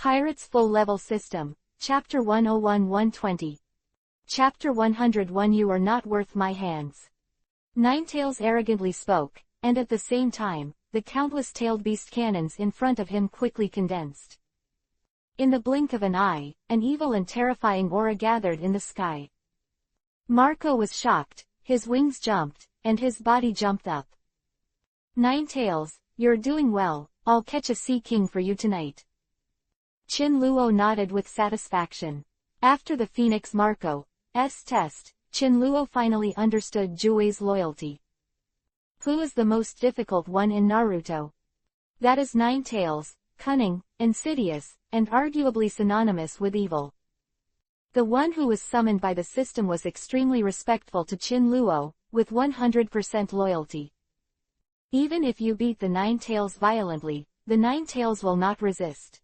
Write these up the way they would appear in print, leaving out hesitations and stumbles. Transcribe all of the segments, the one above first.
Pirates Full Level System, Chapter 101-120. Chapter 101 You are not worth my hands. Ninetails arrogantly spoke, and at the same time, the countless tailed beast cannons in front of him quickly condensed. In the blink of an eye, an evil and terrifying aura gathered in the sky. Marco was shocked, his wings jumped, and his body jumped up. Ninetails, you're doing well, I'll catch a sea king for you tonight. Chin Luo nodded with satisfaction. After the Phoenix Marco's test, Chin Luo finally understood Juwei's loyalty. Who is the most difficult one in Naruto? That is Ninetails, cunning, insidious, and arguably synonymous with evil. The one who was summoned by the system was extremely respectful to Chin Luo, with 100% loyalty. Even if you beat the Ninetails violently, the Ninetails will not resist.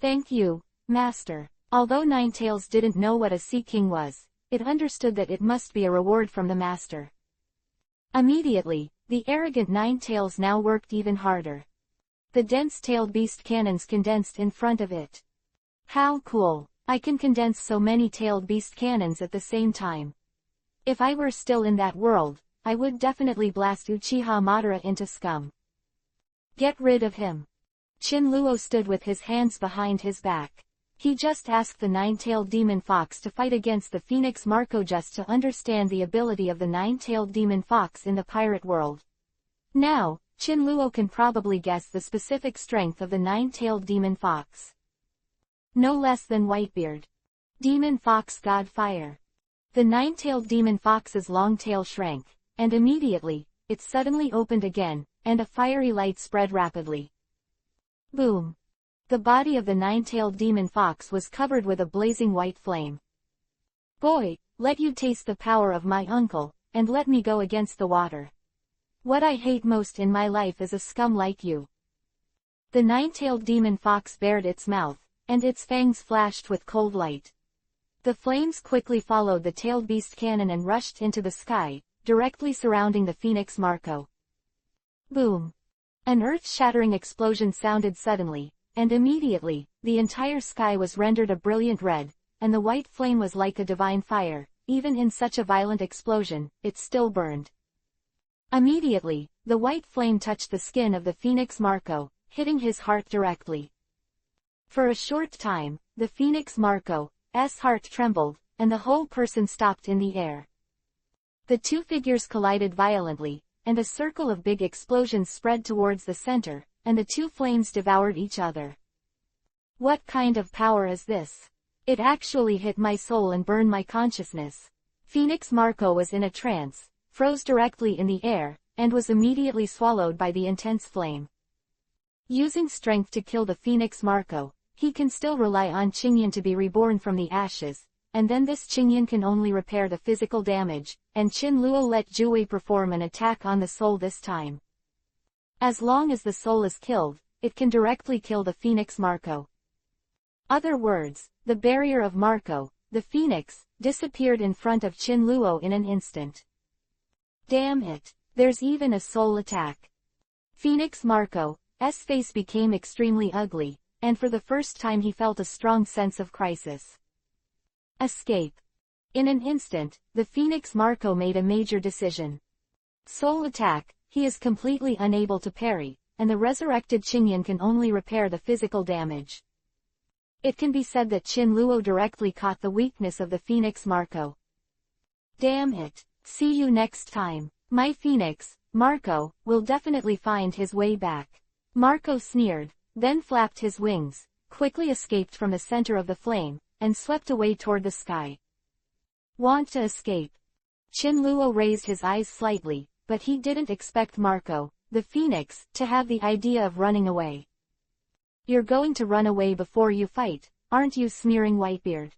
Thank you, Master. Although Ninetails didn't know what a Sea King was, it understood that it must be a reward from the Master. Immediately, the arrogant Ninetails now worked even harder. The dense-tailed beast cannons condensed in front of it. How cool! I can condense so many tailed beast cannons at the same time. If I were still in that world, I would definitely blast Uchiha Madara into scum. Get rid of him. Chin Luo stood with his hands behind his back. He just asked the nine-tailed demon fox to fight against the Phoenix Marco just to understand the ability of the nine-tailed demon fox in the pirate world. Now, Chin Luo can probably guess the specific strength of the nine-tailed demon fox. No less than Whitebeard. Demon Fox God Fire. The nine-tailed demon fox's long tail shrank, and immediately, it suddenly opened again, and a fiery light spread rapidly. Boom! The body of the nine-tailed demon fox was covered with a blazing white flame. Boy, let you taste the power of my uncle, and let me go against the water. What I hate most in my life is a scum like you. The nine-tailed demon fox bared its mouth, and its fangs flashed with cold light. The flames quickly followed the tailed beast cannon and rushed into the sky, directly surrounding the Phoenix Marco. Boom! An earth-shattering explosion sounded suddenly, and immediately, the entire sky was rendered a brilliant red, and the white flame was like a divine fire. Even in such a violent explosion, it still burned. Immediately, the white flame touched the skin of the Phoenix Marco, hitting his heart directly. For a short time, the Phoenix Marco's heart trembled, and the whole person stopped in the air. The two figures collided violently, and a circle of big explosions spread towards the center, and the two flames devoured each other. What kind of power is this? It actually hit my soul and burned my consciousness. Phoenix Marco was in a trance, froze directly in the air, and was immediately swallowed by the intense flame. Using strength to kill the Phoenix Marco, he can still rely on Qingyan to be reborn from the ashes, and then this Qingyan can only repair the physical damage, and Chin Luo let Juwei perform an attack on the soul this time. As long as the soul is killed, it can directly kill the Phoenix Marco. Other words, the barrier of Marco, the Phoenix, disappeared in front of Chin Luo in an instant. Damn it, there's even a soul attack. Phoenix Marco's face became extremely ugly, and for the first time he felt a strong sense of crisis. Escape. In an instant, the Phoenix Marco made a major decision. Soul attack, he is completely unable to parry, and the resurrected Qingyan can only repair the physical damage. It can be said that Chin Luo directly caught the weakness of the Phoenix Marco. Damn it, see you next time. My Phoenix, Marco, will definitely find his way back. Marco sneered, then flapped his wings, quickly escaped from the center of the flame, and swept away toward the sky. Want to escape? Chin Luo raised his eyes slightly, but he didn't expect Marco, the Phoenix, to have the idea of running away. You're going to run away before you fight, aren't you, sneering Whitebeard?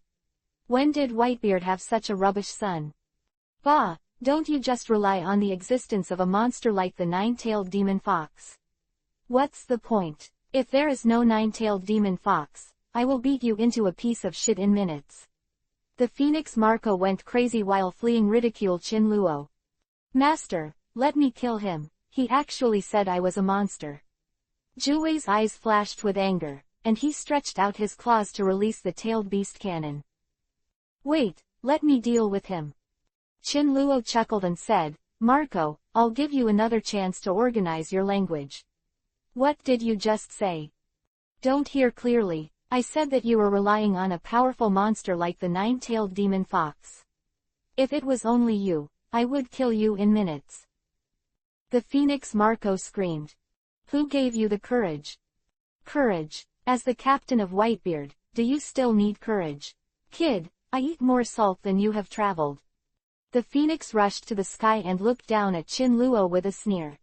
When did Whitebeard have such a rubbish son? Bah, don't you just rely on the existence of a monster like the nine-tailed demon fox? What's the point? If there is no nine-tailed demon fox, I will beat you into a piece of shit in minutes. The Phoenix Marco went crazy while fleeing ridicule Chin Luo. Master, let me kill him, he actually said I was a monster. Juwei's eyes flashed with anger, and he stretched out his claws to release the tailed beast cannon. "Wait, let me deal with him." Chinluo chuckled and said, "Marco, I'll give you another chance to organize your language." "What did you just say?" "Don't hear clearly. I said that you were relying on a powerful monster like the nine-tailed demon fox. If it was only you, I would kill you in minutes." The phoenix Marco screamed. "Who gave you the courage?" "Courage? As the captain of Whitebeard, do you still need courage? Kid, I eat more salt than you have traveled." The phoenix rushed to the sky and looked down at Chinluo with a sneer.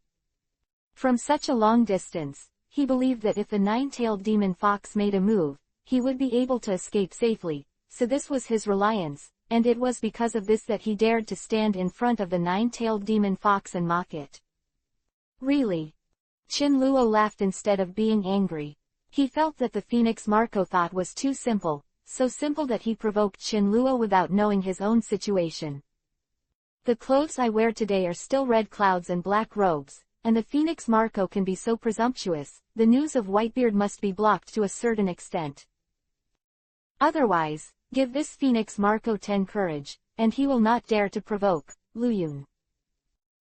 From such a long distance, he believed that if the nine-tailed demon fox made a move, he would be able to escape safely, so this was his reliance, and it was because of this that he dared to stand in front of the nine-tailed demon fox and mock it. "Really?" Chinluo laughed instead of being angry. He felt that the phoenix Marco thought was too simple, so simple that he provoked Chinluo without knowing his own situation. "The clothes I wear today are still red clouds and black robes, and the phoenix Marco can be so presumptuous, the news of Whitebeard must be blocked to a certain extent. Otherwise, give this phoenix Marco 10 courage, and he will not dare to provoke Luyun."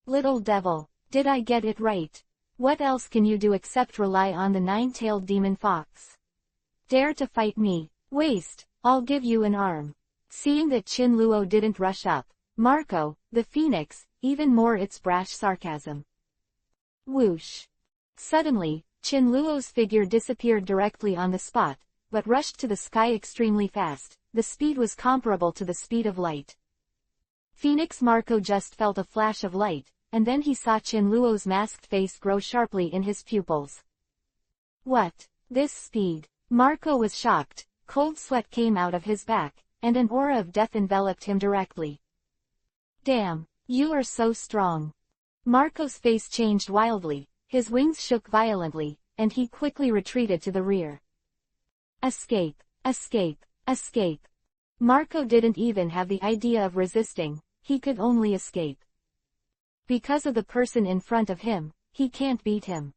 "Little devil, did I get it right? What else can you do except rely on the nine-tailed demon fox? Dare to fight me? Waste, I'll give you an arm." Seeing that Chinluo didn't rush up, Marco, the phoenix, even more its brash sarcasm. Whoosh. Suddenly, Chinluo's figure disappeared directly on the spot, but rushed to the sky extremely fast. The speed was comparable to the speed of light. Phoenix Marco just felt a flash of light, and then he saw Chinluo's masked face grow sharply in his pupils. "What? This speed?" Marco was shocked. Cold sweat came out of his back, and an aura of death enveloped him directly. "Damn, you are so strong." Marco's face changed wildly, his wings shook violently, and he quickly retreated to the rear. Escape, escape, escape. Marco didn't even have the idea of resisting, he could only escape. Because of the person in front of him, he can't beat him.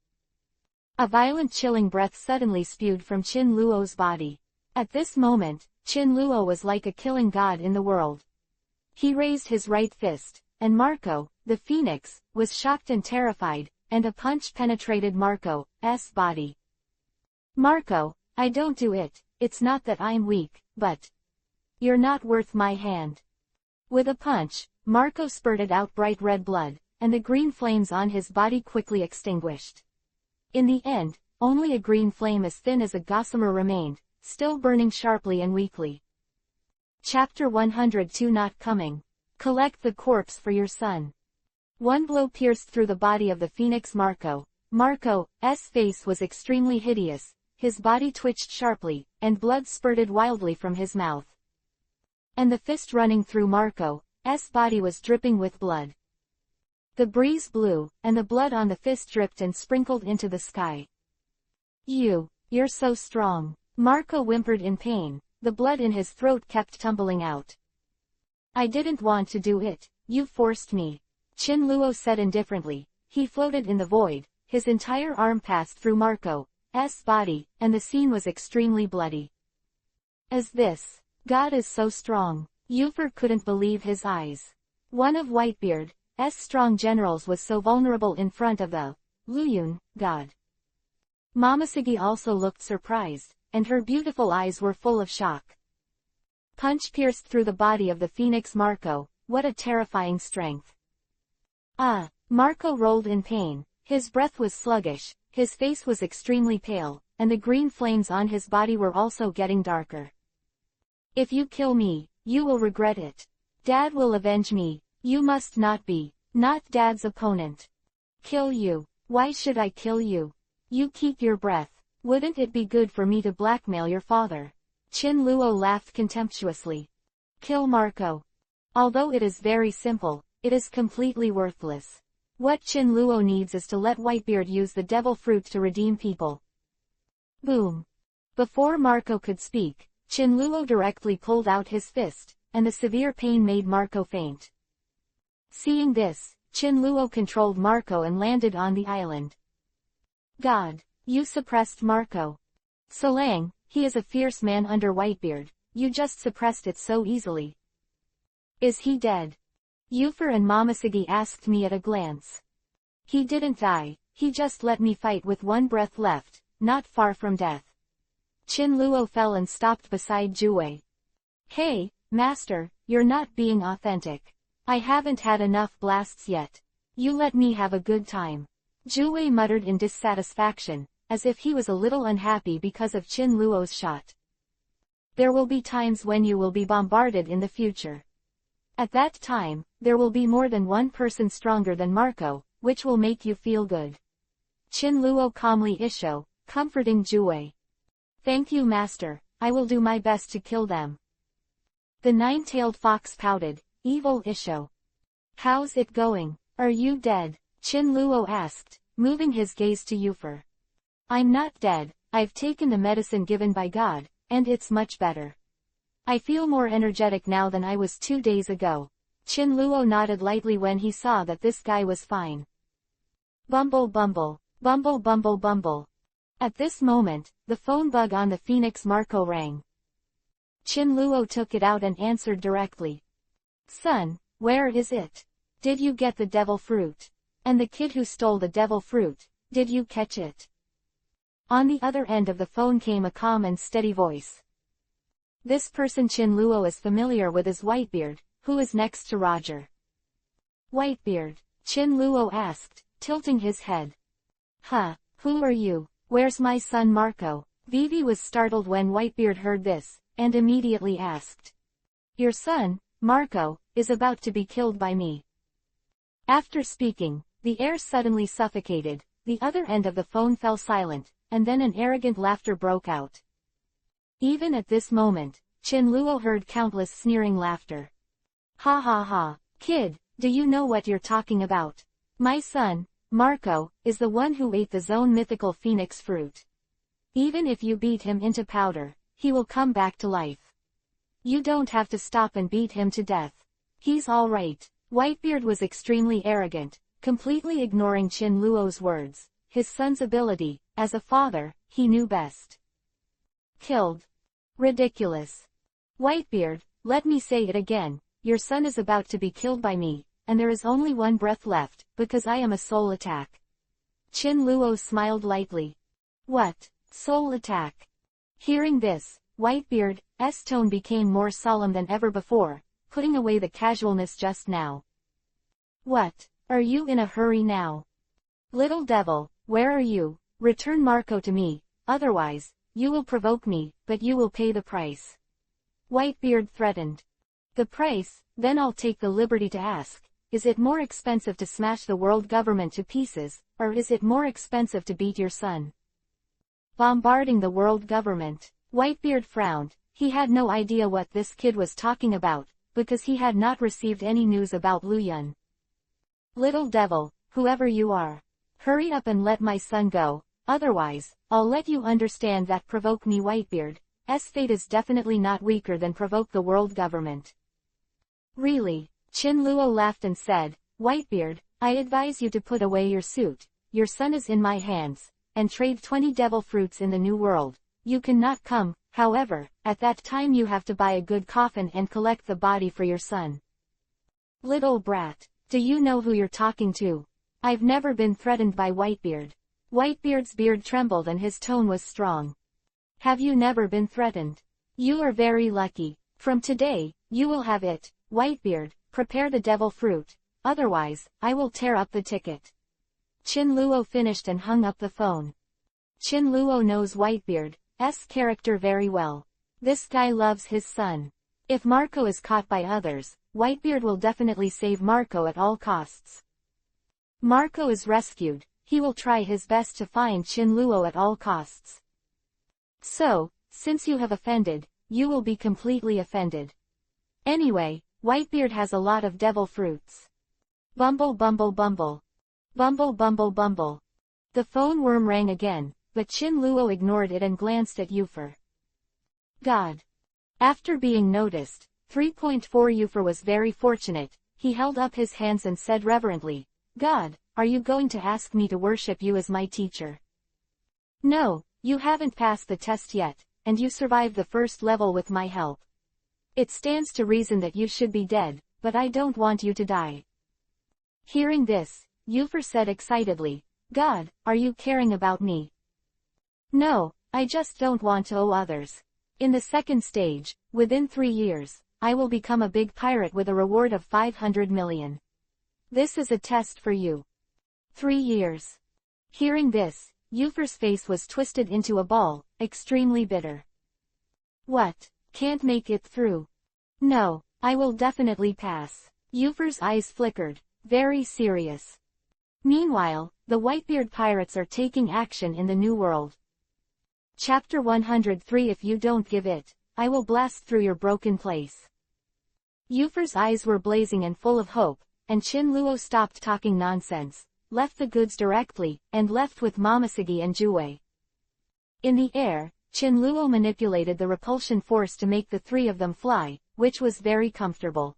A violent chilling breath suddenly spewed from Chinluo's body. At this moment, Chinluo was like a killing god in the world. He raised his right fist, and Marco, the phoenix, was shocked and terrified, and a punch penetrated Marco's body. "Marco, I don't do it, it's not that I'm weak, but you're not worth my hand." With a punch, Marco spurted out bright red blood, and the green flames on his body quickly extinguished. In the end, only a green flame as thin as a gossamer remained, still burning sharply and weakly. Chapter 102 Not Coming. Collect the corpse for your son. One blow pierced through the body of the phoenix Marco. Marco's face was extremely hideous, his body twitched sharply, and blood spurted wildly from his mouth. And the fist running through Marco's body was dripping with blood. The breeze blew, and the blood on the fist dripped and sprinkled into the sky. You're so strong." Marco whimpered in pain, the blood in his throat kept tumbling out. "I didn't want to do it, you forced me," Chinluo said indifferently. He floated in the void, his entire arm passed through Marco's body, and the scene was extremely bloody. "As this god is so strong." Euphor couldn't believe his eyes. One of Whitebeard's strong generals was so vulnerable in front of the Luyun god. Momoshiki also looked surprised, and her beautiful eyes were full of shock. Punch pierced through the body of the phoenix Marco, what a terrifying strength. Marco rolled in pain, his breath was sluggish, his face was extremely pale, and the green flames on his body were also getting darker. "If you kill me, you will regret it. Dad will avenge me. You must not be, not Dad's opponent." "Kill you? Why should I kill you? You keep your breath. Wouldn't it be good for me to blackmail your father?" Chinluo laughed contemptuously. "Kill Marco. Although it is very simple, it is completely worthless. What Chinluo needs is to let Whitebeard use the devil fruit to redeem people." Boom. Before Marco could speak, Chinluo directly pulled out his fist, and the severe pain made Marco faint. Seeing this, Chinluo controlled Marco and landed on the island. "God, you suppressed Marco." Salang, he is a fierce man under Whitebeard, you just suppressed it so easily. Is he dead? Yufer and Momoshiki asked me at a glance. He didn't die, he just let me fight with one breath left, not far from death. Chinluo fell and stopped beside Jue. Hey, master, you're not being authentic. I haven't had enough blasts yet. You let me have a good time. Jue muttered in dissatisfaction, as if he was a little unhappy because of Chinluo's shot. There will be times when you will be bombarded in the future. At that time, there will be more than one person stronger than Marco, which will make you feel good. Chinluo calmly issued, comforting Jue. Thank you, master, I will do my best to kill them. The nine-tailed fox pouted, evil issue. How's it going? Are you dead? Chinluo asked, moving his gaze to Yufer. I'm not dead, I've taken the medicine given by God, and it's much better. I feel more energetic now than I was 2 days ago. Chinluo nodded lightly when he saw that this guy was fine. Bumble bumble, bumble bumble bumble. At this moment, the phone bug on the Phoenix Marco rang. Chinluo took it out and answered directly. Son, where is it? Did you get the devil fruit? And the kid who stole the devil fruit, did you catch it? On the other end of the phone came a calm and steady voice. This person Chinluo is familiar with as Whitebeard, who is next to Roger. Whitebeard, Chinluo asked, tilting his head. Huh, who are you? Where's my son Marco? Vivi was startled when Whitebeard heard this, and immediately asked. Your son, Marco, is about to be killed by me. After speaking, the air suddenly suffocated, the other end of the phone fell silent, and then an arrogant laughter broke out. Even at this moment, Chinluo heard countless sneering laughter. Ha ha ha, kid, do you know what you're talking about? My son, Marco, is the one who ate the zone mythical phoenix fruit. Even if you beat him into powder, he will come back to life. You don't have to stop and beat him to death. He's all right. Whitebeard was extremely arrogant, completely ignoring Chinluo's words. His son's ability, as a father, he knew best. Killed. Ridiculous. Whitebeard, let me say it again, your son is about to be killed by me, and there is only one breath left, because I am a soul attack. Chinluo smiled lightly. What? Soul attack? Hearing this, Whitebeard's tone became more solemn than ever before, putting away the casualness just now. What? Are you in a hurry now? Little devil, where are you? Return Marco to me, otherwise, you will provoke me, but you will pay the price. Whitebeard threatened. The price? Then I'll take the liberty to ask, is it more expensive to smash the world government to pieces, or is it more expensive to beat your son? Bombarding the world government. Whitebeard frowned, he had no idea what this kid was talking about, because he had not received any news about Luoyun. Little devil, whoever you are. Hurry up and let my son go, otherwise, I'll let you understand that provoke me Whitebeard's fate is definitely not weaker than provoke the world government. Really? Chinluo laughed and said, Whitebeard, I advise you to put away your suit, your son is in my hands, and trade 20 devil fruits in the new world. You cannot come, however, at that time you have to buy a good coffin and collect the body for your son. Little brat, do you know who you're talking to? I've never been threatened by Whitebeard. Whitebeard's beard trembled and his tone was strong. Have you never been threatened? You are very lucky. From today, you will have it. Whitebeard, prepare the devil fruit, otherwise, I will tear up the ticket. Chinluo finished and hung up the phone. Chinluo knows Whitebeard's character very well. This guy loves his son. If Marco is caught by others, Whitebeard will definitely save Marco at all costs. Marco is rescued, he will try his best to find Chinluo at all costs. So, since you have offended, you will be completely offended. Anyway, Whitebeard has a lot of devil fruits. Bumble bumble bumble. Bumble bumble bumble. The phone worm rang again, but Chinluo ignored it and glanced at Yufer. God. After being noticed, 3.4 Yufer was very fortunate, he held up his hands and said reverently, God, are you going to ask me to worship you as my teacher? No, You haven't passed the test yet, and you survived the first level with my help. It stands to reason that you should be dead, but I don't want you to die." Hearing this, Euphor said excitedly, "God, are you caring about me?" "No, I just don't want to owe others. In the second stage, within 3 years, I will become a big pirate with a reward of 500 million. This is a test for you." 3 years. Hearing this, Euphor's face was twisted into a ball, extremely bitter. "What? Can't make it through? No, I will definitely pass." Euphor's eyes flickered, very serious. Meanwhile, the Whitebeard pirates are taking action in the New World. Chapter 103. If you don't give it, I will blast through your broken place. Euphor's eyes were blazing and full of hope, and Chinluo stopped talking nonsense, left the goods directly, and left with Momoshiki and Jue. In the air, Chinluo manipulated the repulsion force to make the 3 of them fly, which was very comfortable.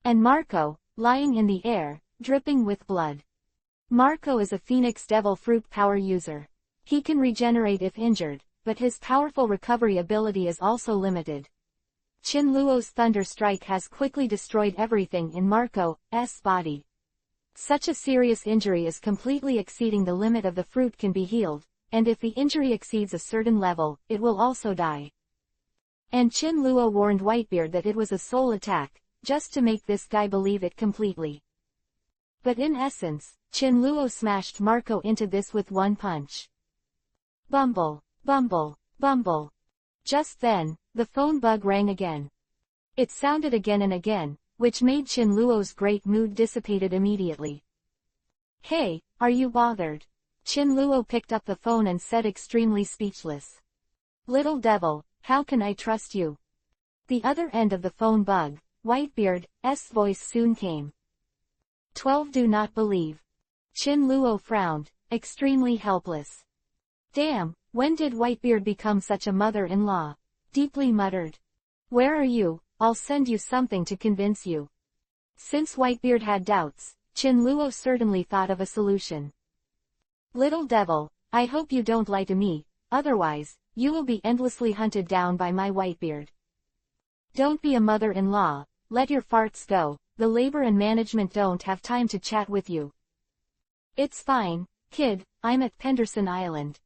And Marco, lying in the air, dripping with blood. Marco is a Phoenix Devil Fruit power user. He can regenerate if injured, but his powerful recovery ability is also limited. Chinluo's Thunder Strike has quickly destroyed everything in Marco's body. Such a serious injury is completely exceeding the limit of the fruit can be healed, and if the injury exceeds a certain level, it will also die. And Chinluo warned Whitebeard that it was a soul attack, just to make this guy believe it completely. But in essence, Chinluo smashed Marco into this with one punch. Bumble, bumble, bumble. Just then, the phone bug rang again. It sounded again and again, which made Chinluo's great mood dissipated immediately. "Hey, are you bothered?" Chinluo picked up the phone and said extremely speechless. "Little devil, how can I trust you?" The other end of the phone bug, Whitebeard's voice soon came. 12 Do not believe. Chinluo frowned, extremely helpless. "Damn, when did Whitebeard become such a mother-in-law?" deeply muttered. "Where are you? I'll send you something to convince you." Since Whitebeard had doubts, Chinluo certainly thought of a solution. "Little devil, I hope you don't lie to me, otherwise, you will be endlessly hunted down by my Whitebeard. Don't be a mother-in-law, let your farts go, the labor and management don't have time to chat with you." "It's fine, kid, I'm at Penderson Island."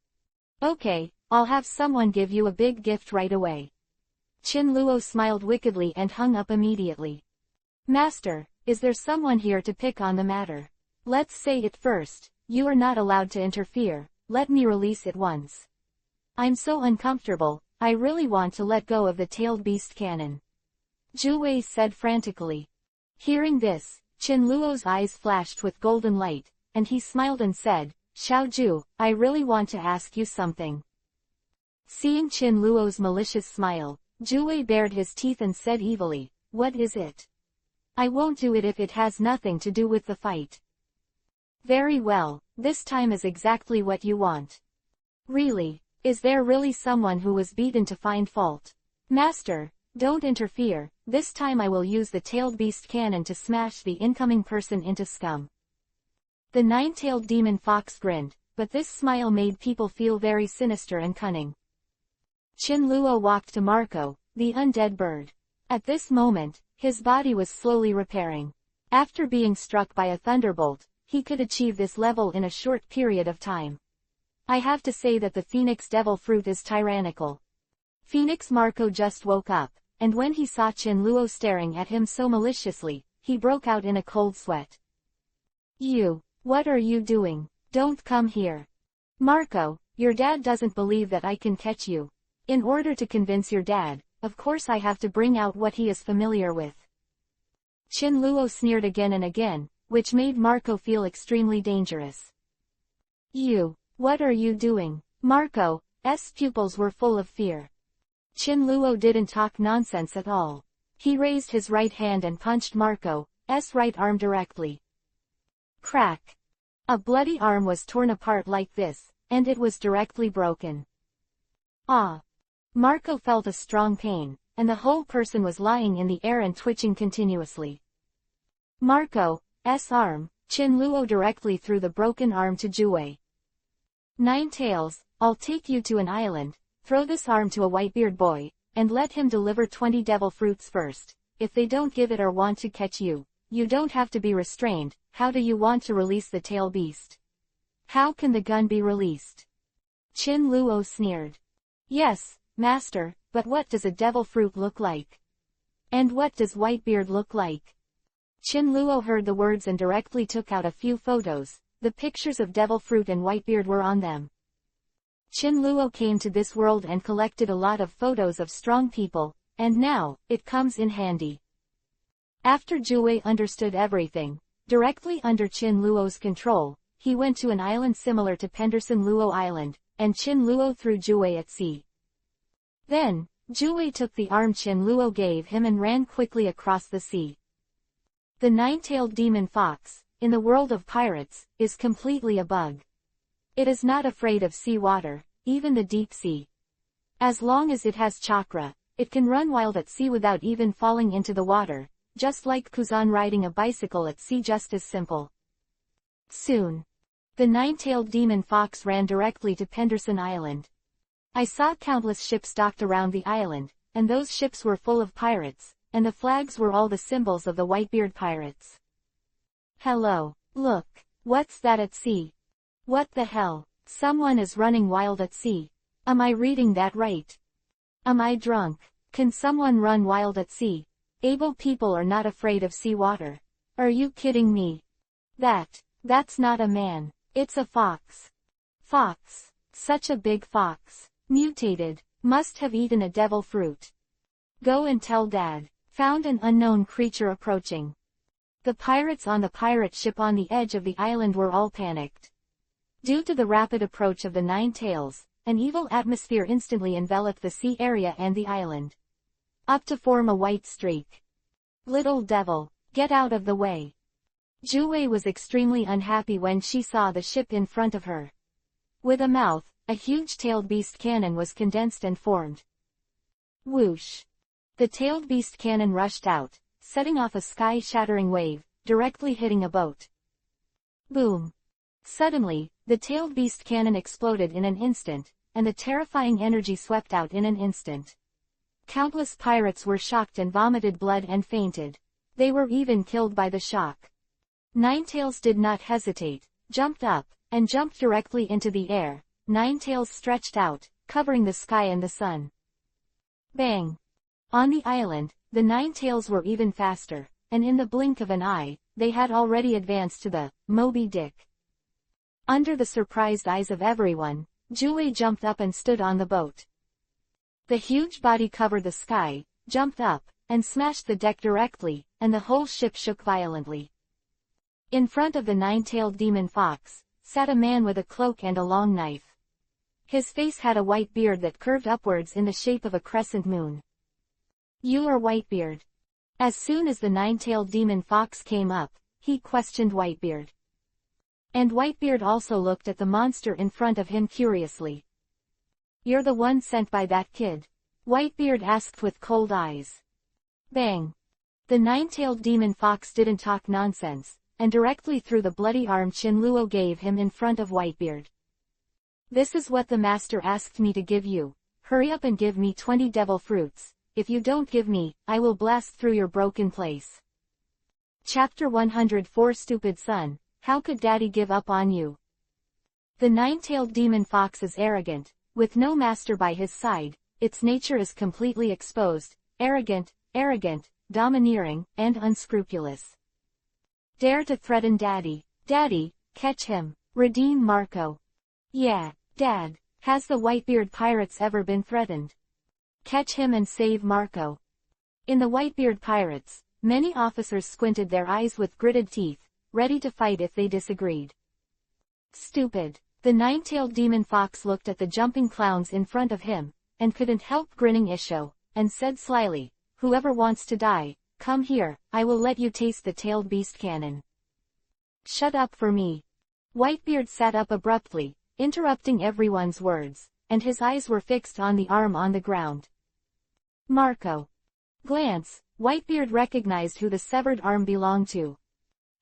"Okay, I'll have someone give you a big gift right away." Chinluo smiled wickedly and hung up immediately. "Master, is there someone here to pick on the matter?" "Let's say it first, you are not allowed to interfere, let me release it once. I'm so uncomfortable, I really want to let go of the tailed beast cannon," Jue said frantically. Hearing this, Chinluo's eyes flashed with golden light, and he smiled and said, "Xiaoju, I really want to ask you something." Seeing Chinluo's malicious smile, Jue bared his teeth and said evilly, "What is it?" "I won't do it if it has nothing to do with the fight." "Very well, this time is exactly what you want." "Really? Is there really someone who was beaten to find fault?" "Master, don't interfere, this time I will use the tailed beast cannon to smash the incoming person into scum." The nine-tailed demon fox grinned, but this smile made people feel very sinister and cunning. Chinluo walked to Marco, the undead bird. At this moment, his body was slowly repairing. After being struck by a thunderbolt, he could achieve this level in a short period of time. I have to say that the Phoenix Devil Fruit is tyrannical. Phoenix Marco just woke up, and when he saw Chinluo staring at him so maliciously, he broke out in a cold sweat. "You, what are you doing? Don't come here. Marco, your dad doesn't believe that I can catch you. In order to convince your dad, of course I have to bring out what he is familiar with." Chinluo sneered again and again, which made Marco feel extremely dangerous. "You, what are you doing?" Marco's pupils were full of fear. Chinluo didn't talk nonsense at all. He raised his right hand and punched Marco's right arm directly. Crack! A bloody arm was torn apart like this, and it was directly broken. Ah! Marco felt a strong pain, and the whole person was lying in the air and twitching continuously. Marco's arm, Chinluo directly threw the broken arm to Jue. "Nine tails, I'll take you to an island, throw this arm to a Whitebeard boy, and let him deliver 20 devil fruits first. If they don't give it or want to catch you, you don't have to be restrained. How do you want to release the tail beast? How can the gun be released? Chin Luo sneered. Yes, master, but what does a devil fruit look like? And what does Whitebeard look like? Chin Luo heard the words and directly took out a few photos. The pictures of devil fruit and Whitebeard were on them. Chin Luo came to this world and collected a lot of photos of strong people, and now, it comes in handy. After Jue understood everything, directly under Chin Luo's control, he went to an island similar to Penderson Luo Island, and Chin Luo threw Jue at sea. Then, Jue took the arm Chin Luo gave him and ran quickly across the sea. The nine-tailed demon fox, in the world of pirates, is completely a bug. It is not afraid of sea water, even the deep sea. As long as it has chakra, it can run wild at sea without even falling into the water, just like Kuzan riding a bicycle at sea, just as simple. Soon, the nine-tailed demon fox ran directly to Penderson Island. I saw countless ships docked around the island, and those ships were full of pirates, and the flags were all the symbols of the Whitebeard pirates. Hello, look, what's that at sea? What the hell? Someone is running wild at sea. Am I reading that right? Am I drunk? Can someone run wild at sea? Able people are not afraid of sea water. Are you kidding me? That's not a man. It's a fox. Fox. Such a big fox. Mutated. Must have eaten a devil fruit. Go and tell Dad. Found an unknown creature approaching. The pirates on the pirate ship on the edge of the island were all panicked. Due to the rapid approach of the nine tails, an evil atmosphere instantly enveloped the sea area and the island. Up to form a white streak. Little devil, get out of the way. Jue was extremely unhappy when she saw the ship in front of her. With a mouth, a huge tailed beast cannon was condensed and formed. Whoosh! The tailed beast cannon rushed out, setting off a sky-shattering wave, directly hitting a boat. Boom! Suddenly, the tailed beast cannon exploded in an instant, and the terrifying energy swept out in an instant. Countless pirates were shocked and vomited blood and fainted. They were even killed by the shock. Ninetails did not hesitate, jumped up, and jumped directly into the air. Ninetails stretched out, covering the sky and the sun. Bang! On the island, the Ninetails were even faster, and in the blink of an eye, they had already advanced to the Moby Dick. Under the surprised eyes of everyone, Jue jumped up and stood on the boat. The huge body covered the sky, jumped up, and smashed the deck directly, and the whole ship shook violently. In front of the nine-tailed demon fox, sat a man with a cloak and a long knife. His face had a white beard that curved upwards in the shape of a crescent moon. You are Whitebeard. As soon as the nine-tailed demon fox came up, he questioned Whitebeard. And Whitebeard also looked at the monster in front of him curiously. You're the one sent by that kid? Whitebeard asked with cold eyes. Bang! The nine-tailed demon fox didn't talk nonsense, and directly threw the bloody arm Chin Luo gave him in front of Whitebeard. This is what the master asked me to give you. Hurry up and give me 20 devil fruits. If you don't give me, I will blast through your broken place. Chapter 104 Stupid Son, how could Daddy give up on you? The nine-tailed demon fox is arrogant, with no master by his side. Its nature is completely exposed, arrogant, domineering, and unscrupulous. Dare to threaten Daddy. Daddy, catch him. Redeem Marco. Yeah, Dad, has the Whitebeard pirates ever been threatened? Catch him and save Marco. In the Whitebeard pirates, many officers squinted their eyes with gritted teeth, ready to fight if they disagreed. Stupid. The nine-tailed demon fox looked at the jumping clowns in front of him, and couldn't help grinning Isho, and said slyly, whoever wants to die, come here, I will let you taste the tailed beast cannon. Shut up for me. Whitebeard sat up abruptly, interrupting everyone's words, and his eyes were fixed on the arm on the ground. Marco. Glance, Whitebeard recognized who the severed arm belonged to.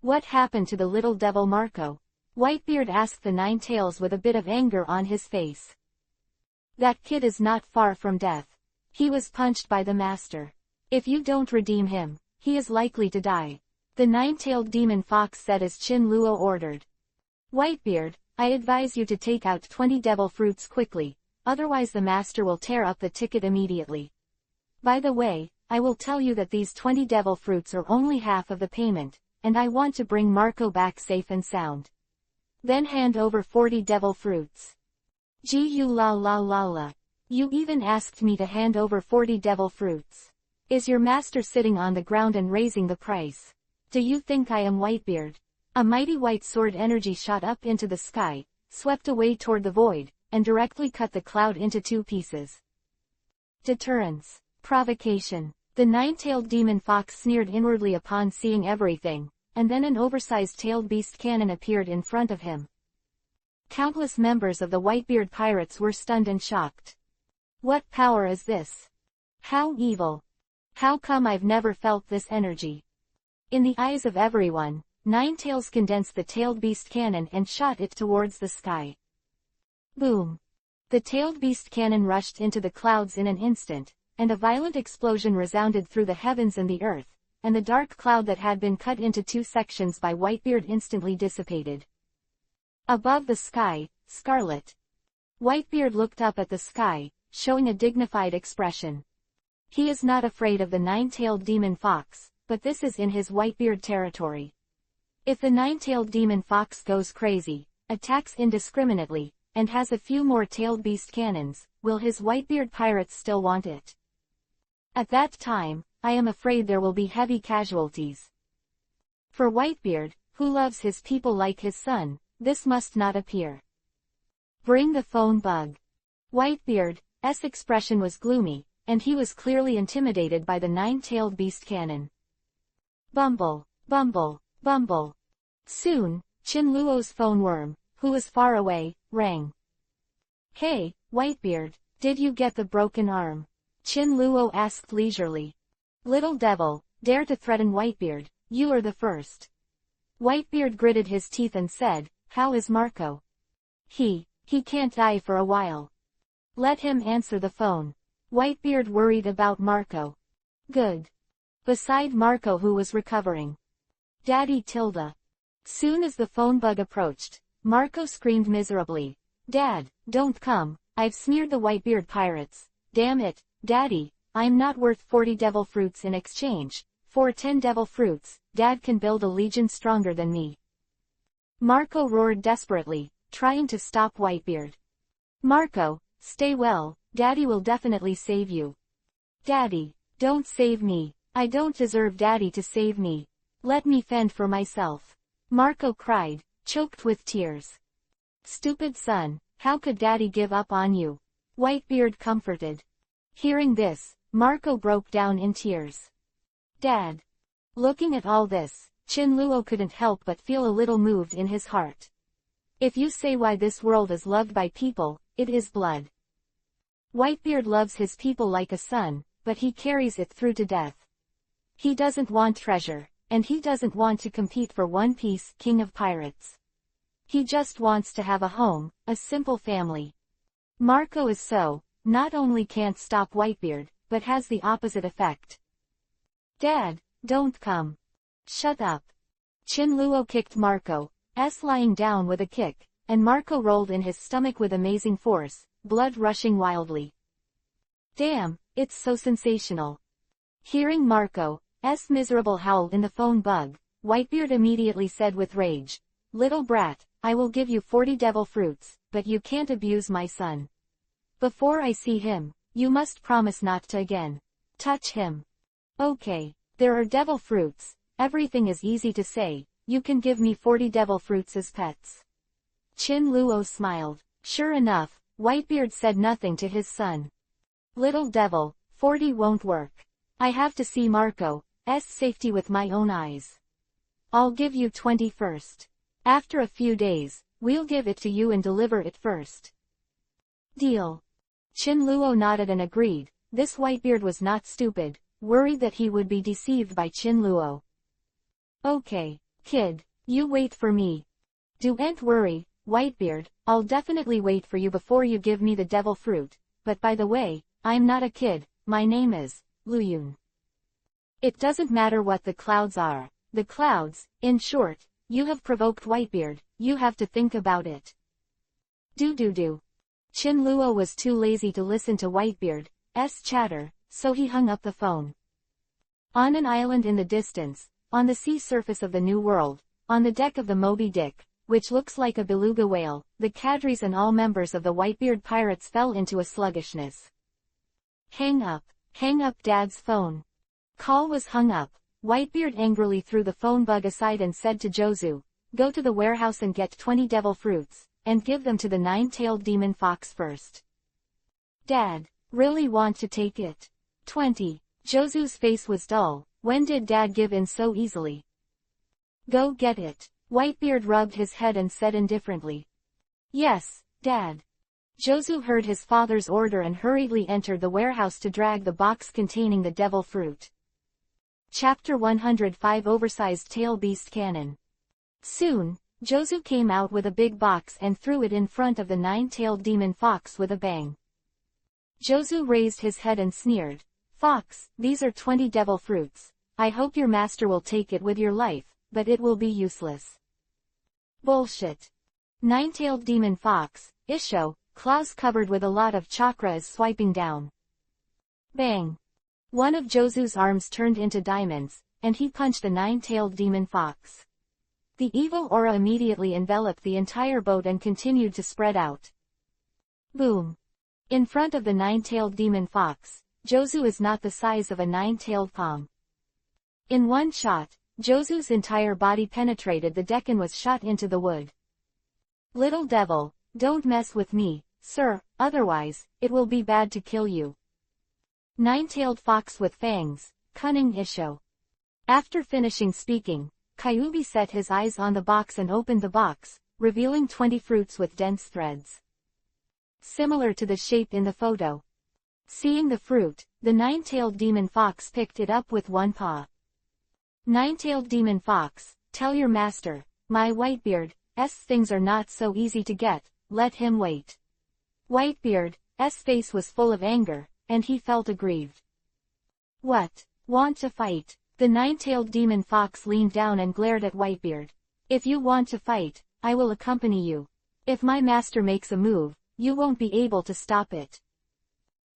What happened to the little devil Marco? Whitebeard asked the nine tails with a bit of anger on his face. That kid is not far from death. He was punched by the master. If you don't redeem him, he is likely to die. The nine-tailed demon fox said as Chin Luo ordered. Whitebeard, I advise you to take out 20 devil fruits quickly, otherwise the master will tear up the ticket immediately. By the way, I will tell you that these 20 devil fruits are only half of the payment, and I want to bring Marco back safe and sound. Then hand over 40 devil fruits. Gee la la la la. You even asked me to hand over 40 devil fruits. Is your master sitting on the ground and raising the price? Do you think I am Whitebeard? A mighty white sword energy shot up into the sky, swept away toward the void, and directly cut the cloud into 2 pieces. Deterrence. Provocation. The nine-tailed demon fox sneered inwardly upon seeing everything, and then an oversized tailed beast cannon appeared in front of him. Countless members of the Whitebeard pirates were stunned and shocked. What power is this? How evil. How come I've never felt this energy? In the eyes of everyone, Ninetails condensed the tailed beast cannon and shot it towards the sky. Boom! The tailed beast cannon rushed into the clouds in an instant, and a violent explosion resounded through the heavens and the earth, and the dark cloud that had been cut into 2 sections by Whitebeard instantly dissipated. Above the sky, scarlet. Whitebeard looked up at the sky, showing a dignified expression. He is not afraid of the nine-tailed demon fox, but this is in his Whitebeard territory. If the nine-tailed demon fox goes crazy, attacks indiscriminately, and has a few more tailed beast cannons, will his Whitebeard pirates still want it? At that time, I am afraid there will be heavy casualties. For Whitebeard, who loves his people like his son, this must not appear. Bring the phone bug. Whitebeard's expression was gloomy, and he was clearly intimidated by the nine-tailed beast cannon. Bumble, bumble, bumble. Soon, Chin Luo's phone worm, who was far away, rang. Hey, Whitebeard, did you get the broken arm? Chin Luo asked leisurely. Little devil, dare to threaten Whitebeard, you are the first. Whitebeard gritted his teeth and said, how is Marco? He can't die for a while. Let him answer the phone. Whitebeard worried about Marco. Good. Beside Marco who was recovering. Daddy Tilda. Soon as the phone bug approached, Marco screamed miserably. Dad, don't come, I've smeared the Whitebeard pirates. Damn it, Daddy, I'm not worth 40 devil fruits in exchange. For 10 devil fruits, Dad can build a legion stronger than me. Marco roared desperately, trying to stop Whitebeard. Marco, stay well, Daddy will definitely save you. Daddy, don't save me. I don't deserve Daddy to save me. Let me fend for myself. Marco cried, choked with tears. Stupid son, how could Daddy give up on you? Whitebeard comforted. Hearing this, Marco broke down in tears. Dad. Looking at all this, Chin Luo couldn't help but feel a little moved in his heart. If you say why this world is loved by people, it is blood. Whitebeard loves his people like a son, but he carries it through to death. He doesn't want treasure, and he doesn't want to compete for One Piece, King of Pirates. He just wants to have a home, a simple family. Marco is so, not only can't stop Whitebeard, but has the opposite effect. Dad, don't come. Shut up. Chin Luo kicked Marco's lying down with a kick, and Marco rolled in his stomach with amazing force, blood rushing wildly. Damn, it's so sensational. Hearing Marco's miserable howl in the phone bug, Whitebeard immediately said with rage, Little brat, I will give you 40 devil fruits, but you can't abuse my son. Before I see him, you must promise not to again touch him. Okay, there are devil fruits, everything is easy to say, you can give me 40 devil fruits as pets. Chin Luo smiled. Sure enough, Whitebeard said nothing to his son. Little devil, 40 won't work. I have to see Marco's safety with my own eyes. I'll give you 20 first. After a few days, we'll give it to you and deliver it first. Deal. Chin Luo nodded and agreed. This Whitebeard was not stupid, worried that he would be deceived by Chin Luo. Okay, kid, you wait for me. Don't worry, Whitebeard, I'll definitely wait for you before you give me the devil fruit, but by the way, I'm not a kid, my name is Luyun. It doesn't matter what the clouds are. The clouds, in short, you have provoked Whitebeard, you have to think about it. Do. Chin Luo was too lazy to listen to Whitebeard's chatter, so he hung up the phone. On an island in the distance, on the sea surface of the New World, on the deck of the Moby Dick, which looks like a beluga whale, the cadres and all members of the Whitebeard pirates fell into a sluggishness. Hang up Dad's phone. Call was hung up. Whitebeard angrily threw the phone bug aside and said to Jozu, go to the warehouse and get 20 devil fruits, and give them to the 9-tailed demon fox first. Dad, really want to take it? 20. Jozu's face was dull. When did Dad give in so easily? Go get it. Whitebeard rubbed his head and said indifferently. Yes, Dad. Jozu heard his father's order and hurriedly entered the warehouse to drag the box containing the devil fruit. Chapter 105 Oversized Tail Beast Cannon. Soon, Jozu came out with a big box and threw it in front of the 9-tailed demon fox with a bang. Jozu raised his head and sneered. Fox, these are 20 devil fruits. I hope your master will take it with your life, but it will be useless. Bullshit. 9-tailed demon fox, Isho, claws covered with a lot of chakra is swiping down. Bang. One of Jozu's arms turned into diamonds, and he punched the 9-tailed demon fox. The evil aura immediately enveloped the entire boat and continued to spread out. Boom. In front of the 9-tailed demon fox, Jozu is not the size of a 9-tailed palm. In one shot, Jozu's entire body penetrated the deck and was shot into the wood. Little devil, don't mess with me, sir, otherwise, it will be bad to kill you. 9-tailed fox with fangs, cunning Isho. After finishing speaking, Kyubi set his eyes on the box and opened the box, revealing 20 fruits with dense threads. Similar to the shape in the photo. Seeing the fruit, the 9-tailed demon fox picked it up with one paw. 9-tailed demon fox, tell your master, my Whitebeard's things are not so easy to get, let him wait. Whitebeard's face was full of anger, and he felt aggrieved. What? Want to fight? The 9-tailed demon fox leaned down and glared at Whitebeard. If you want to fight, I will accompany you. If my master makes a move, you won't be able to stop it.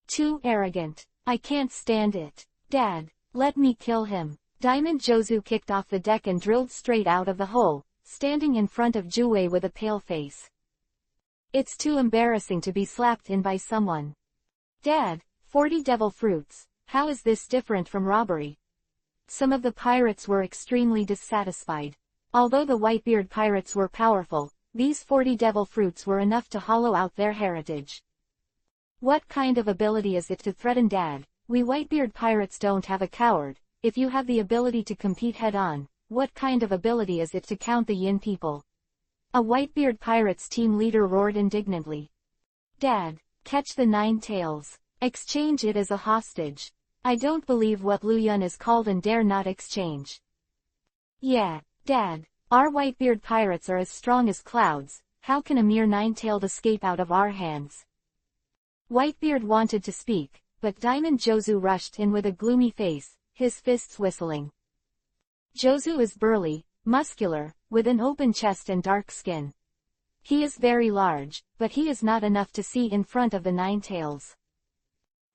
Too arrogant. I can't stand it. Dad, let me kill him. Diamond Jozu kicked off the deck and drilled straight out of the hole, standing in front of Juwei with a pale face. It's too embarrassing to be slapped in by someone. Dad, 40 devil fruits, how is this different from robbery? Some of the pirates were extremely dissatisfied. Although the Whitebeard pirates were powerful, these 40 devil fruits were enough to hollow out their heritage. What kind of ability is it to threaten Dad? We Whitebeard pirates don't have a coward. If you have the ability to compete head-on, what kind of ability is it to count the Yin people? A Whitebeard pirates team leader roared indignantly. Dad, catch the 9 tails. Exchange it as a hostage. I don't believe what Luyun is called and dare not exchange. Yeah, Dad, our Whitebeard pirates are as strong as clouds, how can a mere 9-tailed escape out of our hands? Whitebeard wanted to speak, but Diamond Jozu rushed in with a gloomy face, his fists whistling. Jozu is burly, muscular, with an open chest and dark skin. He is very large, but he is not enough to see in front of the 9 tails.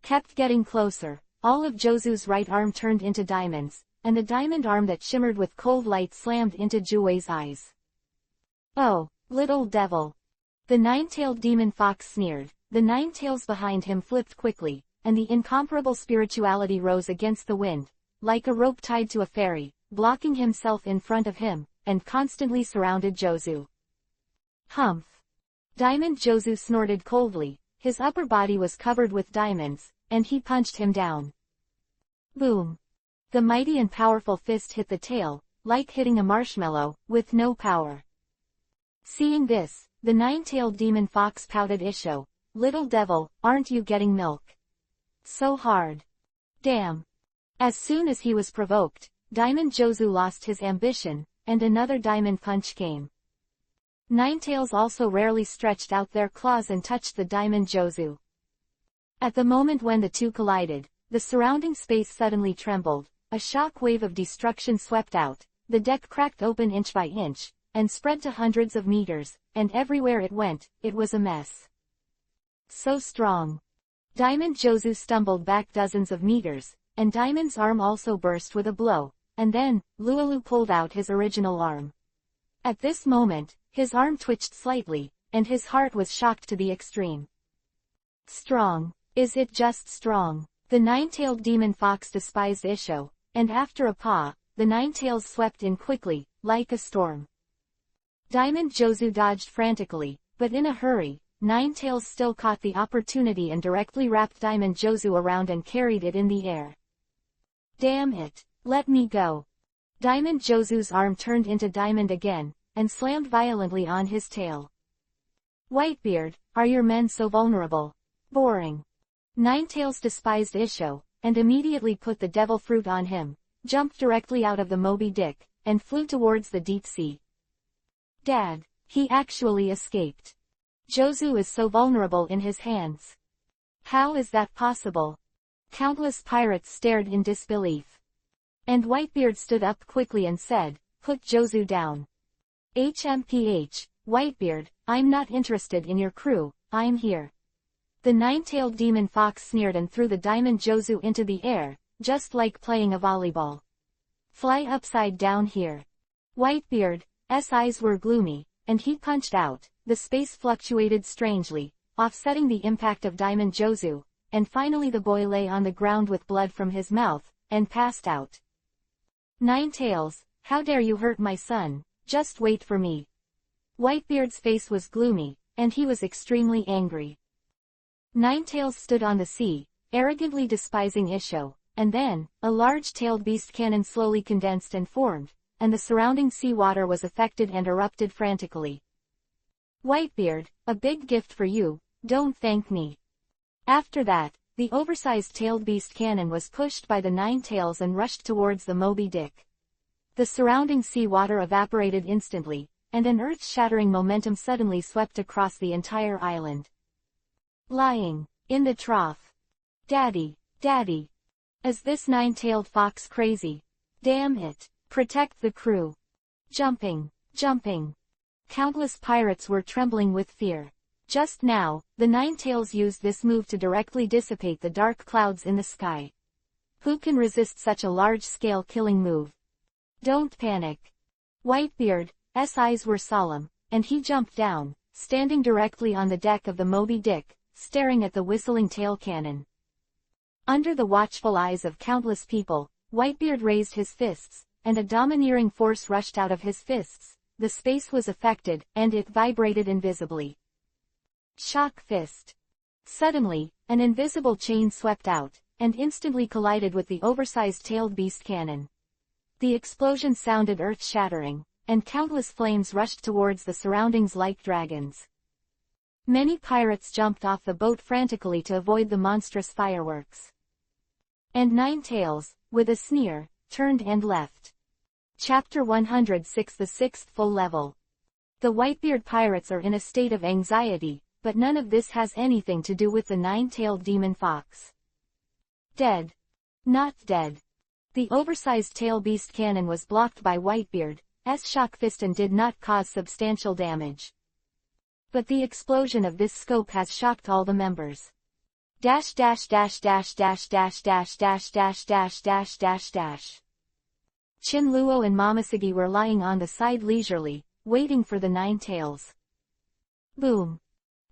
Kept getting closer, all of Jozu's right arm turned into diamonds, and the diamond arm that shimmered with cold light slammed into Juwei's eyes. Oh, little devil. The 9-tailed demon fox sneered, the 9 tails behind him flipped quickly, and the incomparable spirituality rose against the wind, like a rope tied to a ferry, blocking himself in front of him, and constantly surrounded Jozu. Humph. Diamond Jozu snorted coldly, his upper body was covered with diamonds, and he punched him down. Boom. The mighty and powerful fist hit the tail, like hitting a marshmallow, with no power. Seeing this, the 9-tailed demon fox pouted Isho, little devil, aren't you getting milk? So hard. Damn. As soon as he was provoked, Diamond Jozu lost his ambition, and another diamond punch came. 9 tails also rarely stretched out their claws and touched the Diamond Jozu. At the moment when the two collided, the surrounding space suddenly trembled, a shock wave of destruction swept out, the deck cracked open inch by inch, and spread to hundreds of meters, and everywhere it went, it was a mess. So strong. Diamond Jozu stumbled back dozens of meters, and Diamond's arm also burst with a blow, and then, Lualu pulled out his original arm. At this moment, his arm twitched slightly, and his heart was shocked to the extreme. Strong. Is it just strong? The nine-tailed demon fox despised Isho, and after a paw, the nine tails swept in quickly, like a storm. Diamond Jozu dodged frantically, but in a hurry, Nine Tails still caught the opportunity and directly wrapped Diamond Jozu around and carried it in the air. Damn it! Let me go! Diamond Jozu's arm turned into diamond again, and slammed violently on his tail. Whitebeard, are your men so vulnerable? Boring. Ninetails despised Isho, and immediately put the devil fruit on him, jumped directly out of the Moby Dick, and flew towards the deep sea. Dad, he actually escaped. Jozu is so vulnerable in his hands. How is that possible? Countless pirates stared in disbelief. And Whitebeard stood up quickly and said, "Put Jozu down." HMPH, Whitebeard, I'm not interested in your crew, I'm here. The nine-tailed demon fox sneered and threw the Diamond Jozu into the air, just like playing a volleyball. Fly upside down here. Whitebeard's eyes were gloomy, and he punched out. The space fluctuated strangely, offsetting the impact of Diamond Jozu, and finally the boy lay on the ground with blood from his mouth, and passed out. Nine Tails, how dare you hurt my son, just wait for me. Whitebeard's face was gloomy, and he was extremely angry. Nine Tails stood on the sea, arrogantly despising Isho, and then, a large-tailed beast cannon slowly condensed and formed, and the surrounding sea water was affected and erupted frantically. Whitebeard, a big gift for you, don't thank me. After that, the oversized tailed beast cannon was pushed by the Nine Tails and rushed towards the Moby Dick. The surrounding sea water evaporated instantly, and an earth-shattering momentum suddenly swept across the entire island. Lying in the trough. Daddy, Daddy. Is this nine-tailed fox crazy? Damn it. Protect the crew. Jumping. Countless pirates were trembling with fear. Just now, the Nine Tails used this move to directly dissipate the dark clouds in the sky. Who can resist such a large-scale killing move? Don't panic. Whitebeard's eyes were solemn, and he jumped down, standing directly on the deck of the Moby Dick, staring at the whistling tail cannon. Under the watchful eyes of countless people, Whitebeard raised his fists, and a domineering force rushed out of his fists. The space was affected, and it vibrated invisibly. Shock fist. Suddenly, an invisible chain swept out, and instantly collided with the oversized tailed beast cannon. The explosion sounded earth-shattering, and countless flames rushed towards the surroundings like dragons. Many pirates jumped off the boat frantically to avoid the monstrous fireworks. And Nine Tails, with a sneer, turned and left. Chapter 106, the sixth full level. The Whitebeard pirates are in a state of anxiety, but none of this has anything to do with the nine-tailed demon fox. Dead. Not dead. The oversized tail beast cannon was blocked by Whitebeard's shock fist and did not cause substantial damage. But the explosion of this scope has shocked all the members. Chinluo and Momoshiki were lying on the side leisurely, waiting for the Nine Tails. Boom.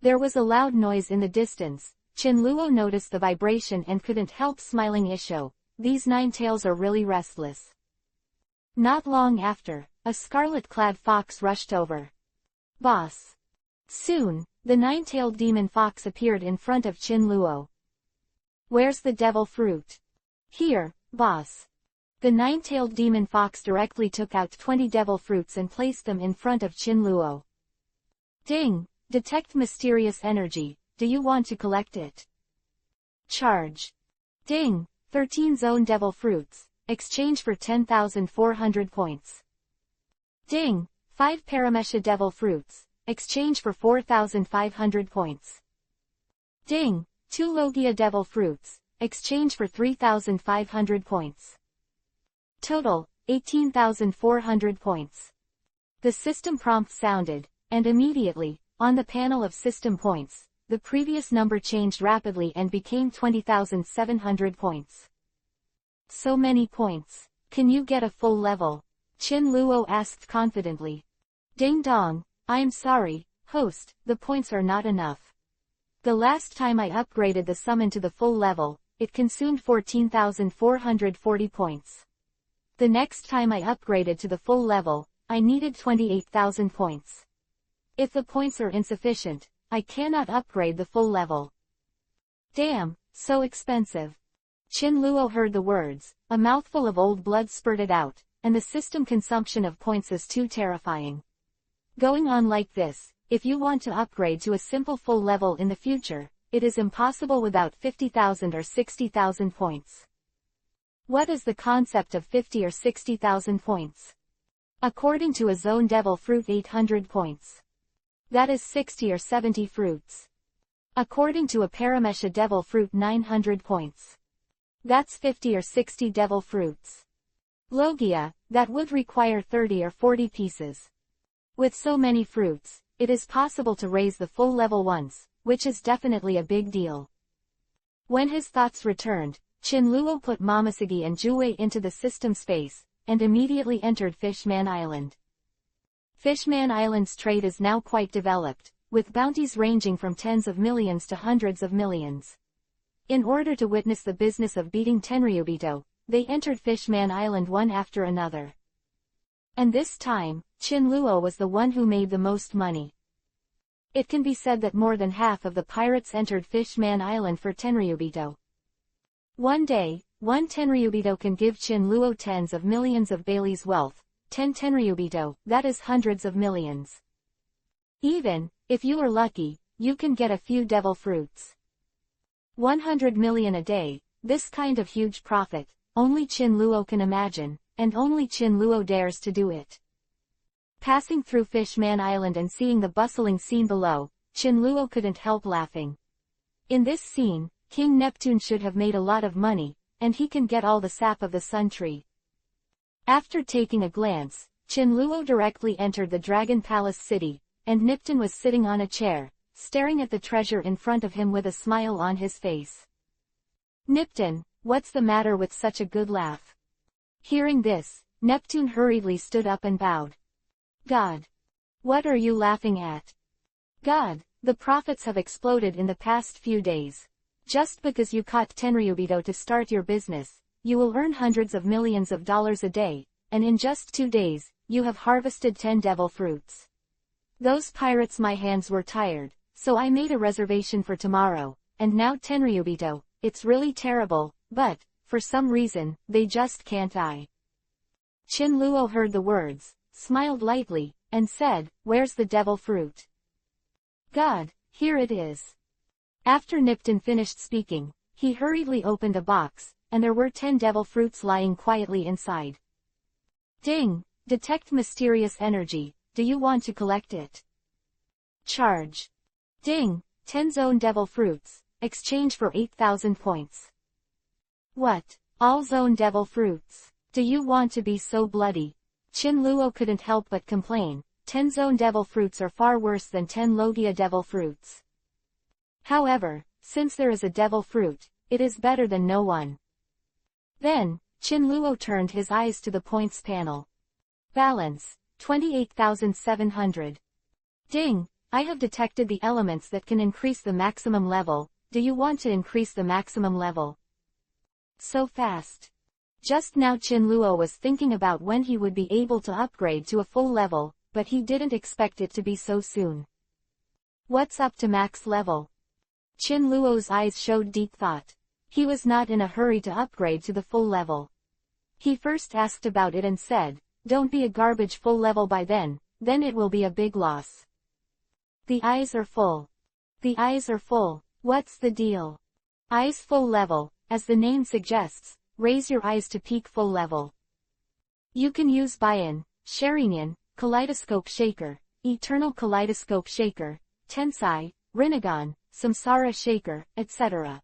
There was a loud noise in the distance. Chinluo noticed the vibration and couldn't help smiling. Isho, these Nine Tails are really restless. Not long after, a scarlet-clad fox rushed over. Boss. Soon, the nine-tailed demon fox appeared in front of Chinluo. Where's the devil fruit? Here, boss. The nine-tailed demon fox directly took out 20 devil fruits and placed them in front of Chinluo. Ding! Detect mysterious energy, do you want to collect it? Charge. Ding! 13 zone devil fruits, exchange for 10,400 points. Ding! 5 paramesha devil fruits, exchange for 4,500 points. Ding! 2 Logia Devil Fruits, exchange for 3,500 points. Total, 18,400 points. The system prompt sounded, and immediately, on the panel of system points, the previous number changed rapidly and became 20,700 points. So many points. Can you get a full level? Qin Luo asked confidently. Ding dong, I'm sorry, host, the points are not enough. The last time I upgraded the summon to the full level, it consumed 14,440 points. The next time I upgraded to the full level, I needed 28,000 points. If the points are insufficient, I cannot upgrade the full level. Damn, so expensive. Qin Luo heard the words, a mouthful of old blood spurted out, and the system consumption of points is too terrifying. Going on like this, if you want to upgrade to a simple full level in the future, it is impossible without 50,000 or 60,000 points. What is the concept of 50 or 60,000 points? According to a Zone Devil Fruit 800 points. That is 60 or 70 fruits. According to a Paramesha Devil Fruit 900 points. That's 50 or 60 devil fruits. Logia, that would require 30 or 40 pieces. With so many fruits, it is possible to raise the full level once, which is definitely a big deal. When his thoughts returned, Qin Luo put Momosugi and Juwei into the system space, and immediately entered Fishman Island. Fishman Island's trade is now quite developed, with bounties ranging from tens of millions to hundreds of millions. In order to witness the business of beating Tenryubito, they entered Fishman Island one after another. And this time, Qin Luo was the one who made the most money. It can be said that more than half of the pirates entered Fishman Island for Tenryubito. One day, one Tenryubito can give Qin Luo tens of millions of Bailey's wealth, 10 Tenryubito, that is hundreds of millions. Even, if you are lucky, you can get a few devil fruits. 100 million a day, this kind of huge profit, only Qin Luo can imagine, and only Qin Luo dares to do it. Passing through Fishman Island and seeing the bustling scene below, Qin Luo couldn't help laughing. In this scene, King Neptune should have made a lot of money, and he can get all the sap of the sun tree. After taking a glance, Qin Luo directly entered the Dragon Palace city, and Neptune was sitting on a chair, staring at the treasure in front of him with a smile on his face. Neptune, what's the matter with such a good laugh? Hearing this, Neptune hurriedly stood up and bowed. God! What are you laughing at? God, the profits have exploded in the past few days. Just because you caught Tenryubito to start your business, you will earn hundreds of millions of dollars a day, and in just 2 days, you have harvested 10 devil fruits. Those pirates, my hands were tired, so I made a reservation for tomorrow, and now Tenryubito, it's really terrible, but, for some reason, they just can't die. Qin Luo heard the words, smiled lightly, and said, where's the devil fruit? God, here it is. After Neptune finished speaking, he hurriedly opened a box, and there were 10 devil fruits lying quietly inside. Ding! Detect mysterious energy, do you want to collect it? Charge. Ding! 10 zone devil fruits, exchange for 8,000 points. What? All zone devil fruits? Do you want to be so bloody? Qin Luo couldn't help but complain, 10 zone devil fruits are far worse than 10 Logia devil fruits. However, since there is a devil fruit, it is better than no one. Then, Qin Luo turned his eyes to the points panel. Balance, 28,700. Ding! I have detected the elements that can increase the maximum level, do you want to increase the maximum level? So fast. Just now Qin Luo was thinking about when he would be able to upgrade to a full level, but he didn't expect it to be so soon. What's up to max level? Qin Luo's eyes showed deep thought. He was not in a hurry to upgrade to the full level. He first asked about it and said, don't be a garbage full level by then it will be a big loss. The eyes are full. The eyes are full. What's the deal? Eyes full level, as the name suggests, raise your eyes to peak full level. You can use Buy-in, Sharingan, Kaleidoscope Shaker, Eternal Kaleidoscope Shaker, Tensai, Rinnegan, Samsara Shaker, etc.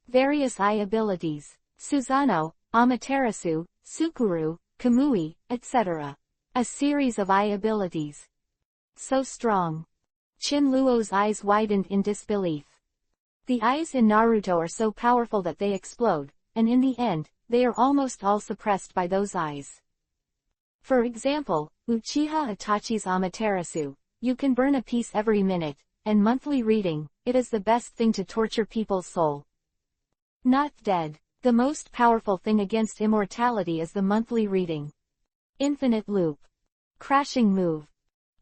Various eye abilities: Susano, Amaterasu, Sukuru, Kamui, etc. A series of eye abilities. So strong. Chinluo's eyes widened in disbelief. The eyes in Naruto are so powerful that they explode, and in the end, they are almost all suppressed by those eyes. For example, Uchiha Itachi's Amaterasu, you can burn a piece every minute, and monthly reading, it is the best thing to torture people's soul. Not dead. The most powerful thing against immortality is the monthly reading. Infinite loop. Crashing move.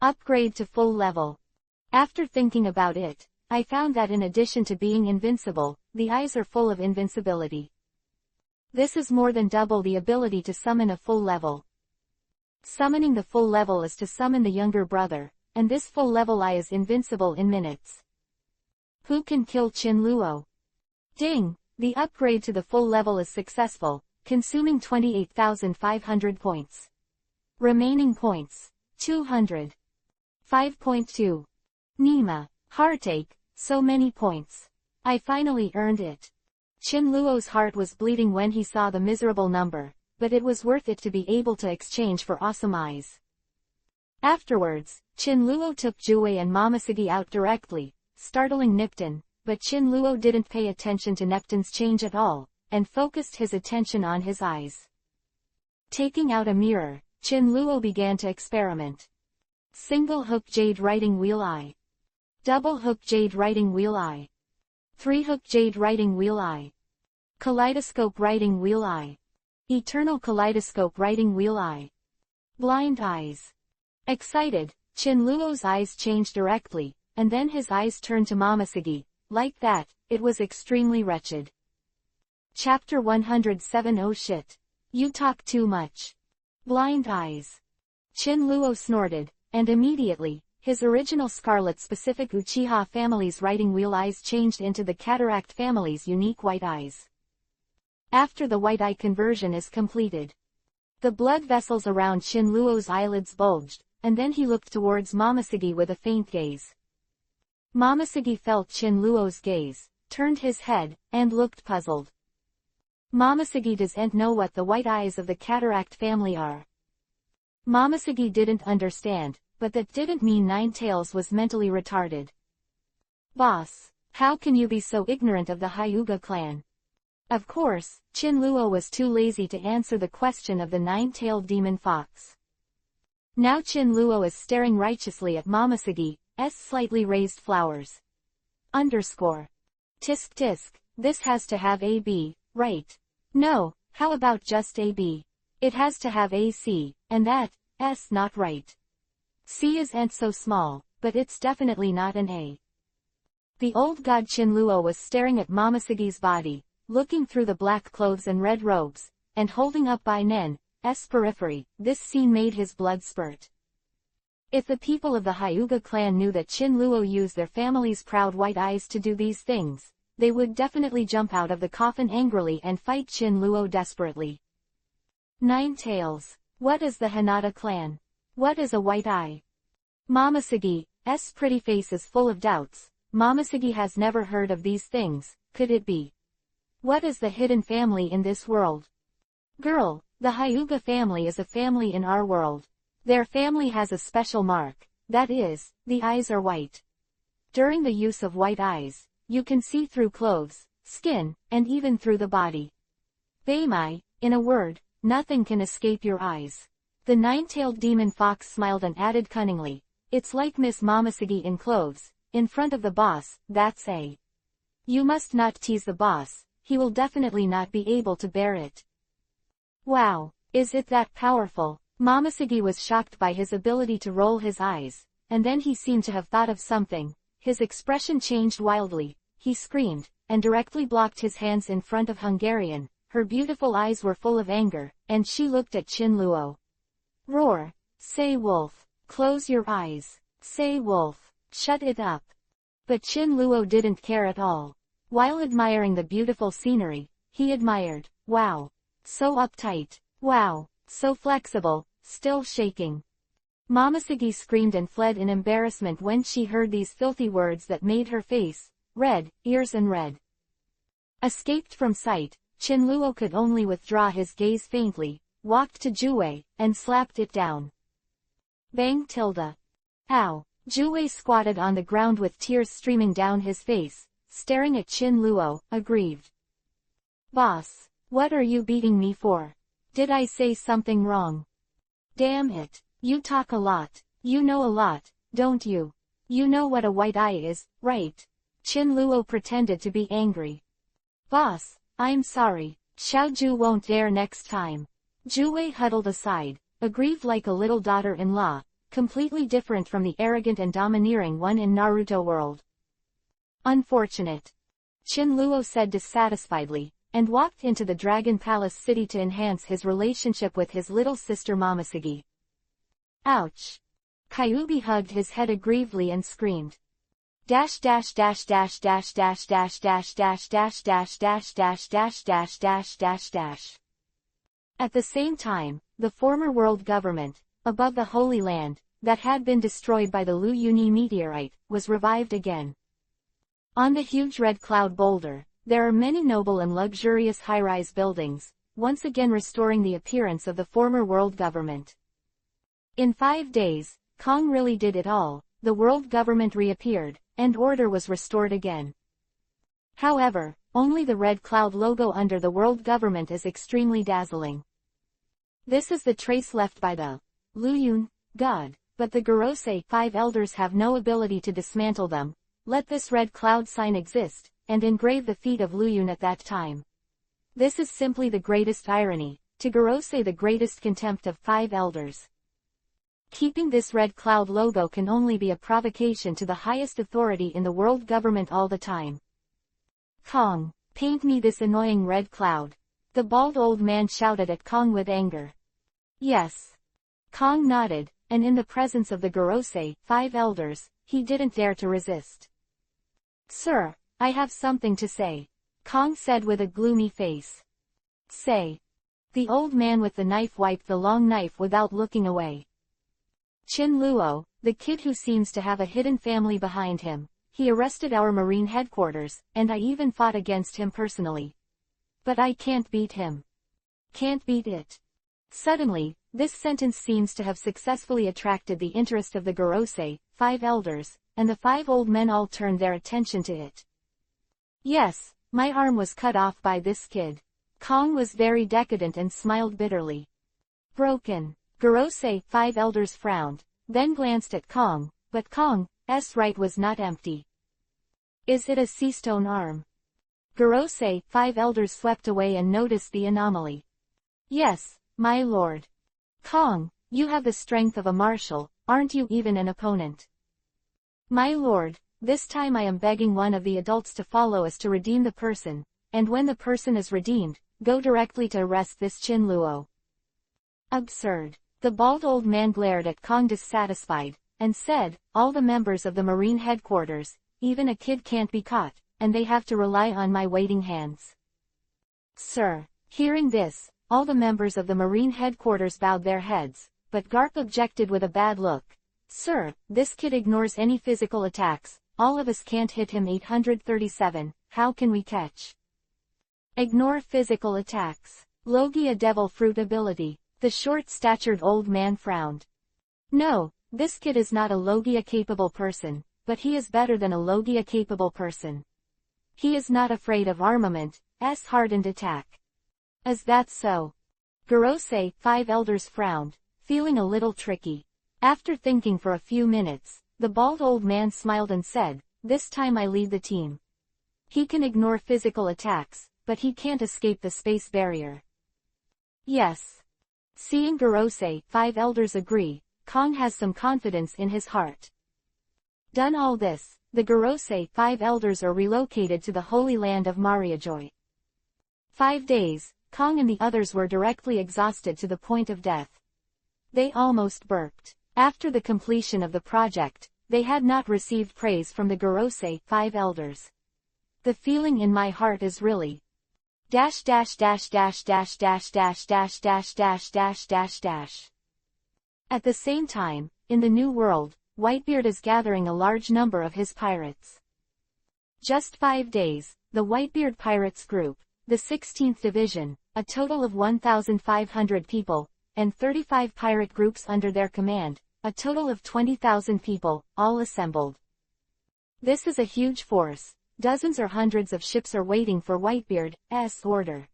Upgrade to full level. After thinking about it, I found that in addition to being invincible, the eyes are full of invincibility. This is more than double the ability to summon a full level. Summoning the full level is to summon the younger brother, and this full level eye is invincible in minutes. Who can kill Chinluo? Ding! The upgrade to the full level is successful, consuming 28,500 points. Remaining points: 200. 5.2. Nima. Heartache, so many points. I finally earned it. Chinluo's heart was bleeding when he saw the miserable number, but it was worth it to be able to exchange for awesome eyes. Afterwards, Chinluo took Jue and Momoshiki out directly, startling Nipton, but Chinluo didn't pay attention to Neptun's change at all, and focused his attention on his eyes. Taking out a mirror, Chinluo began to experiment. Single hook jade writing wheel eye. Double hook jade writing wheel eye. 3-hook jade writing wheel eye. Kaleidoscope writing wheel eye. Eternal kaleidoscope writing wheel eye. Blind eyes. Excited, Chinluo's eyes changed directly, and then his eyes turned to Momoshiki. Like that, it was extremely wretched. Chapter 107. Oh shit. You talk too much. Blind eyes. Chinluo snorted, and immediately, his original Scarlet-specific Uchiha family's writing wheel eyes changed into the Cataract family's unique white eyes. After the white eye conversion is completed, the blood vessels around Chinluo's eyelids bulged, and then he looked towards Momoshiki with a faint gaze. Momoshiki felt Chinluo's gaze, turned his head, and looked puzzled. Momoshiki doesn't know what the white eyes of the Cataract family are. Momoshiki didn't understand, but that didn't mean Ninetales was mentally retarded. Boss, how can you be so ignorant of the Hyuga clan? Of course, Chinluo was too lazy to answer the question of the nine-tailed demon fox. Now Chinluo is staring righteously at Momoshiki's slightly raised flowers. Underscore. Tisk tisk, this has to have a B, right? No, how about just a B? It has to have a C, and that, S not right. C isn't so small, but it's definitely not an A. The old god Chinluo was staring at Momoshiki's body, looking through the black clothes and red robes, and holding up by Nen's periphery. This scene made his blood spurt. If the people of the Hyuga clan knew that Chinluo used their family's proud white eyes to do these things, they would definitely jump out of the coffin angrily and fight Chinluo desperately. Ninetales. What is the Hinata clan? What is a white eye? Momoshiki's pretty face is full of doubts. Momoshiki has never heard of these things. Could it be? What is the hidden family in this world? Girl, the Hyuga family is a family in our world. Their family has a special mark, that is, the eyes are white. During the use of white eyes, you can see through clothes, skin, and even through the body. Baimai, in a word, nothing can escape your eyes. The nine-tailed demon fox smiled and added cunningly, it's like Miss Momoshiki in clothes, in front of the boss, that's a. You must not tease the boss, he will definitely not be able to bear it. Wow, is it that powerful? Momoshiki was shocked by his ability to roll his eyes, and then he seemed to have thought of something. His expression changed wildly, he screamed, and directly blocked his hands in front of Hungarian. Her beautiful eyes were full of anger, and she looked at Chinluo. Roar. Say wolf. Close your eyes. Say wolf. Shut it up. But Chinluo didn't care at all. While admiring the beautiful scenery, he admired, wow. So uptight. Wow. So flexible, still shaking. Momoshiki screamed and fled in embarrassment when she heard these filthy words that made her face red, ears and red. Escaped from sight, Chinluo could only withdraw his gaze faintly, walked to Jue, and slapped it down. Bang tilde. Ow. Jue squatted on the ground with tears streaming down his face, staring at Chinluo, aggrieved. Boss, what are you beating me for? Did I say something wrong? Damn it, you talk a lot, you know a lot, don't you? You know what a white eye is, right? Chinluo pretended to be angry. Boss, I'm sorry, Xiaoju won't dare next time. Jue huddled aside, aggrieved like a little daughter-in-law, completely different from the arrogant and domineering one in Naruto world. Unfortunate. Chinluo said dissatisfiedly, and walked into the Dragon Palace city to enhance his relationship with his little sister Momoshiki. Ouch. Kyuubi hugged his head aggrievedly and screamed. Dash dash dash dash dash dash dash dash dash dash dash dash dash dash dash dash dash dash. At the same time, the former world government, above the Holy Land, that had been destroyed by the Lu Yuni meteorite, was revived again. On the huge red cloud boulder, there are many noble and luxurious high-rise buildings, once again restoring the appearance of the former world government. In 5 days, Kong really did it all, the world government reappeared, and order was restored again. However, only the red cloud logo under the world government is extremely dazzling. This is the trace left by the Luyun god, but the Gorosei 5 elders have no ability to dismantle them. Let this red cloud sign exist, and engrave the feet of Luyun at that time. This is simply the greatest irony, to Gorosei the greatest contempt of 5 elders. Keeping this red cloud logo can only be a provocation to the highest authority in the world government all the time. Kong, paint me this annoying red cloud. The bald old man shouted at Kong with anger. Yes. Kong nodded, and in the presence of the Gorosei 5 elders, he didn't dare to resist. Sir, I have something to say. Kong said with a gloomy face. Say. The old man with the knife wiped the long knife without looking away. Chinluo, the kid who seems to have a hidden family behind him, he arrested our marine headquarters, and I even fought against him personally. But I can't beat him. Can't beat it. Suddenly, this sentence seems to have successfully attracted the interest of the Gorosei 5 elders, and the 5 old men all turned their attention to it. Yes, my arm was cut off by this kid. Kong was very decadent and smiled bitterly. Broken. Gorosei 5 elders frowned, then glanced at Kong, but Kong's right was not empty. Is it a sea stone arm? Gorosei 5 elders swept away and noticed the anomaly. Yes, my lord. Kong, you have the strength of a marshal, aren't you even an opponent? My lord, this time I am begging one of the adults to follow us to redeem the person, and when the person is redeemed, go directly to arrest this Chinluo. Absurd. The bald old man glared at Kong dissatisfied, and said, all the members of the marine headquarters, even a kid can't be caught, and they have to rely on my waiting hands. Sir. Hearing this, all the members of the marine headquarters bowed their heads, but Garp objected with a bad look. Sir, this kid ignores any physical attacks, all of us can't hit him 837, how can we catch? Ignore physical attacks. Logia devil fruit ability. The short-statured old man frowned. No, this kid is not a Logia-capable person, but he is better than a Logia-capable person. He is not afraid of armament, hardened attack. Is that so? Gorosei 5 elders frowned, feeling a little tricky. After thinking for a few minutes, the bald old man smiled and said, this time I lead the team. He can ignore physical attacks, but he can't escape the space barrier. Yes. Seeing Gorosei 5 elders agree, Kong has some confidence in his heart. Done all this, the Gorosei 5 elders are relocated to the Holy Land of Mariajoy. 5 days, Kong and the others were directly exhausted to the point of death. They almost burped. After the completion of the project, they had not received praise from the Gorosei 5 elders. The feeling in my heart is really dash dash dash dash dash dash dash dash dash dash dash dash dash. At the same time, in the New World, Whitebeard is gathering a large number of his pirates. Just 5 days, the Whitebeard Pirates Group, the 16th Division, a total of 1,500 people, and 35 pirate groups under their command, a total of 20,000 people, all assembled. This is a huge force. Dozens or hundreds of ships are waiting for Whitebeard's order.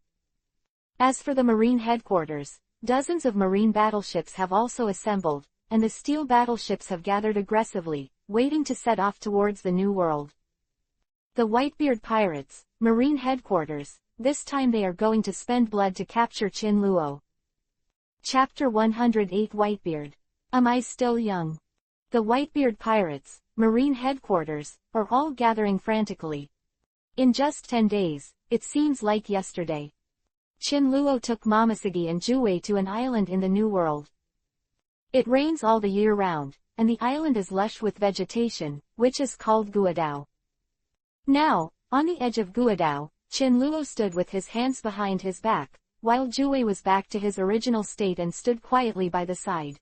As for the Marine headquarters, dozens of Marine battleships have also assembled, and the steel battleships have gathered aggressively, waiting to set off towards the New World. The Whitebeard Pirates, Marine headquarters, this time they are going to spend blood to capture Chin Luo. Chapter 108 Whitebeard. Am I still young? The Whitebeard Pirates, Marine headquarters, are all gathering frantically. In just 10 days, it seems like yesterday. Chin Luo took Momoshiki and Juwei to an island in the New World. It rains all the year round, and the island is lush with vegetation, which is called Guadao. Now, on the edge of Guadao, Chin Luo stood with his hands behind his back, while Juwei was back to his original state and stood quietly by the side.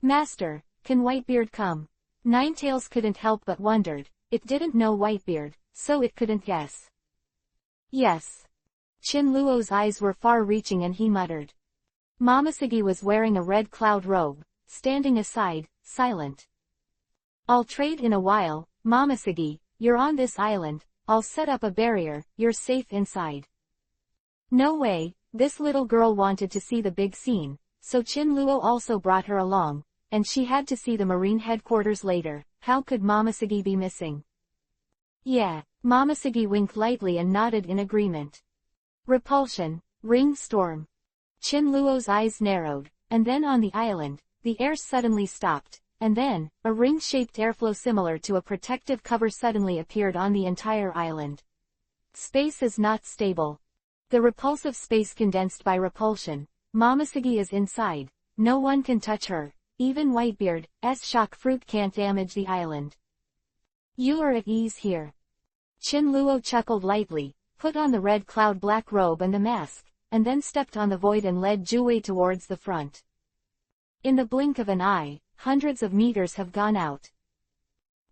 Master, can Whitebeard come? Ninetails couldn't help but wondered. It didn't know Whitebeard, so it couldn't guess. Yes. Chin Luo's eyes were far-reaching and he muttered. Momoshiki was wearing a red cloud robe, standing aside, silent. I'll trade in a while, Momoshiki, you're on this island, I'll set up a barrier, you're safe inside. No way, this little girl wanted to see the big scene, so Chin Luo also brought her along, and she had to see the Marine headquarters later. How could Momoshiki be missing? Yeah, Momoshiki winked lightly and nodded in agreement. Repulsion, ring storm. Chin Luo's eyes narrowed, and then on the island, the air suddenly stopped, and then, a ring-shaped airflow similar to a protective cover suddenly appeared on the entire island. Space is not stable. The repulsive space condensed by repulsion. Momoshiki is inside. No one can touch her. Even Whitebeard's shock fruit can't damage the island. You are at ease here. Chin Luo chuckled lightly, put on the red cloud black robe and the mask, and then stepped on the void and led Juwei towards the front. In the blink of an eye, hundreds of meters have gone out.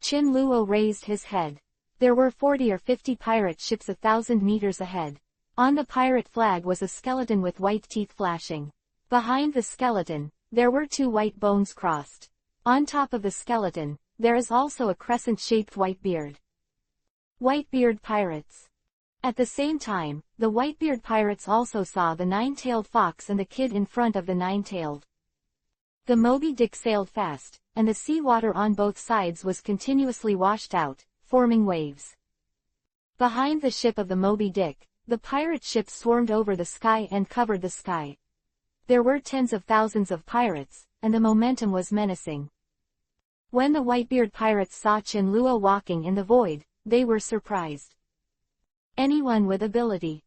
Chin Luo raised his head. There were 40 or 50 pirate ships 1,000 meters ahead. On the pirate flag was a skeleton with white teeth flashing. Behind the skeleton, there were 2 white bones crossed. On top of the skeleton, there is also a crescent-shaped Whitebeard. Whitebeard Pirates. At the same time, the Whitebeard Pirates also saw the nine-tailed fox and the kid in front of the nine-tailed. The Moby Dick sailed fast, and the seawater on both sides was continuously washed out, forming waves. Behind the ship of the Moby Dick, the pirate ships swarmed over the sky and covered the sky. There were tens of thousands of pirates, and the momentum was menacing. When the Whitebeard Pirates saw Chin Luo walking in the void, they were surprised. Anyone with ability.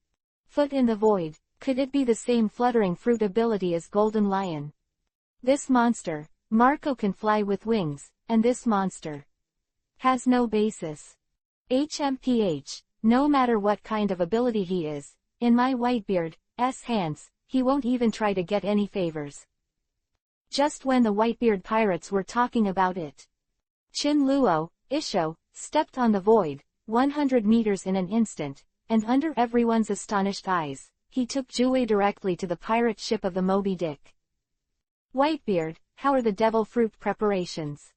Foot in the void, could it be the same fluttering fruit ability as Golden Lion? This monster, Marco, can fly with wings, and this monster has no basis. HMPH, no matter what kind of ability he is, in my Whitebeard's hands, he won't even try to get any favors. Just when the Whitebeard Pirates were talking about it, Chin Luo, Isho, stepped on the void, 100 meters in an instant, and under everyone's astonished eyes, he took Juwei directly to the pirate ship of the Moby Dick. Whitebeard, how are the devil fruit preparations?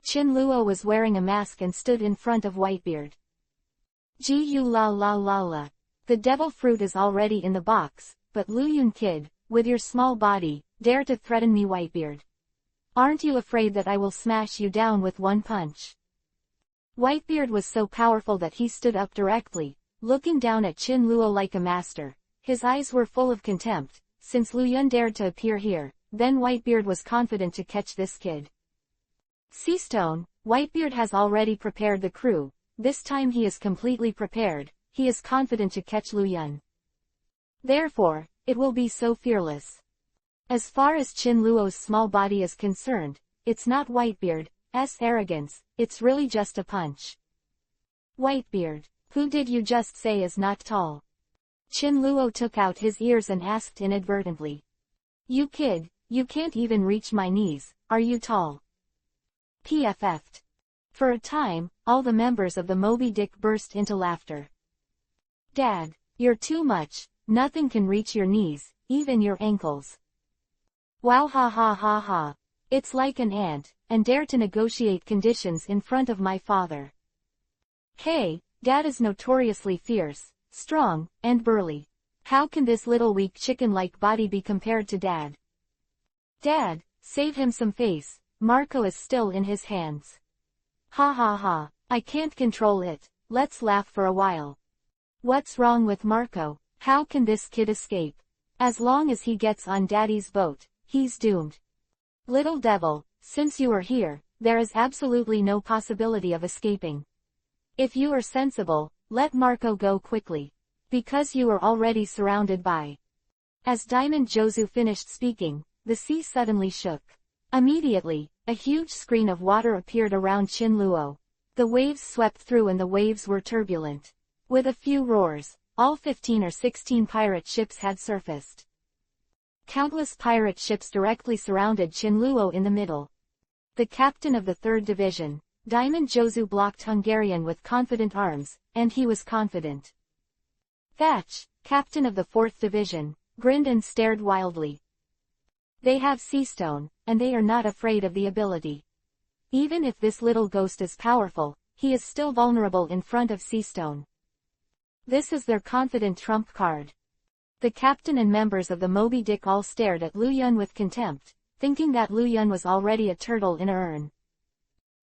Chin Luo was wearing a mask and stood in front of Whitebeard. Gu la la la la. The devil fruit is already in the box, but Luyun kid, with your small body, dare to threaten me, Whitebeard. Aren't you afraid that I will smash you down with one punch? Whitebeard was so powerful that he stood up directly, looking down at Chin Luo like a master. His eyes were full of contempt. Since Luyun dared to appear here, then Whitebeard was confident to catch this kid. Seastone, Whitebeard has already prepared the crew. This time he is completely prepared. He is confident to catch Luyun. Therefore, it will be so fearless. As far as Chin Luo's small body is concerned, it's not Whitebeard's arrogance, it's really just a punch. Whitebeard, who did you just say is not tall? Chin Luo took out his ears and asked inadvertently. You kid, You can't even reach my knees, are you tall? PFF'd. For a time, all the members of the Moby Dick burst into laughter. Dad, you're too much, nothing can reach your knees, even your ankles. Wow, ha ha ha ha. It's like an ant, and dare to negotiate conditions in front of my father. Hey, Dad is notoriously fierce, strong, and burly. How can this little weak chicken-like body be compared to Dad? Dad, save him some face, Marco is still in his hands. Ha ha ha, I can't control it, let's laugh for a while. What's wrong with Marco? How can this kid escape? As long as he gets on Daddy's boat, he's doomed. Little devil, since you are here, there is absolutely no possibility of escaping. If you are sensible, let Marco go quickly. Because you are already surrounded by. As Diamond Jozu finished speaking, the sea suddenly shook. Immediately, a huge screen of water appeared around Chinluo. The waves swept through and the waves were turbulent. With a few roars, all 15 or 16 pirate ships had surfaced. Countless pirate ships directly surrounded Chinluo in the middle. The captain of the 3rd Division, Diamond Jozu, blocked Hungarian with confident arms, and he was confident. Thatch, captain of the 4th Division, grinned and stared wildly. They have Seastone, and they are not afraid of the ability. Even if this little ghost is powerful, he is still vulnerable in front of Seastone. This is their confident trump card. The captain and members of the Moby Dick all stared at Lu Yun with contempt, thinking that Lu Yun was already a turtle in a urn.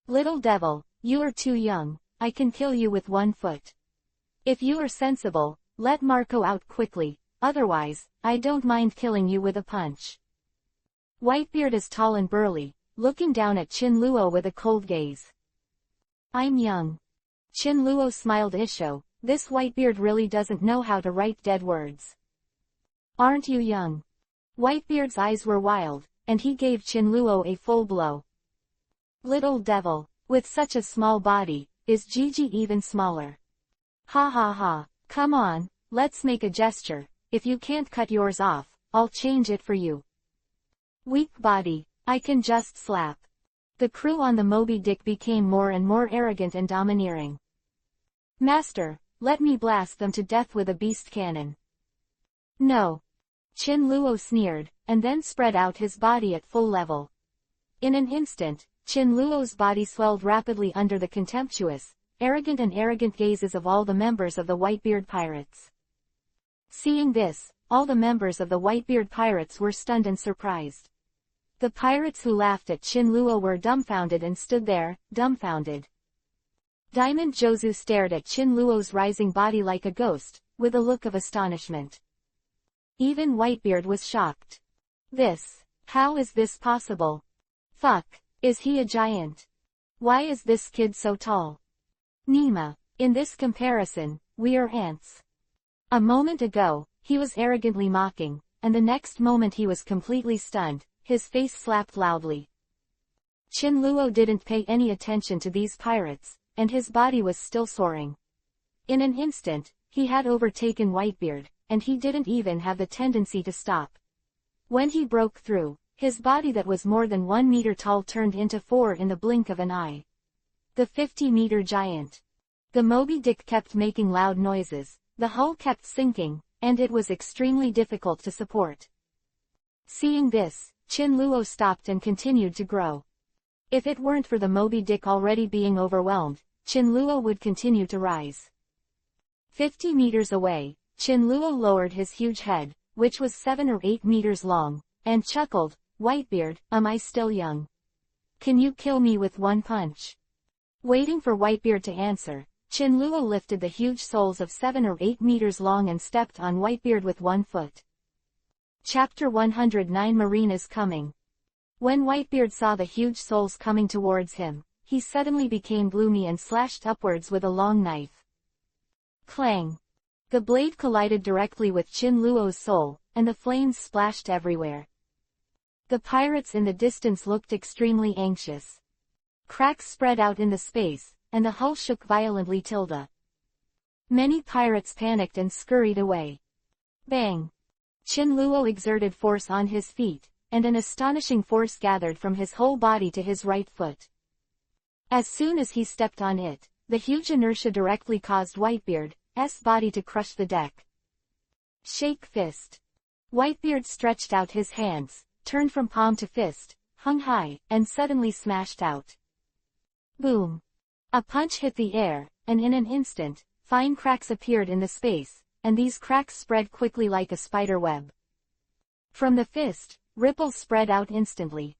Little devil, you are too young, I can kill you with 1 foot. If you are sensible, let Marco out quickly, otherwise, I don't mind killing you with a punch. Whitebeard is tall and burly, looking down at Chinluo with a cold gaze. I'm young. Chinluo smiled. Isho, this Whitebeard really doesn't know how to write dead words. Aren't you young? Whitebeard's eyes were wild, and he gave Chinluo a full blow. Little devil, with such a small body, is Gigi even smaller? Ha ha ha, come on, let's make a gesture, if you can't cut yours off, I'll change it for you. Weak body, I can just slap. The crew on the Moby Dick became more and more arrogant and domineering. Master, let me blast them to death with a beast cannon. No. Chinluo sneered, and then spread out his body at full level. In an instant, Chinluo's body swelled rapidly under the contemptuous, arrogant gazes of all the members of the Whitebeard pirates. Seeing this, all the members of the Whitebeard pirates were stunned and surprised. The pirates who laughed at Chinluo were dumbfounded and stood there, dumbfounded. Diamond Jozu stared at Chinluo's rising body like a ghost, with a look of astonishment. Even Whitebeard was shocked. How is this possible? Fuck, is he a giant? Why is this kid so tall? Nima, in this comparison, we are ants. A moment ago, he was arrogantly mocking, and the next moment he was completely stunned, his face slapped loudly. Chinluo didn't pay any attention to these pirates, and his body was still soaring. In an instant, he had overtaken Whitebeard, and he didn't even have the tendency to stop. When he broke through, his body that was more than 1 meter tall turned into 4 in the blink of an eye. The 50-meter giant. The Moby Dick kept making loud noises, the hull kept sinking, and it was extremely difficult to support. Seeing this, Chinluo stopped and continued to grow. If it weren't for the Moby Dick already being overwhelmed, Chinluo would continue to rise. 50 meters away, Chinluo lowered his huge head, which was 7 or 8 meters long, and chuckled, Whitebeard, am I still young? Can you kill me with 1 punch? Waiting for Whitebeard to answer, Chinluo lifted the huge soles of 7 or 8 meters long and stepped on Whitebeard with 1 foot. Chapter 109 Marine is coming. When Whitebeard saw the huge soles coming towards him, he suddenly became gloomy and slashed upwards with a long knife. Clang! The blade collided directly with Chinluo's soul, and the flames splashed everywhere. The pirates in the distance looked extremely anxious. Cracks spread out in the space, and the hull shook violently. Many pirates panicked and scurried away. Bang! Chinluo exerted force on his feet, and an astonishing force gathered from his whole body to his right foot. As soon as he stepped on it, the huge inertia directly caused Whitebeard's body to crush the deck. Shake fist. Whitebeard stretched out his hands, turned from palm to fist, hung high, and suddenly smashed out. Boom! A punch hit the air, and in an instant, fine cracks appeared in the space, and these cracks spread quickly like a spider web. From the fist, ripples spread out instantly.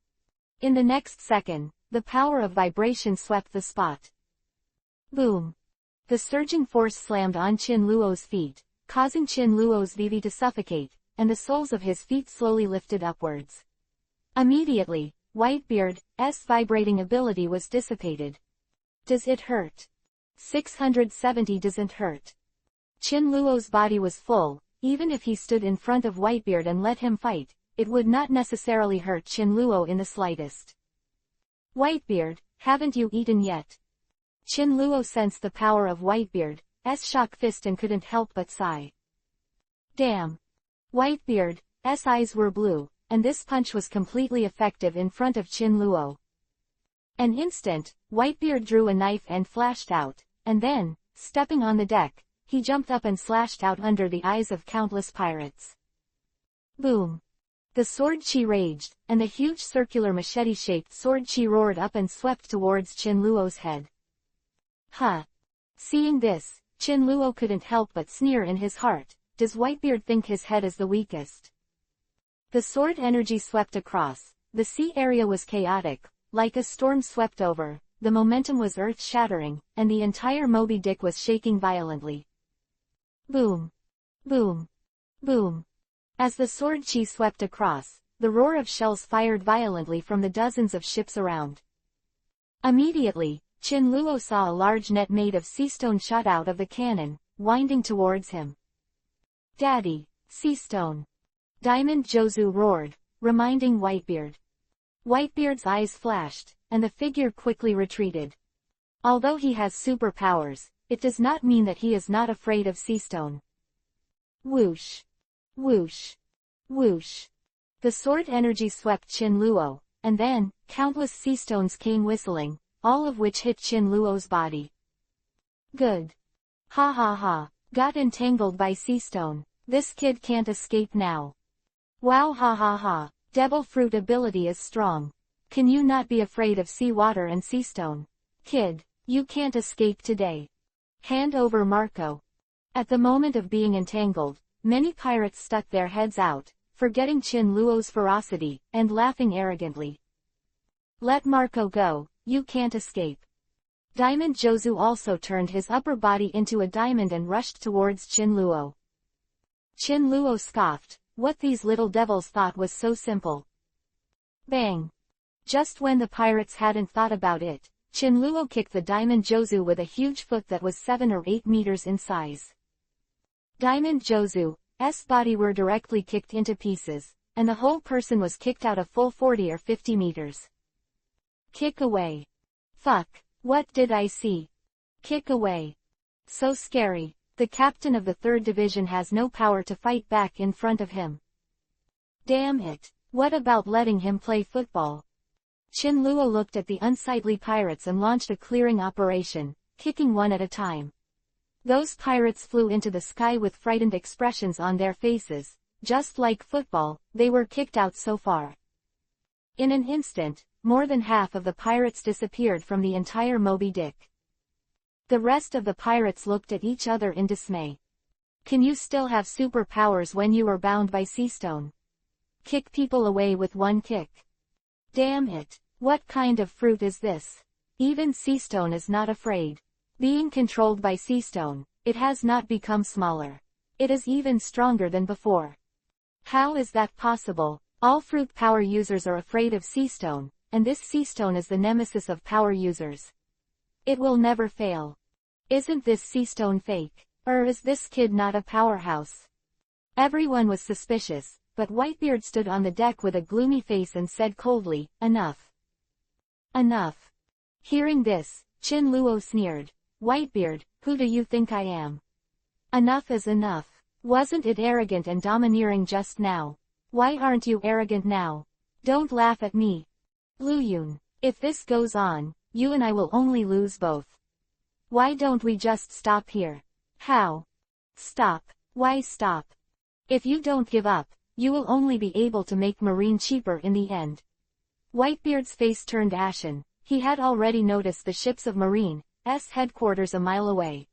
In the next second, the power of vibration swept the spot. Boom! The surging force slammed on Qin Luo's feet, causing Qin Luo's Vivi to suffocate, and the soles of his feet slowly lifted upwards. Immediately, Whitebeard's vibrating ability was dissipated. Does it hurt? 670 doesn't hurt. Qin Luo's body was full. Even if he stood in front of Whitebeard and let him fight, it would not necessarily hurt Qin Luo in the slightest. Whitebeard, haven't you eaten yet? Qin Luo sensed the power of Whitebeard's shock fist and couldn't help but sigh. Damn. Whitebeard's eyes were blue, and this punch was completely effective in front of Qin Luo. An instant, Whitebeard drew a knife and flashed out, and then, stepping on the deck, he jumped up and slashed out under the eyes of countless pirates. Boom! The sword chi raged, and the huge circular machete-shaped sword chi roared up and swept towards Qin Luo's head. Huh! Seeing this, Qin Luo couldn't help but sneer in his heart. Does Whitebeard think his head is the weakest? The sword energy swept across. The sea area was chaotic, like a storm swept over. The momentum was earth-shattering, and the entire Moby Dick was shaking violently. Boom! Boom! Boom! As the sword chi swept across, the roar of shells fired violently from the dozens of ships around. Immediately, Qin Luo saw a large net made of sea stone shot out of the cannon, winding towards him. Daddy, sea stone! Diamond Jozu roared, reminding Whitebeard. Whitebeard's eyes flashed, and the figure quickly retreated. Although he has superpowers, it does not mean that he is not afraid of sea stone. Whoosh! Whoosh! Whoosh! The sword energy swept Qin Luo, and then, countless sea stones came whistling, all of which hit Qin Luo's body. Good. Ha ha ha, got entangled by sea stone. This kid can't escape now. Wow ha ha ha, devil fruit ability is strong. Can you not be afraid of sea water and sea stone? Kid, you can't escape today. Hand over Marco. At the moment of being entangled, many pirates stuck their heads out, forgetting Qin Luo's ferocity, and laughing arrogantly. Let Marco go, you can't escape. Diamond Jozu also turned his upper body into a diamond and rushed towards Qin Luo. Qin Luo scoffed, what these little devils thought was so simple. Bang! Just when the pirates hadn't thought about it, Qin Luo kicked the Diamond Jozu with a huge foot that was 7 or 8 meters in size. Diamond Jozu's body were directly kicked into pieces, and the whole person was kicked out a full 40 or 50 meters. Kick away. Fuck, what did I see? Kick away. So scary. The captain of the 3rd Division has no power to fight back in front of him. Damn it. What about letting him play football? Qin Luo looked at the unsightly pirates and launched a clearing operation, kicking one at a time. Those pirates flew into the sky with frightened expressions on their faces. Just like football, they were kicked out so far. In an instant, more than half of the pirates disappeared from the entire Moby Dick. The rest of the pirates looked at each other in dismay. Can you still have superpowers when you are bound by sea stone? Kick people away with one kick. Damn it, what kind of fruit is this? Even sea stone is not afraid. Being controlled by sea stone, it has not become smaller. It is even stronger than before. How is that possible? All fruit power users are afraid of sea stone, and this sea stone is the nemesis of power users. It will never fail. Isn't this sea stone fake? Or is this kid not a powerhouse? Everyone was suspicious, but Whitebeard stood on the deck with a gloomy face and said coldly, enough. Enough. Hearing this, Qin Luo sneered. Whitebeard, who do you think I am? Enough is enough. Wasn't it arrogant and domineering just now? Why aren't you arrogant now? Don't laugh at me. Luyun, if this goes on, you and I will only lose both. Why don't we just stop here? How? Stop. Why stop? If you don't give up, you will only be able to make marine cheaper in the end. Whitebeard's face turned ashen. He had already noticed the ships of Marine's headquarters a mile away.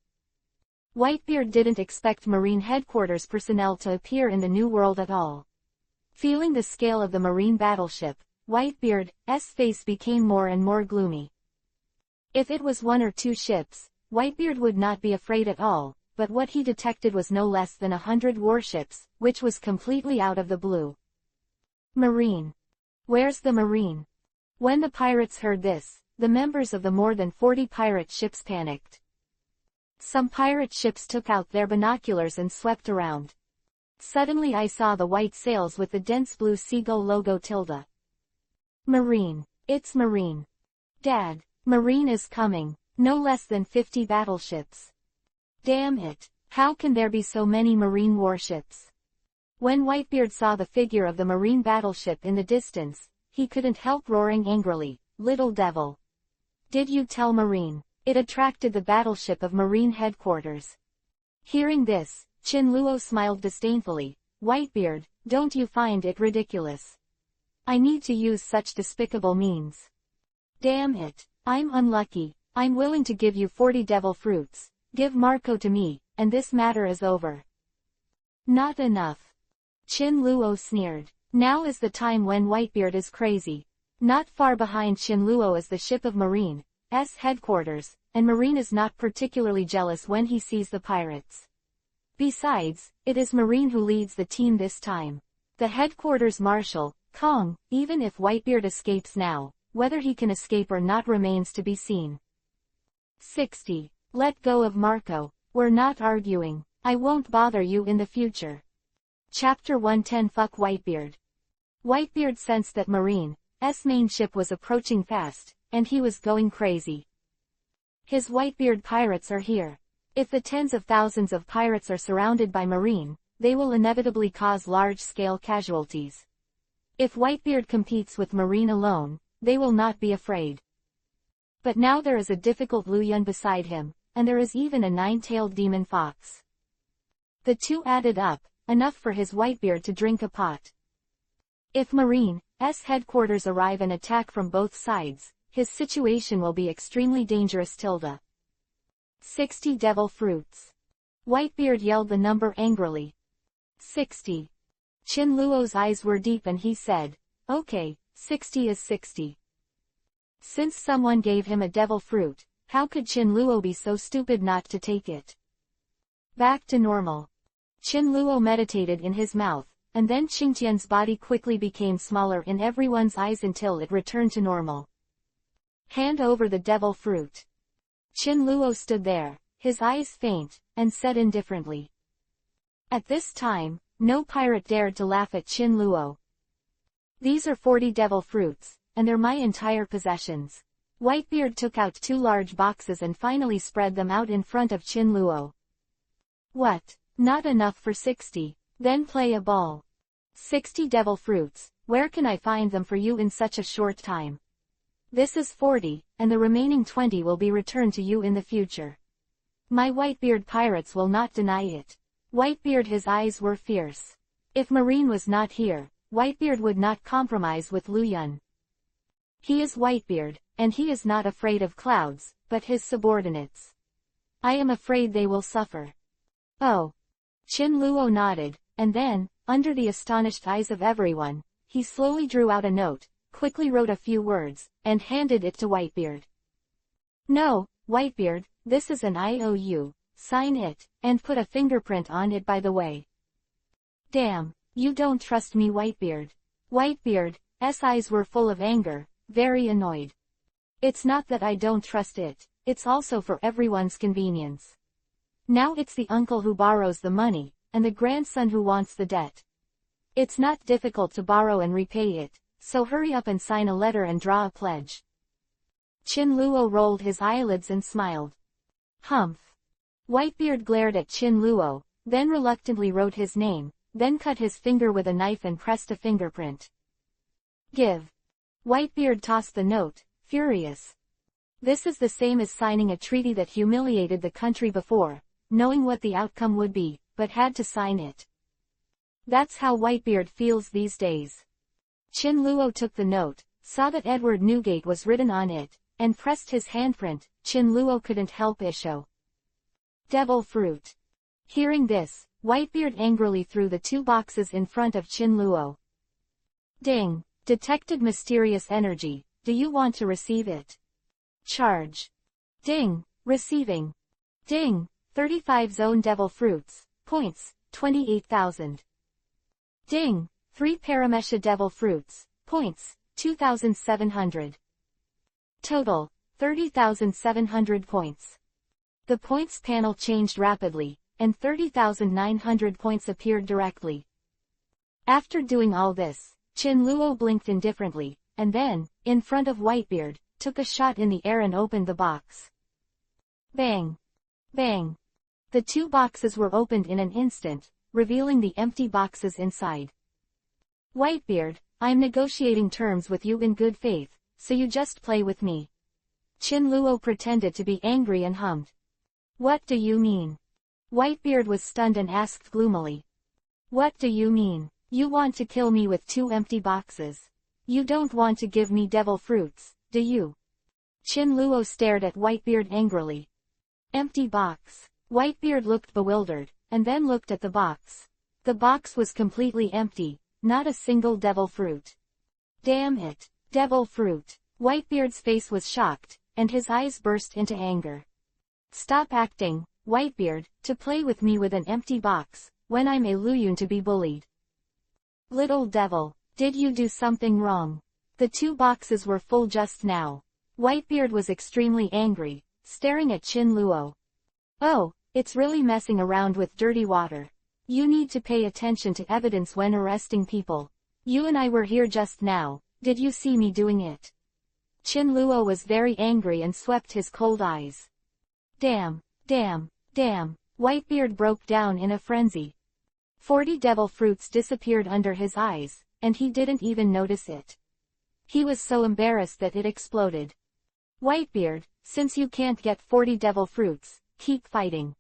Whitebeard didn't expect Marine headquarters personnel to appear in the New World at all. Feeling the scale of the Marine battleship, Whitebeard's face became more and more gloomy. If it was 1 or 2 ships, Whitebeard would not be afraid at all, but what he detected was no less than 100 warships, which was completely out of the blue. Marine. Where's the Marine? When the pirates heard this, the members of the more than 40 pirate ships panicked. Some pirate ships took out their binoculars and swept around. Suddenly I saw the white sails with the dense blue seagull logo tilde. Marine. It's Marine. Dad, Marine is coming. No less than 50 battleships. Damn it. How can there be so many Marine warships? When Whitebeard saw the figure of the Marine battleship in the distance, he couldn't help roaring angrily, "Little devil! Did you tell Marine?" It attracted the battleship of Marine headquarters. Hearing this, Chinluo smiled disdainfully. "Whitebeard, don't you find it ridiculous? I need to use such despicable means. Damn it, I'm unlucky. I'm willing to give you 40 devil fruits. Give Marco to me, and this matter is over." Not enough. Chinluo sneered. Now is the time when Whitebeard is crazy. Not far behind Chinluo is the ship of Marine's headquarters, and Marine is not particularly jealous when he sees the pirates. Besides, it is Marine who leads the team this time. The headquarters marshal, Kong, even if Whitebeard escapes now, whether he can escape or not remains to be seen. 60. Let go of Marco. We're not arguing. I won't bother you in the future. Chapter 110. Fuck Whitebeard. Whitebeard sensed that Marine's main ship was approaching fast, and he was going crazy. His Whitebeard pirates are here. If the tens of thousands of pirates are surrounded by Marine, they will inevitably cause large-scale casualties. If Whitebeard competes with Marine alone, they will not be afraid. But now there is a difficult Luyun beside him, and there is even a 9-tailed demon fox. The two added up, enough for his Whitebeard to drink a pot. If Marine's headquarters arrive and attack from both sides, his situation will be extremely dangerous. 60 devil fruits. Whitebeard yelled the number angrily. 60. Chinluo's eyes were deep and he said, "Okay, 60 is 60. Since someone gave him a devil fruit, how could Chinluo be so stupid not to take it?" Back to normal. Chinluo meditated in his mouth, and then Qingtian's body quickly became smaller in everyone's eyes until it returned to normal. "Hand over the devil fruit." Chinluo stood there, his eyes faint, and said indifferently. At this time, no pirate dared to laugh at Chinluo. "These are 40 devil fruits, and they're my entire possessions." Whitebeard took out 2 large boxes and finally spread them out in front of Chinluo. "What? Not enough for 60? Then play a ball. 60 devil fruits, where can I find them for you in such a short time? This is 40, and the remaining 20 will be returned to you in the future. My Whitebeard pirates will not deny it." Whitebeard, his eyes were fierce. If Marine was not here, Whitebeard would not compromise with Luyun. He is Whitebeard, and he is not afraid of clouds, but his subordinates. I am afraid they will suffer. Oh. Chinluo nodded, and then, under the astonished eyes of everyone, he slowly drew out a note, quickly wrote a few words, and handed it to Whitebeard. "No, Whitebeard, this is an IOU, sign it, and put a fingerprint on it by the way." "Damn, you don't trust me, Whitebeard." Whitebeard's eyes were full of anger, very annoyed. "It's not that I don't trust it, it's also for everyone's convenience. Now it's the uncle who borrows the money, and the grandson who wants the debt. It's not difficult to borrow and repay it, so hurry up and sign a letter and draw a pledge." Chinluo rolled his eyelids and smiled. Humph. Whitebeard glared at Chinluo, then reluctantly wrote his name, then cut his finger with a knife and pressed a fingerprint. Give. Whitebeard tossed the note, furious. This is the same as signing a treaty that humiliated the country before, knowing what the outcome would be, but had to sign it. That's how Whitebeard feels these days. Chin Luo took the note, saw that Edward Newgate was written on it, and pressed his handprint. Chin Luo couldn't help issue. Devil fruit. Hearing this, Whitebeard angrily threw the 2 boxes in front of Chin Luo. Ding. Detected mysterious energy. Do you want to receive it? Charge. Ding. Receiving. Ding. 35 zone devil fruits. Points, 28,000. Ding. 3 paramesha devil fruits. Points, 2,700. Total, 30,700 points. The points panel changed rapidly, and 30,900 points appeared directly. After doing all this, Chin Luo blinked indifferently, and then, in front of Whitebeard, took a shot in the air and opened the box. Bang! Bang! The 2 boxes were opened in an instant, revealing the empty boxes inside. Whitebeard, I'm negotiating terms with you in good faith, so you just play with me. Chin Luo pretended to be angry and hummed. What do you mean? Whitebeard was stunned and asked gloomily. What do you mean? You want to kill me with 2 empty boxes? You don't want to give me devil fruits, do you? Chin Luo stared at Whitebeard angrily. Empty box. Whitebeard looked bewildered, and then looked at the box. The box was completely empty, not a single devil fruit. Damn it! Devil fruit! Whitebeard's face was shocked, and his eyes burst into anger. Stop acting, Whitebeard, to play with me with an empty box, when I'm a Luyun to be bullied. Little devil, did you do something wrong? The 2 boxes were full just now. Whitebeard was extremely angry, staring at Chin Luo. Oh, it's really messing around with dirty water. You need to pay attention to evidence when arresting people. You and I were here just now, did you see me doing it? Chin Luo was very angry and swept his cold eyes. Damn, damn, damn, Whitebeard broke down in a frenzy. 40 devil fruits disappeared under his eyes, and he didn't even notice it. He was so embarrassed that it exploded. Whitebeard, since you can't get 40 devil fruits, keep fighting.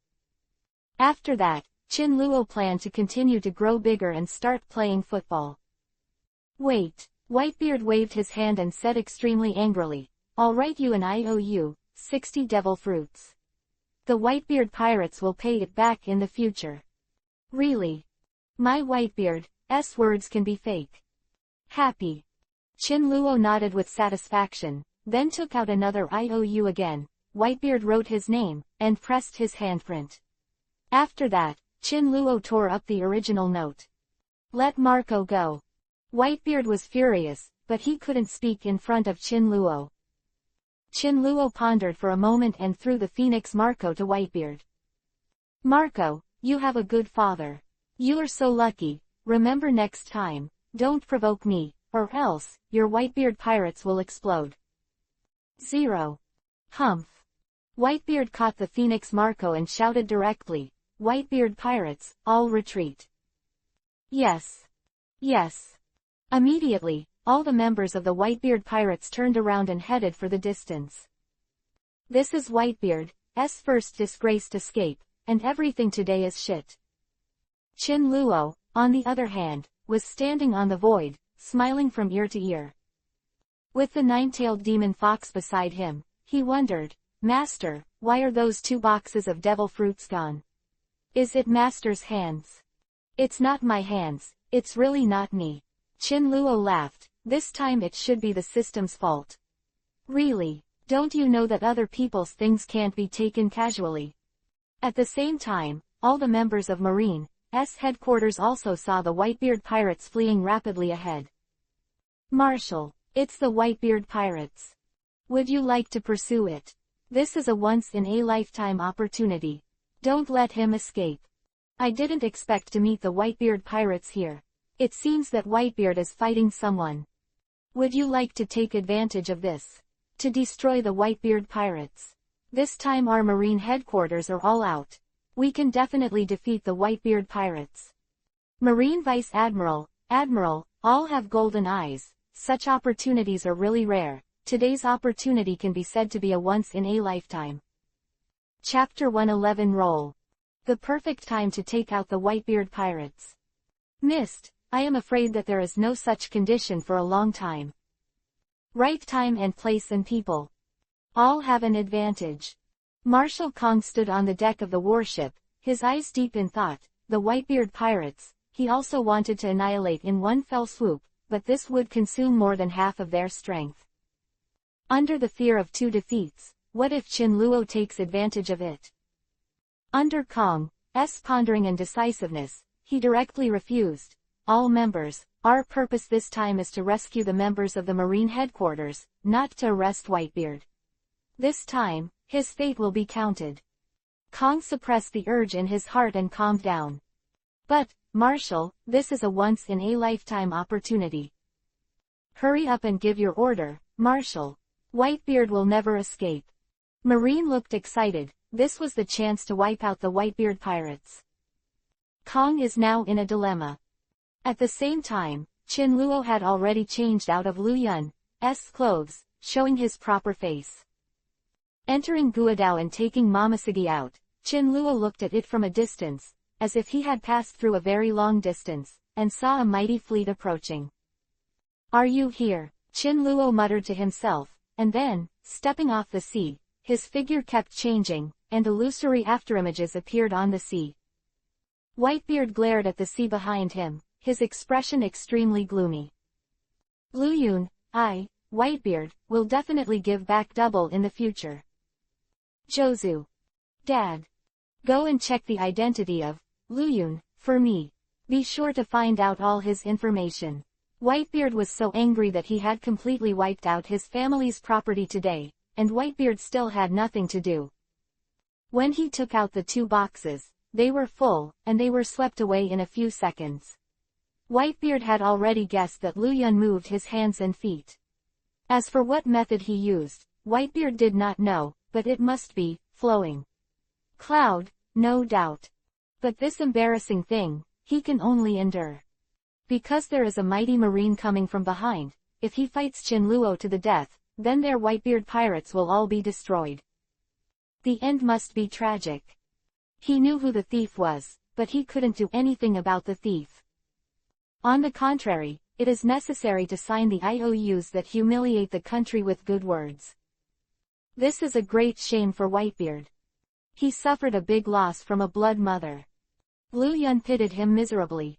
After that, Chin Luo planned to continue to grow bigger and start playing football. Wait, Whitebeard waved his hand and said extremely angrily, I'll write you an IOU, 60 devil fruits. The Whitebeard pirates will pay it back in the future. Really? My Whitebeard's words can be fake. Happy. Chin Luo nodded with satisfaction, then took out another IOU again. Whitebeard wrote his name, and pressed his handprint. After that, Chin Luo tore up the original note. Let Marco go. Whitebeard was furious, but he couldn't speak in front of Chin Luo. Chin Luo pondered for a moment and threw the phoenix Marco to Whitebeard. Marco, you have a good father. You are so lucky. Remember next time, don't provoke me, or else, your Whitebeard pirates will explode. 0. Humph. Whitebeard caught the phoenix Marco and shouted directly, Whitebeard pirates, all retreat. Yes. Yes. Immediately, all the members of the Whitebeard pirates turned around and headed for the distance. This is Whitebeard's first disgraced escape, and everything today is shit. Chin Luo, on the other hand, was standing on the void, smiling from ear to ear. With the 9-tailed demon fox beside him, he wondered, Master, why are those 2 boxes of devil fruits gone? Is it Master's hands? It's not my hands, it's really not me. Chin Luo laughed, this time it should be the system's fault. Really, don't you know that other people's things can't be taken casually? At the same time, all the members of Marine's headquarters also saw the Whitebeard pirates fleeing rapidly ahead. Marshal, it's the Whitebeard pirates. Would you like to pursue it? This is a once-in-a-lifetime opportunity. Don't let him escape. I didn't expect to meet the Whitebeard pirates here. It seems that Whitebeard is fighting someone. Would you like to take advantage of this? To destroy the Whitebeard pirates? This time our marine headquarters are all out. We can definitely defeat the Whitebeard pirates. Marine Vice Admiral, all have golden eyes, such opportunities are really rare. Today's opportunity can be said to be a once-in-a-lifetime. Chapter 111 Roll. The perfect time to take out the Whitebeard pirates. Missed. I am afraid that there is no such condition for a long time. Right time and place and people. All have an advantage. Marshal Kong stood on the deck of the warship, his eyes deep in thought. The Whitebeard pirates, he also wanted to annihilate in one fell swoop, but this would consume more than half of their strength. Under the fear of 2 defeats, what if Qin Luo takes advantage of it? Under Kong's pondering and decisiveness, he directly refused. All members, our purpose this time is to rescue the members of the Marine headquarters, not to arrest Whitebeard. This time, his fate will be counted. Kong suppressed the urge in his heart and calmed down. But, Marshal, this is a once-in-a-lifetime opportunity. Hurry up and give your order, Marshal. Whitebeard will never escape. Marine looked excited. This was the chance to wipe out the Whitebeard pirates. Kong is now in a dilemma. At the same time, Qin Luo had already changed out of Lu Yun's clothes, showing his proper face. Entering Guadao and taking Momoshiki out, Qin Luo looked at it from a distance, as if he had passed through a very long distance, and saw a mighty fleet approaching. Are you here? Qin Luo muttered to himself, and then, stepping off the sea, his figure kept changing, and illusory afterimages appeared on the sea. Whitebeard glared at the sea behind him, his expression extremely gloomy. Lu Yun, Whitebeard, will definitely give back double in the future. Jozu. Dad. Go and check the identity of Lu Yun, for me. Be sure to find out all his information. Whitebeard was so angry that he had completely wiped out his family's property today, and Whitebeard still had nothing to do. When he took out the 2 boxes, they were full, and they were swept away in a few seconds. Whitebeard had already guessed that Lu Yun moved his hands and feet. As for what method he used, Whitebeard did not know, but it must be flowing cloud, no doubt. But this embarrassing thing, he can only endure. Because there is a mighty marine coming from behind, if he fights Qin Luo to the death, then their Whitebeard pirates will all be destroyed. The end must be tragic. He knew who the thief was, but he couldn't do anything about the thief. On the contrary, it is necessary to sign the IOUs that humiliate the country with good words. This is a great shame for Whitebeard. He suffered a big loss from a blood mother. Lu Yun pitied him miserably.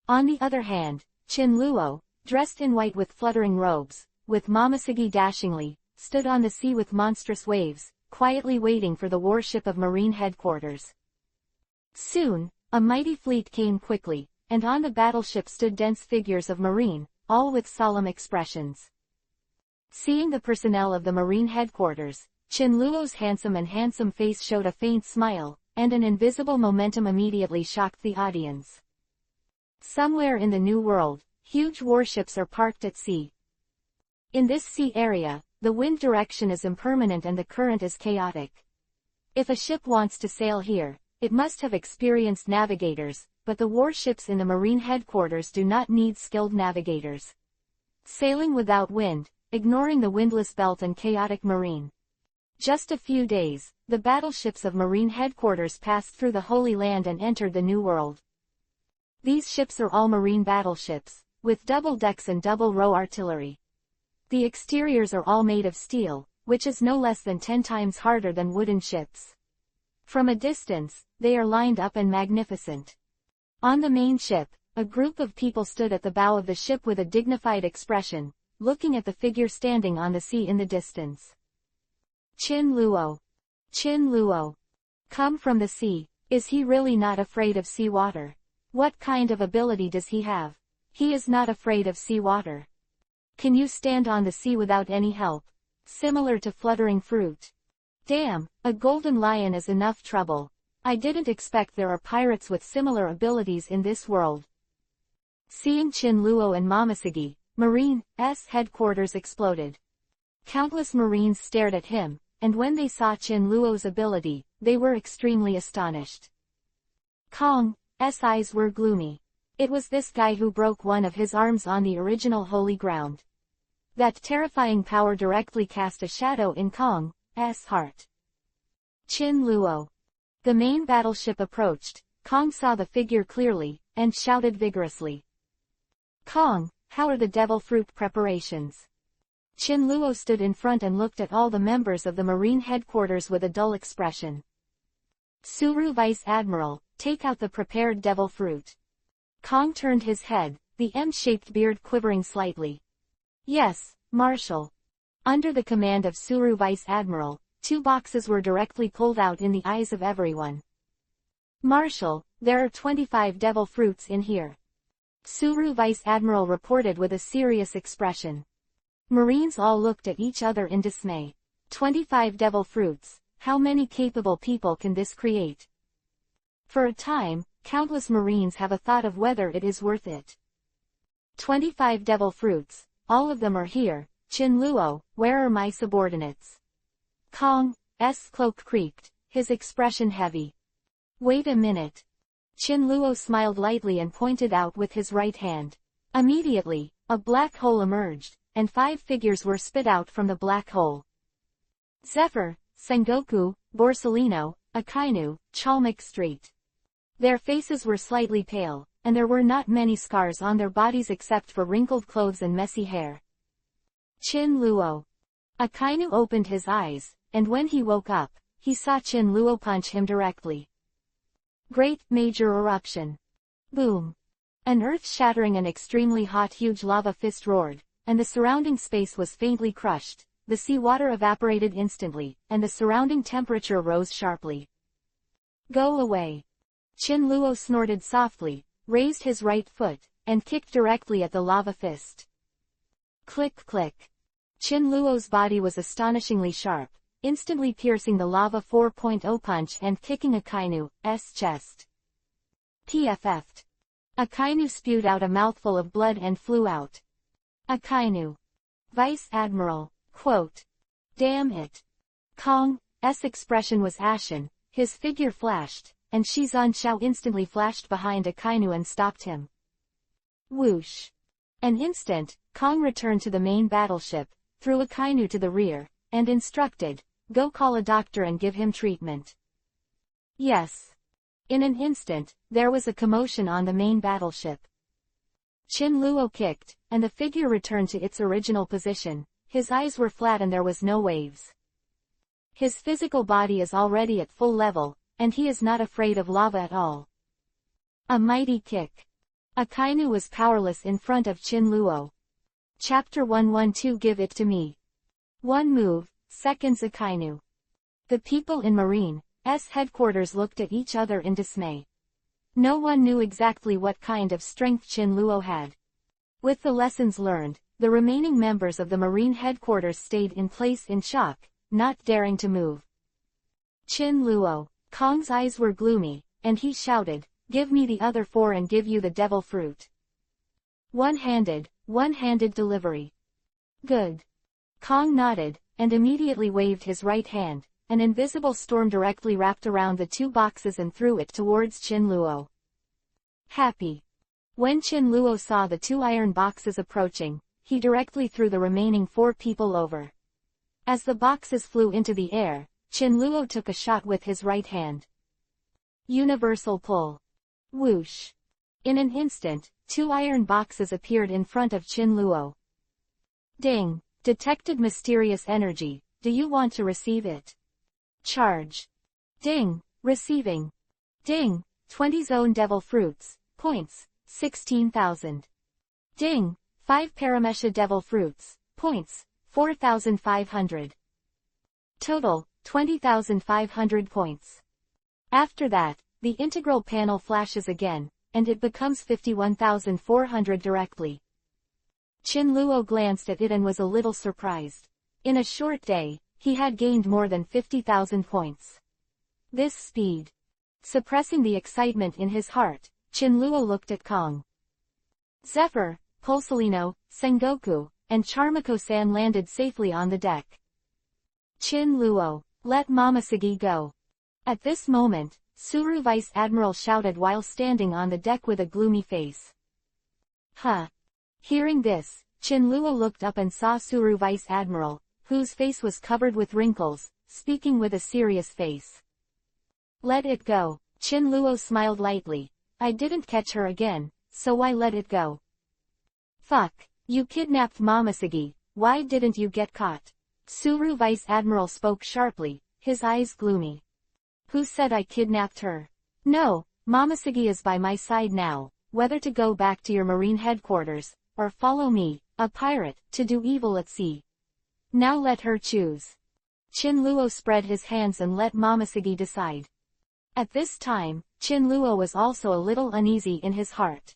On the other hand, Qin Luo, dressed in white with fluttering robes, with Momoshiki dashingly, stood on the sea with monstrous waves, quietly waiting for the warship of Marine headquarters. Soon, a mighty fleet came quickly, and on the battleship stood dense figures of Marine, all with solemn expressions. Seeing the personnel of the Marine headquarters, Qin Luo's handsome face showed a faint smile, and an invisible momentum immediately shocked the audience. Somewhere in the New World, huge warships are parked at sea. In this sea area, the wind direction is impermanent and the current is chaotic. If a ship wants to sail here, it must have experienced navigators, but the warships in the Marine headquarters do not need skilled navigators. Sailing without wind, ignoring the windless belt and chaotic marine. Just a few days, the battleships of Marine headquarters passed through the Holy Land and entered the New World. These ships are all marine battleships, with double decks and double-row artillery. The exteriors are all made of steel, which is no less than 10 times harder than wooden ships. From a distance, they are lined up and magnificent. On the main ship, a group of people stood at the bow of the ship with a dignified expression, looking at the figure standing on the sea in the distance. Qin Luo. Qin Luo. Come from the sea. Is he really not afraid of sea water? What kind of ability does he have? He is not afraid of sea water. Can you stand on the sea without any help? Similar to fluttering fruit. Damn, a golden lion is enough trouble. I didn't expect there are pirates with similar abilities in this world. Seeing Qin Luo and Momoshiki, Marine's headquarters exploded. Countless Marines stared at him, and when they saw Qin Luo's ability, they were extremely astonished. Kong's eyes were gloomy. It was this guy who broke one of his arms on the original holy ground. That terrifying power directly cast a shadow in Kong's heart. Qin Luo. The main battleship approached. Kong saw the figure clearly, and shouted vigorously. Kong, how are the devil fruit preparations? Qin Luo stood in front and looked at all the members of the Marine headquarters with a dull expression. Suru Vice Admiral, take out the prepared devil fruit. Kong turned his head, the M-shaped beard quivering slightly. Yes, Marshal. Under the command of Suru Vice Admiral, 2 boxes were directly pulled out in the eyes of everyone. Marshal, there are 25 devil fruits in here. Suru Vice Admiral reported with a serious expression. Marines all looked at each other in dismay. 25 devil fruits, how many capable people can this create? For a time, countless Marines have a thought of whether it is worth it. 25 devil fruits, all of them are here. Qin Luo, where are my subordinates? Kong's cloak creaked, his expression heavy. Wait a minute. Qin Luo smiled lightly and pointed out with his right hand. Immediately, a black hole emerged, and 5 figures were spit out from the black hole. Zephyr, Sengoku, Borsellino, Akainu, Chalmik Street. Their faces were slightly pale, and there were not many scars on their bodies except for wrinkled clothes and messy hair. Qin Luo. Akainu opened his eyes, and when he woke up, he saw Qin Luo punch him directly. Great Major Eruption. Boom. An earth-shattering and extremely hot huge lava fist roared, and the surrounding space was faintly crushed. The seawater evaporated instantly, and the surrounding temperature rose sharply. Go away. Qin Luo snorted softly, raised his right foot, and kicked directly at the lava fist. Click click. Qin Luo's body was astonishingly sharp, instantly piercing the lava 4.0 punch and kicking Akainu's chest. PFF'd. Akainu spewed out a mouthful of blood and flew out. Akainu. Vice Admiral, quote. Damn it. Kong's expression was ashen, his figure flashed, and Shizan Xiao instantly flashed behind Akainu and stopped him. Whoosh. An instant, Kong returned to the main battleship, threw Akainu to the rear, and instructed, go call a doctor and give him treatment. Yes. In an instant, there was a commotion on the main battleship. Qin Luo kicked, and the figure returned to its original position. His eyes were flat and there was no waves. His physical body is already at full level, and he is not afraid of lava at all. A mighty kick. Akainu was powerless in front of Qin Luo. Chapter 112 Give it to me. 1 move, seconds Akainu. The people in Marine's headquarters looked at each other in dismay. No one knew exactly what kind of strength Qin Luo had. With the lessons learned, the remaining members of the Marine headquarters stayed in place in shock, not daring to move. Qin Luo. Kong's eyes were gloomy, and he shouted, give me the other 4 and give you the devil fruit. One-handed delivery. Good. Kong nodded, and immediately waved his right hand. An invisible storm directly wrapped around the 2 boxes and threw it towards Qin Luo. Happy. When Qin Luo saw the 2 iron boxes approaching, he directly threw the remaining 4 people over. As the boxes flew into the air, Qin Luo took a shot with his right hand. Universal pull. Whoosh. In an instant, 2 iron boxes appeared in front of Qin Luo. Ding. Detected mysterious energy, do you want to receive it? Charge. Ding. Receiving. Ding. 20 zone devil fruits, points, 16,000. Ding. 5 paramesha devil fruits, points, 4,500. Total, 20,500 points. After that, the integral panel flashes again, and it becomes 51,400 directly. Qin Luo glanced at it and was a little surprised. In a short day, he had gained more than 50,000 points. This speed. Suppressing the excitement in his heart, Qin Luo looked at Kong. Zephyr, Borsellino, Sengoku, and Charmiko-san landed safely on the deck. Qin Luo. Let Momoshiki go. At this moment, Suru Vice Admiral shouted while standing on the deck with a gloomy face. Huh. Hearing this, Chinluo looked up and saw Suru Vice Admiral, whose face was covered with wrinkles, speaking with a serious face. Let it go. Chinluo smiled lightly. I didn't catch her again, so why let it go? Fuck. You kidnapped Momoshiki, why didn't you get caught? Suru Vice Admiral spoke sharply, his eyes gloomy. Who said I kidnapped her? No, Momoshiki is by my side now, whether to go back to your marine headquarters, or follow me, a pirate, to do evil at sea. Now let her choose. Chinluo spread his hands and let Momoshiki decide. At this time, Chinluo was also a little uneasy in his heart.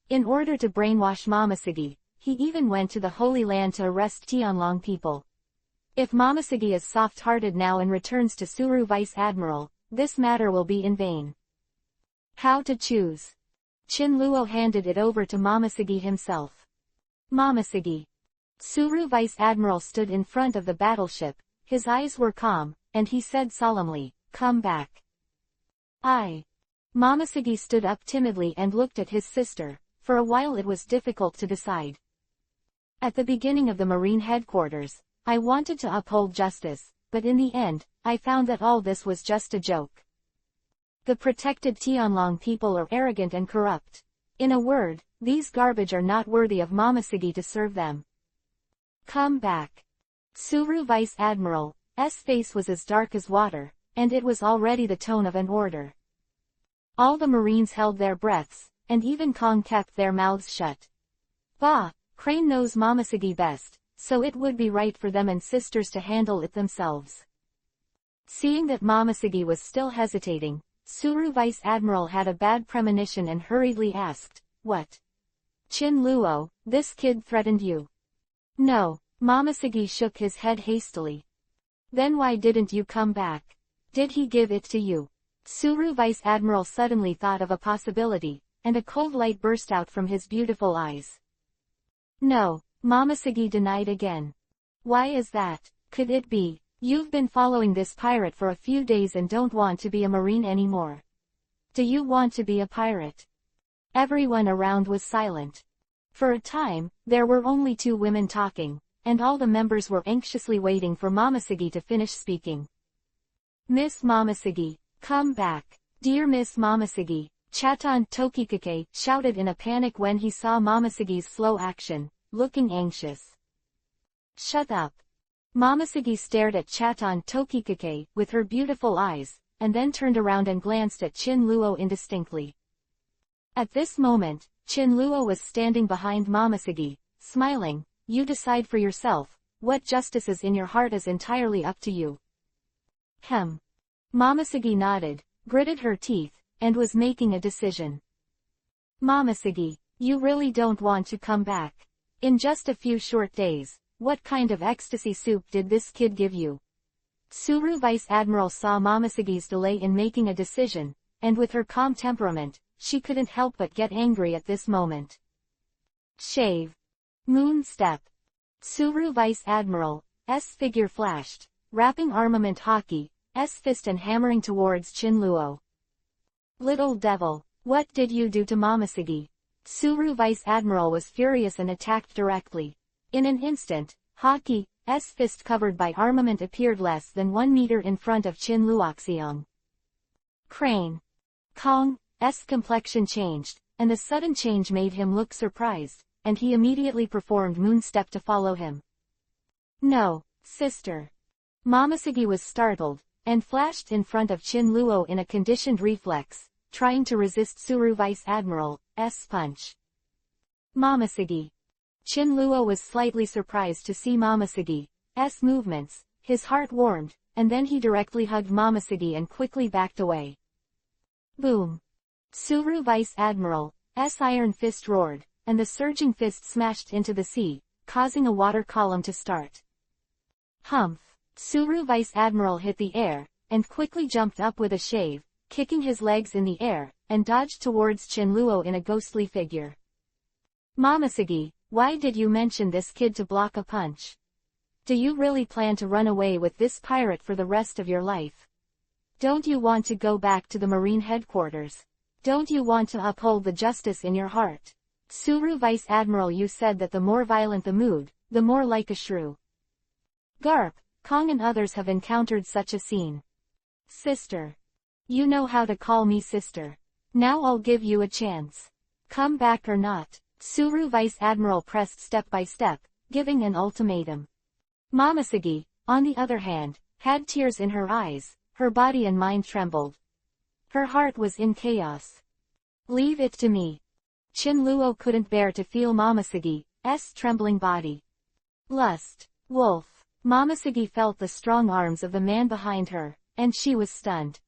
In order to brainwash Momoshiki, he even went to the Holy Land to arrest Tianlong people. If Momoshiki is soft-hearted now and returns to Suru Vice Admiral, this matter will be in vain. How to choose? Chinluo handed it over to Momoshiki himself. Momoshiki. Suru Vice Admiral stood in front of the battleship, his eyes were calm, and he said solemnly, come back. Momoshiki stood up timidly and looked at his sister. For a while it was difficult to decide. At the beginning of the Marine headquarters, I wanted to uphold justice, but in the end, I found that all this was just a joke. The protected Tianlong people are arrogant and corrupt. In a word, these garbage are not worthy of Momoshiki to serve them. Come back. Suru Vice Admiral's face was as dark as water, and it was already the tone of an order. All the Marines held their breaths, and even Kong kept their mouths shut. Bah, Crane knows Momoshiki best, so it would be right for them and sisters to handle it themselves. Seeing that Momoshiki was still hesitating, Suru Vice Admiral had a bad premonition and hurriedly asked, what? Chinluo, this kid threatened you? No, Momoshiki shook his head hastily. Then why didn't you come back? Did he give it to you? Suru Vice Admiral suddenly thought of a possibility, and a cold light burst out from his beautiful eyes. No, Momoshiki denied again. Why is that? Could it be, you've been following this pirate for a few days and don't want to be a marine anymore? Do you want to be a pirate? Everyone around was silent. For a time, there were only two women talking, and all the members were anxiously waiting for Momoshiki to finish speaking. Miss Momoshiki, come back. Dear Miss Momoshiki, Chaton Tokikake shouted in a panic when he saw Momoshiki's slow action, looking anxious. Shut up. Momoshiki stared at Chaton Tokikake with her beautiful eyes, and then turned around and glanced at Chinluo indistinctly. At this moment, Chinluo was standing behind Momoshiki, smiling. You decide for yourself, what justice is in your heart is entirely up to you. Momoshiki nodded, gritted her teeth, and was making a decision. Momoshiki, you really don't want to come back. In just a few short days, what kind of ecstasy soup did this kid give you? Suru Vice Admiral saw Momoshiki's delay in making a decision, and with her calm temperament, she couldn't help but get angry at this moment. Shave. Moon step. Suru Vice Admiral's figure flashed, wrapping armament Haki's fist and hammering towards Chinluo. Little devil, what did you do to Momoshiki? Suru Vice Admiral was furious and attacked directly. In an instant, Haki's fist covered by armament appeared less than 1 meter in front of Chinluoxiang. Crane. Kong's complexion changed, and the sudden change made him look surprised, and he immediately performed moonstep to follow him. No, sister. Momoshiki was startled, and flashed in front of Chinluo in a conditioned reflex, trying to resist Suru Vice Admiral's punch. Momoshiki. Chinluo was slightly surprised to see Momoshiki's movements, his heart warmed, and then he directly hugged Momoshiki and quickly backed away. Boom. Suru Vice Admiral's iron fist roared, and the surging fist smashed into the sea, causing a water column to start. Humph. Suru Vice Admiral hit the air, and quickly jumped up with a shave, kicking his legs in the air, and dodged towards Chinluo in a ghostly figure. Momoshiki, why did you mention this kid to block a punch? Do you really plan to run away with this pirate for the rest of your life? Don't you want to go back to the Marine headquarters? Don't you want to uphold the justice in your heart? Suru Vice Admiral, you said that the more violent the mood, the more like a shrew. Garp, Kong and others have encountered such a scene. Sister. You know how to call me sister. Now I'll give you a chance. Come back or not. Suru Vice Admiral pressed step by step, giving an ultimatum. Momoshiki, on the other hand, had tears in her eyes, her body and mind trembled. Her heart was in chaos. Leave it to me. Chinluo couldn't bear to feel Momoshiki's trembling body. Lust. Wolf. Momoshiki felt the strong arms of the man behind her, and she was stunned.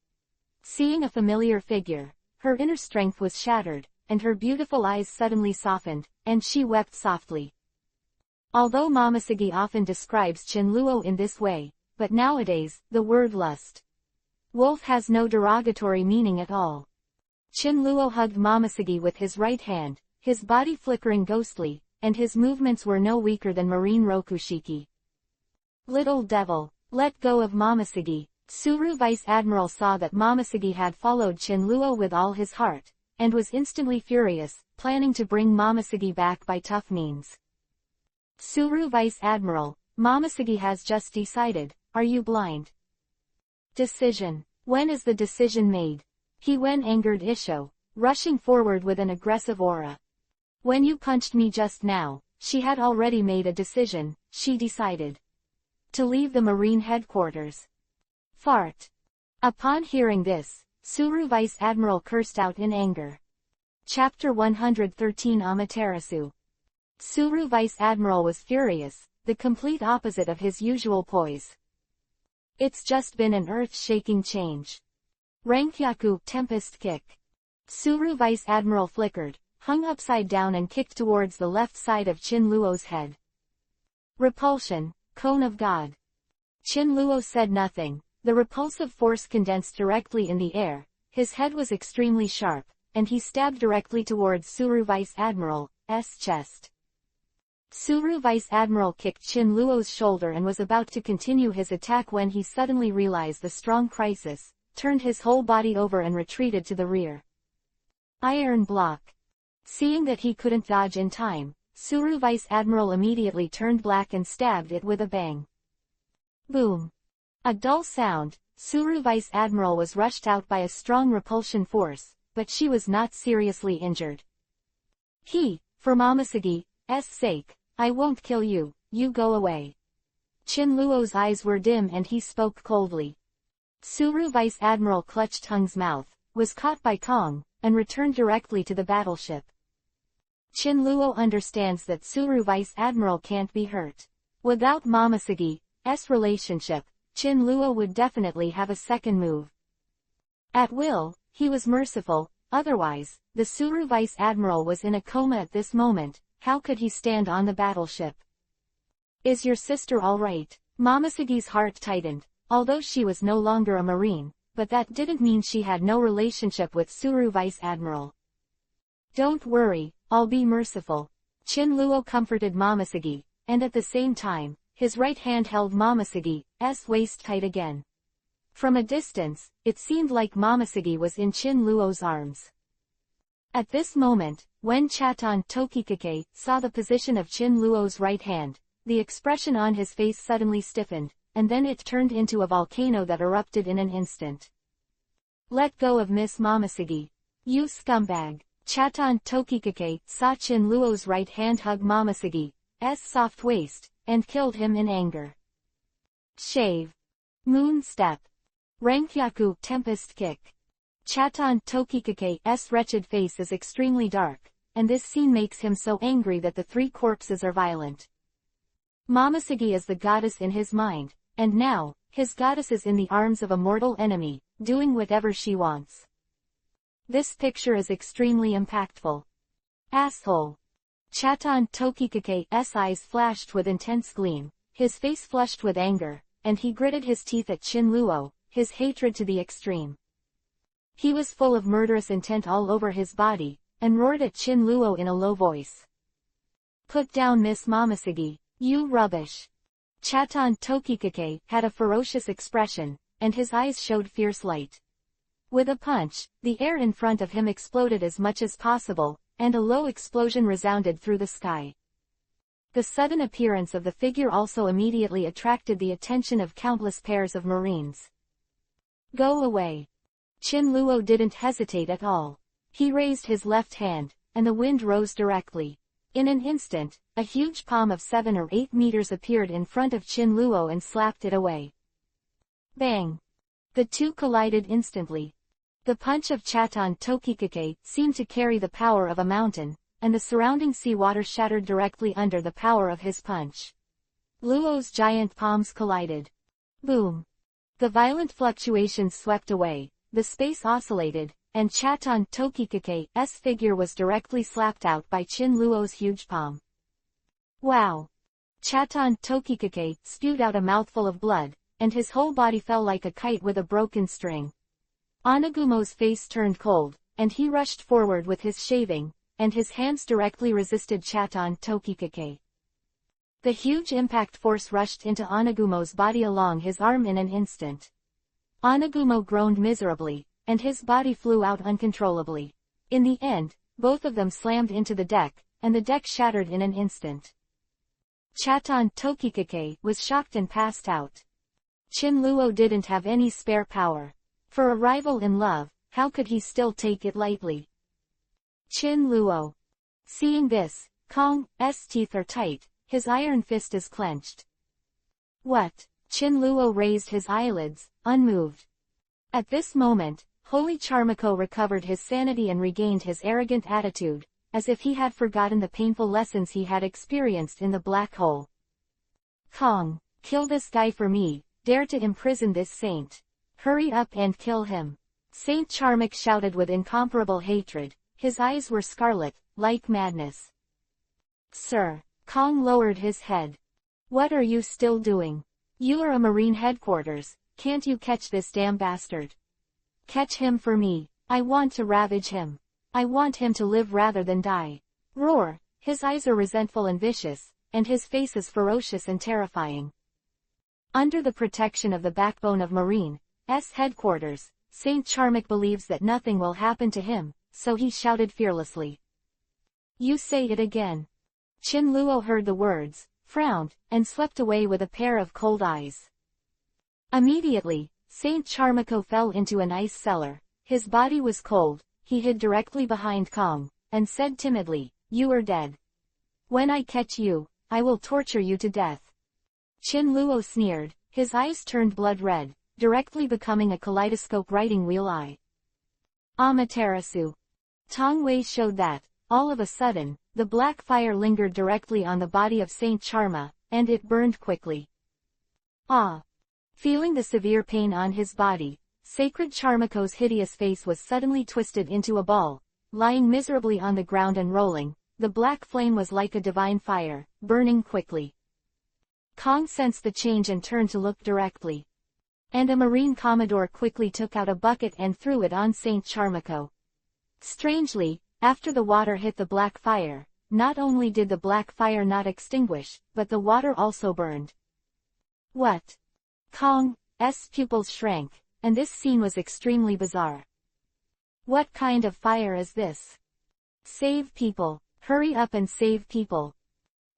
Seeing a familiar figure, her inner strength was shattered, and her beautiful eyes suddenly softened, and she wept softly. Although Momoshiki often describes Chinluo in this way, but nowadays, the word lust. Wolf has no derogatory meaning at all. Chinluo hugged Momoshiki with his right hand, his body flickering ghostly, and his movements were no weaker than marine rokushiki. Little devil, let go of Momoshiki. Suru Vice Admiral saw that Momoshiki had followed Chinluo with all his heart, and was instantly furious, planning to bring Momoshiki back by tough means. Suru Vice Admiral, Momoshiki has just decided, are you blind? Decision. When is the decision made? He when angered Isho, rushing forward with an aggressive aura. When you punched me just now, she had already made a decision, she decided. To leave the Marine headquarters. Fart. Upon hearing this, Suru Vice Admiral cursed out in anger. Chapter 113 Amaterasu. Suru Vice Admiral was furious, the complete opposite of his usual poise. It's just been an earth-shaking change. Rankyaku Tempest Kick. Suru Vice Admiral flickered, hung upside down and kicked towards the left side of Chinluo's head. Repulsion, Cone of God. Chinluo said nothing, the repulsive force condensed directly in the air, his head was extremely sharp, and he stabbed directly towards Suru Vice Admiral's chest. Suru Vice Admiral kicked Chinluo's shoulder and was about to continue his attack when he suddenly realized the strong crisis, turned his whole body over and retreated to the rear. Iron block. Seeing that he couldn't dodge in time, Suru Vice Admiral immediately turned black and stabbed it with a bang. Boom. A dull sound, Suru Vice Admiral was rushed out by a strong repulsion force, but she was not seriously injured. For Momoshiki's sake, I won't kill you, you go away. Chinluo's eyes were dim and he spoke coldly. Suru Vice Admiral clutched Hung's mouth, was caught by Kong, and returned directly to the battleship. Chinluo understands that Suru Vice Admiral can't be hurt. Without Momoshiki's relationship, Chinluo would definitely have a second move. At will, he was merciful, otherwise, the Suru Vice Admiral was in a coma at this moment, how could he stand on the battleship? Is your sister alright? Momoshiki's heart tightened, although she was no longer a Marine, but that didn't mean she had no relationship with Suru Vice Admiral. Don't worry, I'll be merciful. Chinluo comforted Momoshiki, and at the same time, his right hand held Momoshiki's waist tight again. From a distance, it seemed like Momoshiki was in Chinluo's arms. At this moment, when Chaton Tokikake saw the position of Chinluo's right hand, the expression on his face suddenly stiffened, and then it turned into a volcano that erupted in an instant. Let go of Miss Momoshiki. You scumbag. Chaton Tokikake saw Chinluo's right hand hug Momoshiki's soft waist, and killed him in anger. Shave. Moon step. Rankyaku Tempest Kick. Chaton Tokikake's wretched face is extremely dark, and this scene makes him so angry that the three corpses are violent. Momoshiki is the goddess in his mind, and now, his goddess is in the arms of a mortal enemy, doing whatever she wants. This picture is extremely impactful. Asshole. Chaton Tokikake's eyes flashed with intense gleam, his face flushed with anger, and he gritted his teeth at Chinluo, his hatred to the extreme. He was full of murderous intent all over his body, and roared at Chinluo in a low voice. Put down Miss Momoshiki, you rubbish. Chaton Tokikake had a ferocious expression, and his eyes showed fierce light. With a punch, the air in front of him exploded as much as possible, and a low explosion resounded through the sky. The sudden appearance of the figure also immediately attracted the attention of countless pairs of marines. "Go away." Chin Luo didn't hesitate at all. He raised his left hand, and the wind rose directly. In an instant, a huge palm of 7 or 8 meters appeared in front of Chin Luo and slapped it away. Bang! The two collided instantly. The punch of Chatan Tokikake seemed to carry the power of a mountain, and the surrounding sea water shattered directly under the power of his punch. Luo's giant palms collided. Boom! The violent fluctuations swept away, the space oscillated, and Chatan Tokikake's figure was directly slapped out by Chin Luo's huge palm. Wow! Chatan Tokikake spewed out a mouthful of blood, and his whole body fell like a kite with a broken string. Anagumo's face turned cold, and he rushed forward with his shaving, and his hands directly resisted Chatan Tokikake. The huge impact force rushed into Anagumo's body along his arm in an instant. Anagumo groaned miserably, and his body flew out uncontrollably. In the end, both of them slammed into the deck, and the deck shattered in an instant. Chatan Tokikake was shocked and passed out. Chin Luo didn't have any spare power. For a rival in love, how could he still take it lightly? Chin Luo. Seeing this, Kong's teeth are tight, his iron fist is clenched. What? Chin Luo raised his eyelids, unmoved. At this moment, Holy Charmako recovered his sanity and regained his arrogant attitude, as if he had forgotten the painful lessons he had experienced in the black hole. Kong, kill this guy for me, dare to imprison this saint. Hurry up and kill him. Saint Charmak shouted with incomparable hatred, his eyes were scarlet, like madness. Sir, Kong lowered his head. What are you still doing? You are a Marine headquarters, can't you catch this damn bastard? Catch him for me, I want to ravage him. I want him to live rather than die. Roar, his eyes are resentful and vicious, and his face is ferocious and terrifying. Under the protection of the backbone of Marine's headquarters, Saint Charmak believes that nothing will happen to him, so he shouted fearlessly. You say it again. Chin Luo heard the words, frowned, and swept away with a pair of cold eyes. Immediately, Saint Charmako fell into an ice cellar. His body was cold, he hid directly behind Kong, and said timidly, You are dead. When I catch you, I will torture you to death. Chin Luo sneered, his eyes turned blood red, directly becoming a kaleidoscope writing wheel eye. Amaterasu. Tong Wei showed that, all of a sudden, the black fire lingered directly on the body of Saint Charma, and it burned quickly. Ah! Feeling the severe pain on his body, Sacred Charmako's hideous face was suddenly twisted into a ball, lying miserably on the ground and rolling. The black flame was like a divine fire, burning quickly. Kong sensed the change and turned to look directly. And a Marine Commodore quickly took out a bucket and threw it on Saint Charmako. Strangely, after the water hit the black fire, not only did the black fire not extinguish, but the water also burned. What? Kong's pupils shrank, and this scene was extremely bizarre. What kind of fire is this? Save people. Hurry up and save people.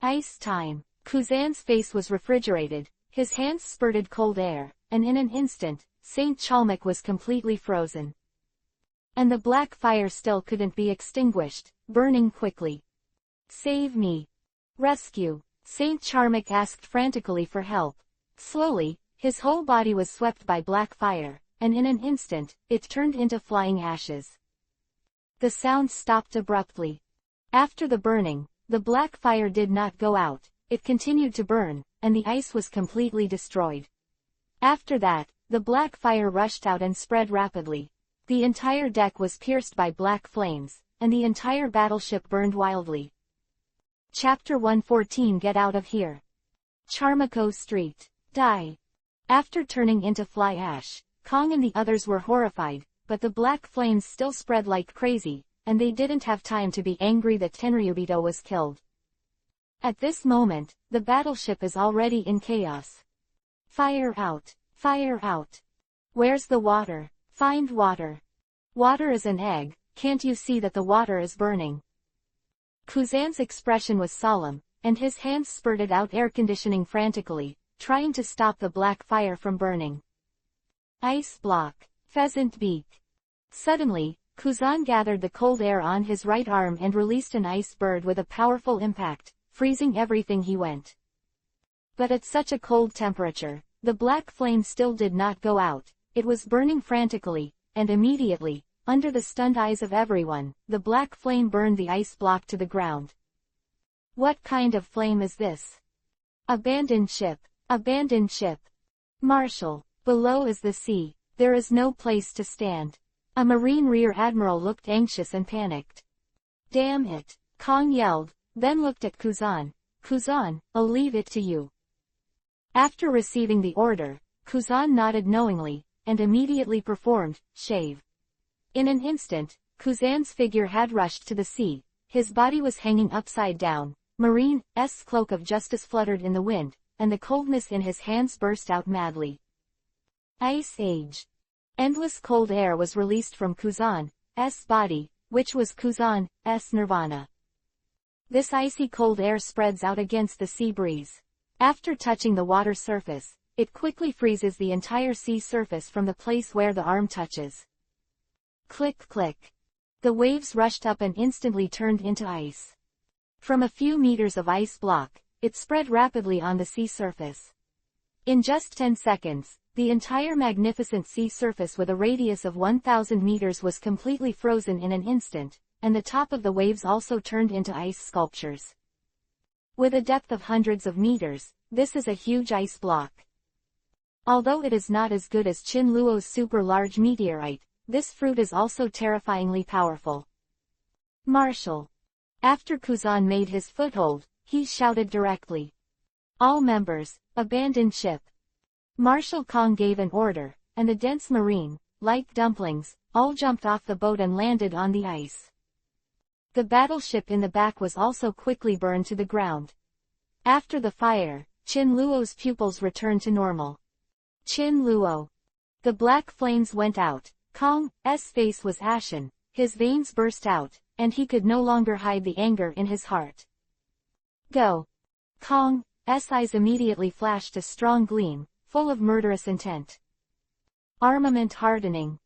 Ice time. Kuzan's face was refrigerated, his hands spurted cold air, and in an instant, Saint Chalmik was completely frozen. And the black fire still couldn't be extinguished, burning quickly. Save me. Rescue. Saint Charmik asked frantically for help. Slowly, his whole body was swept by black fire, and in an instant, it turned into flying ashes. The sound stopped abruptly. After the burning, the black fire did not go out, it continued to burn, and the ice was completely destroyed. After that, the black fire rushed out and spread rapidly. The entire deck was pierced by black flames, and the entire battleship burned wildly. Chapter 114 Get Out of Here. Charmako Street. Die. After turning into fly ash, Kong and the others were horrified, but the black flames still spread like crazy, and they didn't have time to be angry that Tenryubito was killed. At this moment, the battleship is already in chaos. Fire out! Fire out! Where's the water? Find water. Water is an egg, can't you see that the water is burning? Kuzan's expression was solemn, and his hands spurted out air conditioning frantically, trying to stop the black fire from burning. Ice block. Pheasant beak. Suddenly, Kuzan gathered the cold air on his right arm and released an ice bird with a powerful impact, freezing everything he went. But at such a cold temperature, the black flame still did not go out, it was burning frantically, and immediately, under the stunned eyes of everyone, the black flame burned the ice block to the ground. What kind of flame is this? Abandoned ship. Abandoned ship. Marshal. Below is the sea, there is no place to stand. A Marine Rear Admiral looked anxious and panicked. Damn it, Kong yelled, then looked at Kuzan. Kuzan, I'll leave it to you. After receiving the order, Kuzan nodded knowingly, and immediately performed, shave. In an instant, Kuzan's figure had rushed to the sea, his body was hanging upside down, Marine's cloak of justice fluttered in the wind, and the coldness in his hands burst out madly. Ice Age. Endless cold air was released from Kuzan's body, which was Kuzan's nirvana. This icy cold air spreads out against the sea breeze. After touching the water surface, it quickly freezes the entire sea surface from the place where the arm touches. Click click. The waves rushed up and instantly turned into ice. From a few meters of ice block, it spread rapidly on the sea surface. In just 10 seconds, the entire magnificent sea surface with a radius of 1,000 meters was completely frozen in an instant, and the top of the waves also turned into ice sculptures. With a depth of hundreds of meters, this is a huge ice block. Although it is not as good as Chin Luo's super-large meteorite, this fruit is also terrifyingly powerful. Marshal. After Kuzan made his foothold, he shouted directly. All members, abandon ship. Marshal Kong gave an order, and the dense marine, like dumplings, all jumped off the boat and landed on the ice. The battleship in the back was also quickly burned to the ground. After the fire, Chin Luo's pupils returned to normal. Chin Luo. The black flames went out, Kong's face was ashen, his veins burst out, and he could no longer hide the anger in his heart. Go. Kong's eyes immediately flashed a strong gleam, full of murderous intent. Armament hardening.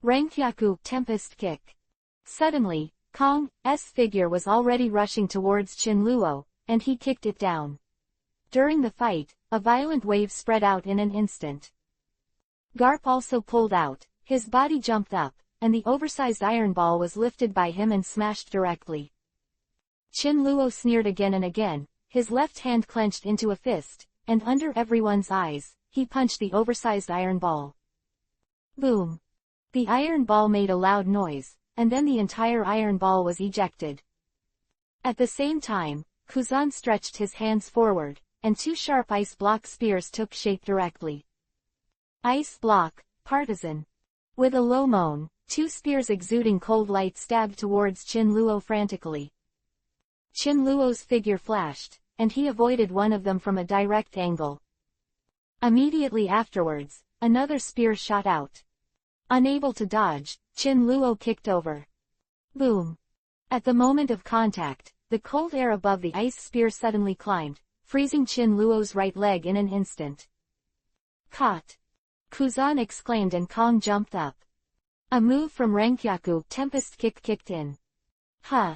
Renkyaku Tempest Kick. Suddenly, Kong's figure was already rushing towards Chin Luo, and he kicked it down. During the fight, a violent wave spread out in an instant. Garp also pulled out, his body jumped up, and the oversized iron ball was lifted by him and smashed directly. Chin Luo sneered again and again, his left hand clenched into a fist, and under everyone's eyes, he punched the oversized iron ball. Boom! The iron ball made a loud noise, and then the entire iron ball was ejected. At the same time, Kuzan stretched his hands forward, and two sharp ice block spears took shape directly. Ice block, partisan. With a low moan, two spears exuding cold light stabbed towards Chin Luo frantically. Chin Luo's figure flashed, and he avoided one of them from a direct angle. Immediately afterwards, another spear shot out. Unable to dodge, Chin Luo kicked over. Boom! At the moment of contact, the cold air above the ice spear suddenly climbed, freezing Chin Luo's right leg in an instant. Caught! Kuzan exclaimed and Kong jumped up. A move from Renkyaku Tempest Kick kicked in. Huh!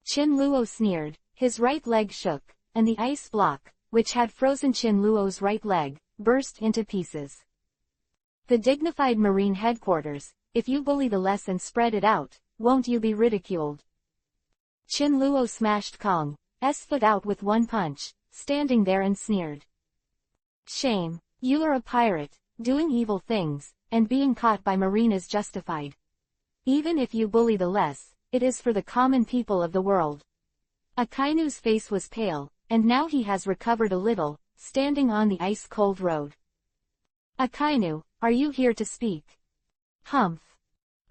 Chin Luo sneered, his right leg shook, and the ice block, which had frozen Chin Luo's right leg, burst into pieces. The dignified Marine headquarters, if you bully the less and spread it out, won't you be ridiculed? Chin Luo smashed Kong's foot out with one punch, standing there and sneered. Shame, you are a pirate, doing evil things, and being caught by Marine is justified. Even if you bully the less, it is for the common people of the world. Akainu's face was pale, and now he has recovered a little, standing on the ice-cold road. Akainu, are you here to speak? Humph.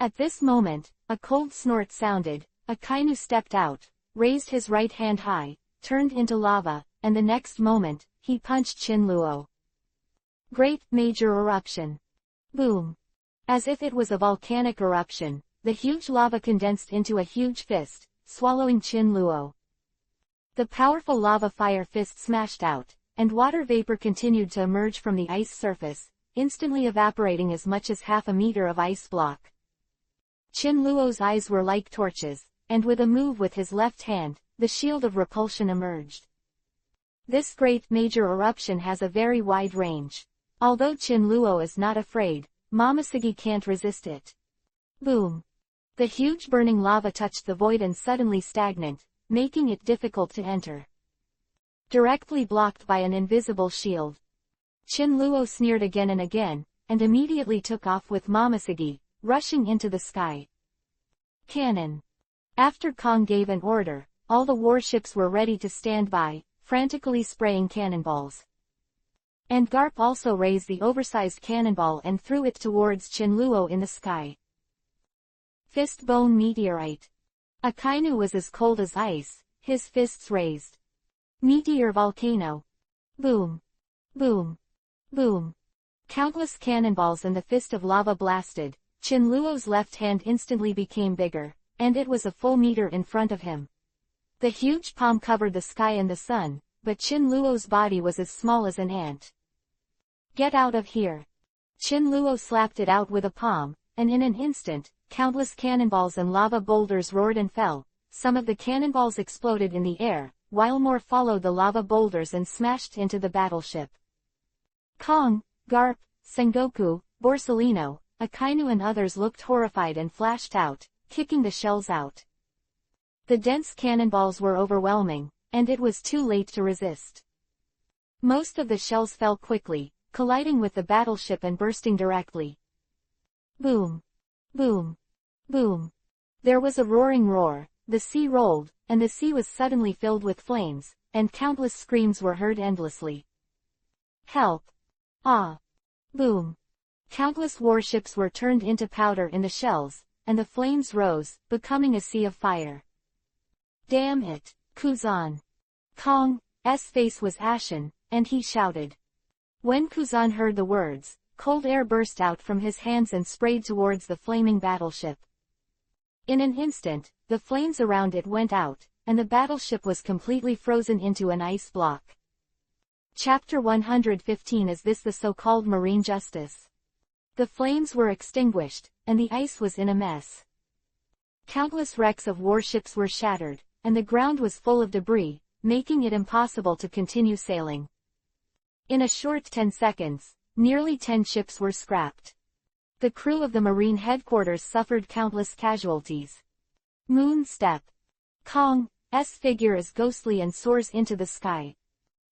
At this moment, a cold snort sounded, Akainu stepped out, raised his right hand high, turned into lava, and the next moment, he punched Chin Luo. Great Major Eruption. Boom. As if it was a volcanic eruption, the huge lava condensed into a huge fist, swallowing Qin Luo. The powerful lava fire fist smashed out, and water vapor continued to emerge from the ice surface, instantly evaporating as much as half a meter of ice block. Qin Luo's eyes were like torches, and with a move with his left hand, the shield of repulsion emerged. This great major eruption has a very wide range. Although Qin Luo is not afraid, Momoshiki can't resist it. Boom! The huge burning lava touched the void and suddenly stagnant, making it difficult to enter. Directly blocked by an invisible shield. Qin Luo sneered again and again, and immediately took off with Momoshiki, rushing into the sky. Cannon. After Kong gave an order, all the warships were ready to stand by, frantically spraying cannonballs. And Garp also raised the oversized cannonball and threw it towards Qin Luo in the sky. Fist Bone Meteorite. Akainu was as cold as ice, his fists raised. Meteor Volcano. Boom. Boom. Boom. Countless cannonballs and the fist of lava blasted. Qin Luo's left hand instantly became bigger, and it was a full meter in front of him. The huge palm covered the sky and the sun, but Qin Luo's body was as small as an ant. Get out of here. Qin Luo slapped it out with a palm, and in an instant, countless cannonballs and lava boulders roared and fell. Some of the cannonballs exploded in the air, while more followed the lava boulders and smashed into the battleship. Kong, Garp, Sengoku, Borsalino, Akainu and others looked horrified and flashed out, kicking the shells out. The dense cannonballs were overwhelming, and it was too late to resist. Most of the shells fell quickly, colliding with the battleship and bursting directly. Boom! Boom! Boom! There was a roaring roar, the sea rolled, and the sea was suddenly filled with flames, and countless screams were heard endlessly. Help! Ah! Boom! Countless warships were turned into powder in the shells, and the flames rose, becoming a sea of fire. Damn it, Kuzan! Kong's face was ashen, and he shouted. When Kuzan heard the words, cold air burst out from his hands and sprayed towards the flaming battleship. In an instant, the flames around it went out, and the battleship was completely frozen into an ice block. Chapter 115. Is this the so-called marine justice? The flames were extinguished, and the ice was in a mess. Countless wrecks of warships were shattered, and the ground was full of debris, making it impossible to continue sailing. In a short 10 seconds, nearly 10 ships were scrapped. The crew of the marine headquarters suffered countless casualties. Moon Step. Kong's figure is ghostly and soars into the sky.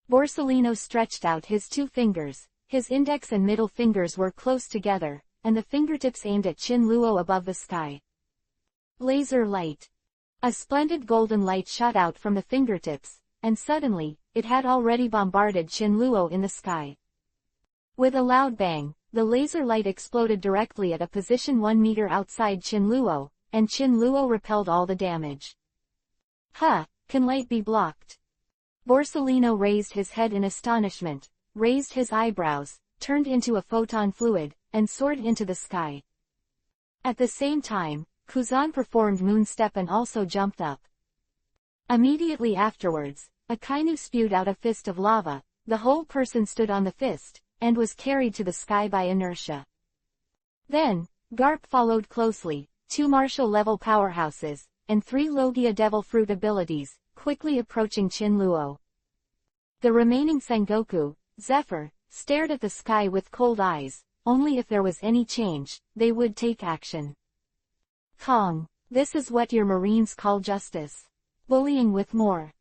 Borsalino stretched out his two fingers, his index and middle fingers were close together, and the fingertips aimed at Qin Luo above the sky. Laser light. A splendid golden light shot out from the fingertips, and suddenly, it had already bombarded Qin Luo in the sky. With a loud bang, the laser light exploded directly at a position 1 meter outside Qin Luo, and Qin Luo repelled all the damage. Huh, can light be blocked? Borsalino raised his head in astonishment, raised his eyebrows, turned into a photon fluid, and soared into the sky. At the same time, Kuzan performed moon step and also jumped up. Immediately afterwards, Akainu spewed out a fist of lava, the whole person stood on the fist, and was carried to the sky by inertia. Then, Garp followed closely, 2 martial-level powerhouses, and 3 Logia Devil Fruit abilities, quickly approaching Qin Luo. The remaining Sengoku, Zephyr, stared at the sky with cold eyes, only if there was any change, they would take action. Kong, this is what your Marines call justice. Bullying with more.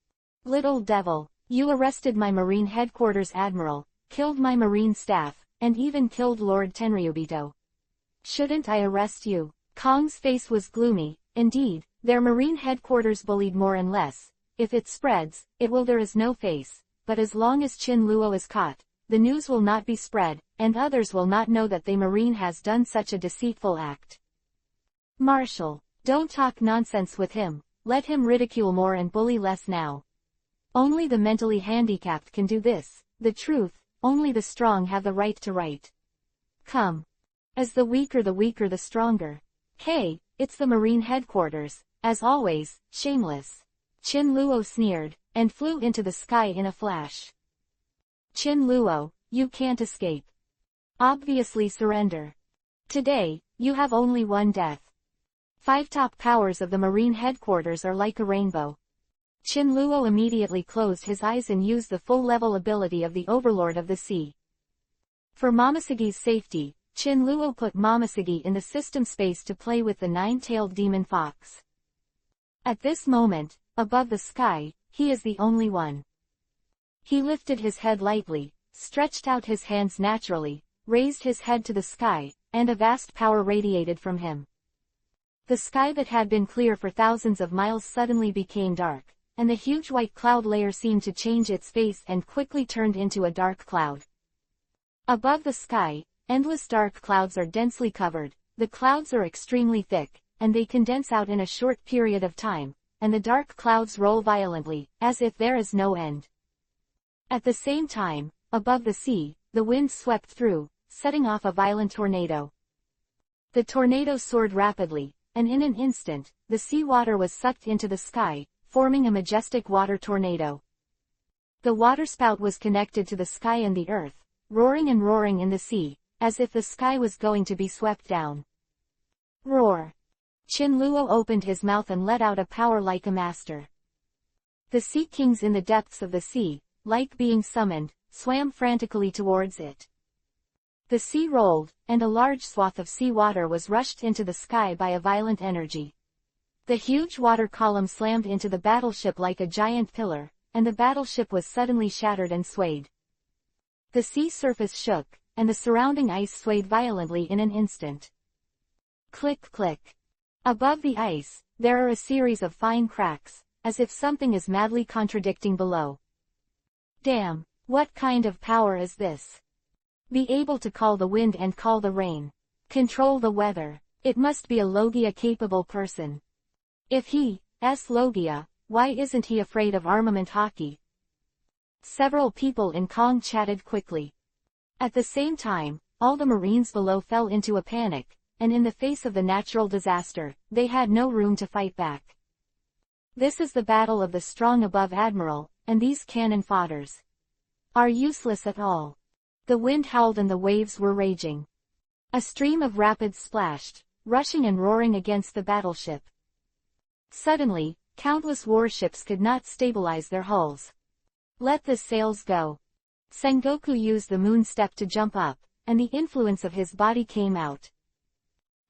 Little devil, you arrested my Marine headquarters admiral, killed my Marine staff, and even killed Lord Tenryubito. Shouldn't I arrest you? Kong's face was gloomy. Indeed, their Marine headquarters bullied more and less. If it spreads, it will. There is no face, but as long as Qin Luo is caught, the news will not be spread, and others will not know that the Marine has done such a deceitful act. Marshal, don't talk nonsense with him, let him ridicule more and bully less now. Only the mentally handicapped can do this, the truth, only the strong have the right to write. Come. As the weaker the stronger. Hey, it's the Marine headquarters, as always, shameless. Chin Luo sneered, and flew into the sky in a flash. Chin Luo, you can't escape. Obviously surrender. Today, you have only one death. 5 top powers of the Marine headquarters are like a rainbow. Chin Luo immediately closed his eyes and used the full-level ability of the Overlord of the Sea. For Momosegi's safety, Chin Luo put Momosegi in the system space to play with the 9-tailed demon fox. At this moment, above the sky, he is the only one. He lifted his head lightly, stretched out his hands naturally, raised his head to the sky, and a vast power radiated from him. The sky that had been clear for thousands of miles suddenly became dark, and the huge white cloud layer seemed to change its face and quickly turned into a dark cloud. Above the sky, endless dark clouds are densely covered. The clouds are extremely thick, and they condense out in a short period of time, and the dark clouds roll violently, as if there is no end. At the same time, above the sea, the wind swept through, setting off a violent tornado. The tornado soared rapidly, and in an instant, the sea water was sucked into the sky, forming a majestic water tornado. The waterspout was connected to the sky and the earth, roaring and roaring in the sea, as if the sky was going to be swept down. Roar! Chin Luo opened his mouth and let out a power like a master. The sea kings in the depths of the sea, like being summoned, swam frantically towards it. The sea rolled, and a large swath of sea water was rushed into the sky by a violent energy. The huge water column slammed into the battleship like a giant pillar, and the battleship was suddenly shattered and swayed. The sea surface shook, and the surrounding ice swayed violently in an instant. Click click. Above the ice, there are a series of fine cracks, as if something is madly contradicting below. Damn, what kind of power is this? Be able to call the wind and call the rain. Control the weather. It must be a Logia-capable person. If he is Logia, why isn't he afraid of armament hockey? Several people in Kong chatted quickly. At the same time, all the Marines below fell into a panic, and in the face of the natural disaster, they had no room to fight back. This is the battle of the strong above Admiral, and these cannon fodders are useless at all. The wind howled and the waves were raging. A stream of rapids splashed, rushing and roaring against the battleship. Suddenly, countless warships could not stabilize their hulls. Let the sails go. Sengoku used the moon step to jump up, and the influence of his body came out.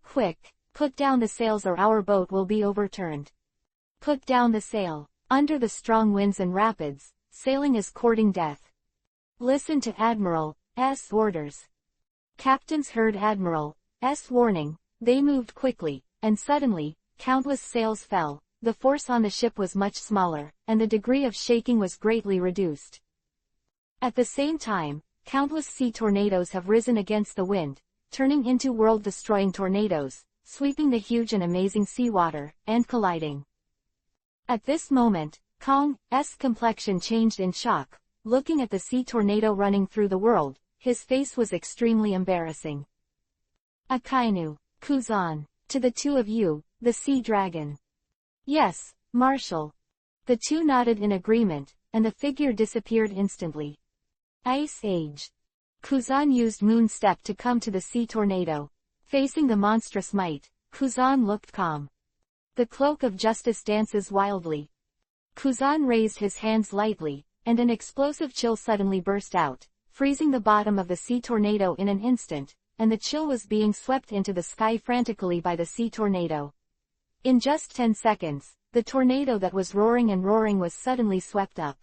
Quick, put down the sails or our boat will be overturned. Put down the sail. Under the strong winds and rapids, sailing is courting death. Listen to Admiral's orders. Captains heard Admiral's warning, they moved quickly, and suddenly, countless sails fell. The force on the ship was much smaller, and the degree of shaking was greatly reduced. At the same time, countless sea tornadoes have risen against the wind, turning into world-destroying tornadoes, sweeping the huge and amazing seawater, and colliding. At this moment, Kong's complexion changed in shock. Looking at the sea tornado running through the world, his face was extremely embarrassing. Akainu, Kuzan, to the two of you, the sea dragon. Yes, Marshal. The two nodded in agreement, and the figure disappeared instantly. Ice Age. Kuzan used Moon Step to come to the sea tornado. Facing the monstrous might, Kuzan looked calm. The cloak of justice dances wildly. Kuzan raised his hands lightly, and an explosive chill suddenly burst out, freezing the bottom of the sea tornado in an instant, and the chill was being swept into the sky frantically by the sea tornado. In just 10 seconds, the tornado that was roaring and roaring was suddenly swept up.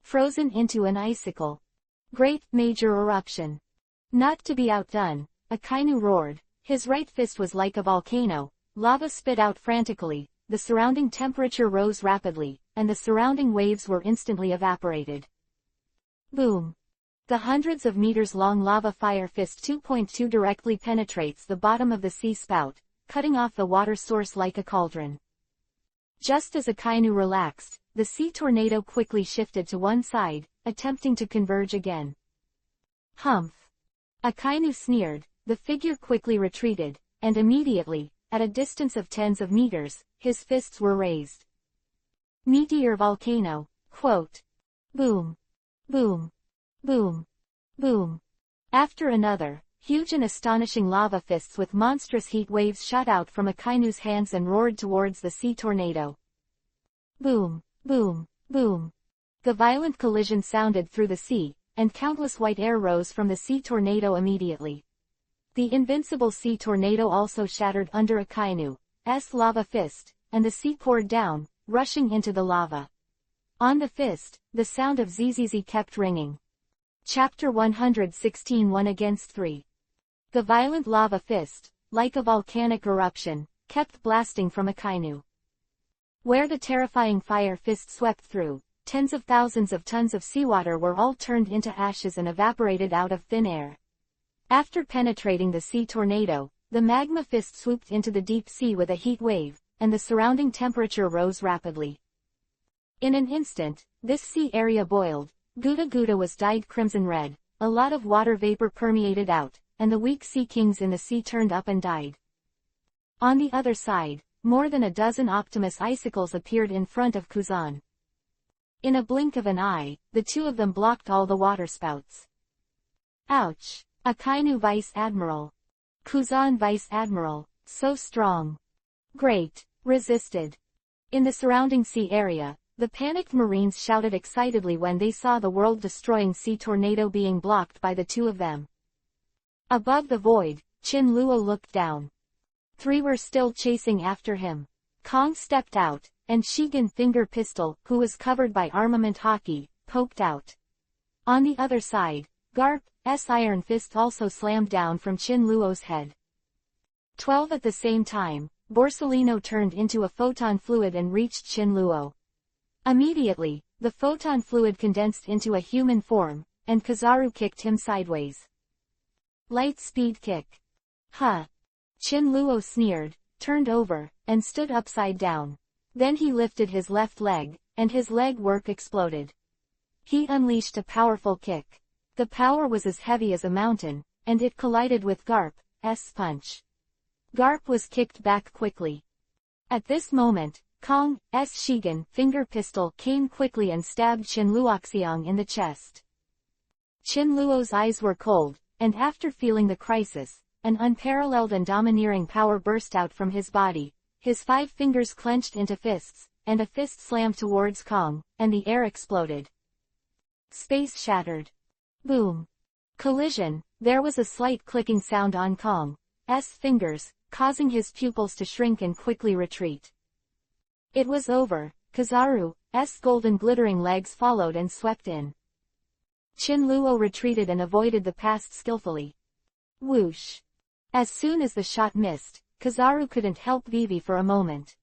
Frozen into an icicle. Great major eruption. Not to be outdone, Akainu roared. His right fist was like a volcano. Lava spit out frantically, the surrounding temperature rose rapidly, and the surrounding waves were instantly evaporated. Boom! The hundreds of meters long lava fire fist 2.2 directly penetrates the bottom of the sea spout, cutting off the water source like a cauldron. Just as Akainu relaxed, the sea tornado quickly shifted to one side, attempting to converge again. Humph! Akainu sneered, the figure quickly retreated, and immediately, at a distance of tens of meters, his fists were raised. Meteor volcano, quote. Boom. Boom. Boom. Boom. After another, huge and astonishing lava fists with monstrous heat waves shot out from Akainu's hands and roared towards the sea tornado. Boom. Boom. Boom. The violent collision sounded through the sea, and countless white air rose from the sea tornado immediately. The invincible sea tornado also shattered under Akainu's lava fist, and the sea poured down, rushing into the lava. On the fist, the sound of zzz kept ringing. Chapter 116 1 against 3. The violent lava fist, like a volcanic eruption, kept blasting from Akainu. Where the terrifying fire fist swept through, tens of thousands of tons of seawater were all turned into ashes and evaporated out of thin air. After penetrating the sea tornado, the magma fist swooped into the deep sea with a heat wave, and the surrounding temperature rose rapidly. In an instant, this sea area boiled, Gouda Gouda was dyed crimson red, a lot of water vapor permeated out, and the weak sea kings in the sea turned up and died. On the other side, more than a dozen Optimus icicles appeared in front of Kuzan. In a blink of an eye, the two of them blocked all the waterspouts. Ouch! Akainu Vice Admiral. Kuzan Vice Admiral, so strong. Great, resisted. In the surrounding sea area, the panicked Marines shouted excitedly when they saw the world-destroying sea tornado being blocked by the two of them. Above the void, Chin Luo looked down. Three were still chasing after him. Kong stepped out, and Shigen Finger Pistol, who was covered by armament hockey, poked out. On the other side, Garp's iron fist also slammed down from Chin Luo's head. 12 at the same time, Borsellino turned into a photon fluid and reached Chin Luo. Immediately, the photon fluid condensed into a human form, and Kizaru kicked him sideways. Light speed kick. Huh. Chin Luo sneered, turned over, and stood upside down. Then he lifted his left leg, and his leg work exploded. He unleashed a powerful kick. The power was as heavy as a mountain, and it collided with Garp's punch. Garp was kicked back quickly. At this moment, Kong's Shigen Finger Pistol came quickly and stabbed Chin Luoxiang in the chest. Chin Luo's eyes were cold, and after feeling the crisis, an unparalleled and domineering power burst out from his body. His 5 fingers clenched into fists, and a fist slammed towards Kong, and the air exploded. Space shattered. Boom. Collision. There was a slight clicking sound on Kong's fingers, causing his pupils to shrink and quickly retreat. It was over. Kizaru's golden glittering legs followed and swept in. Chin Luo retreated and avoided the pass skillfully. Whoosh. As soon as the shot missed, Kizaru couldn't help Vivi for a moment.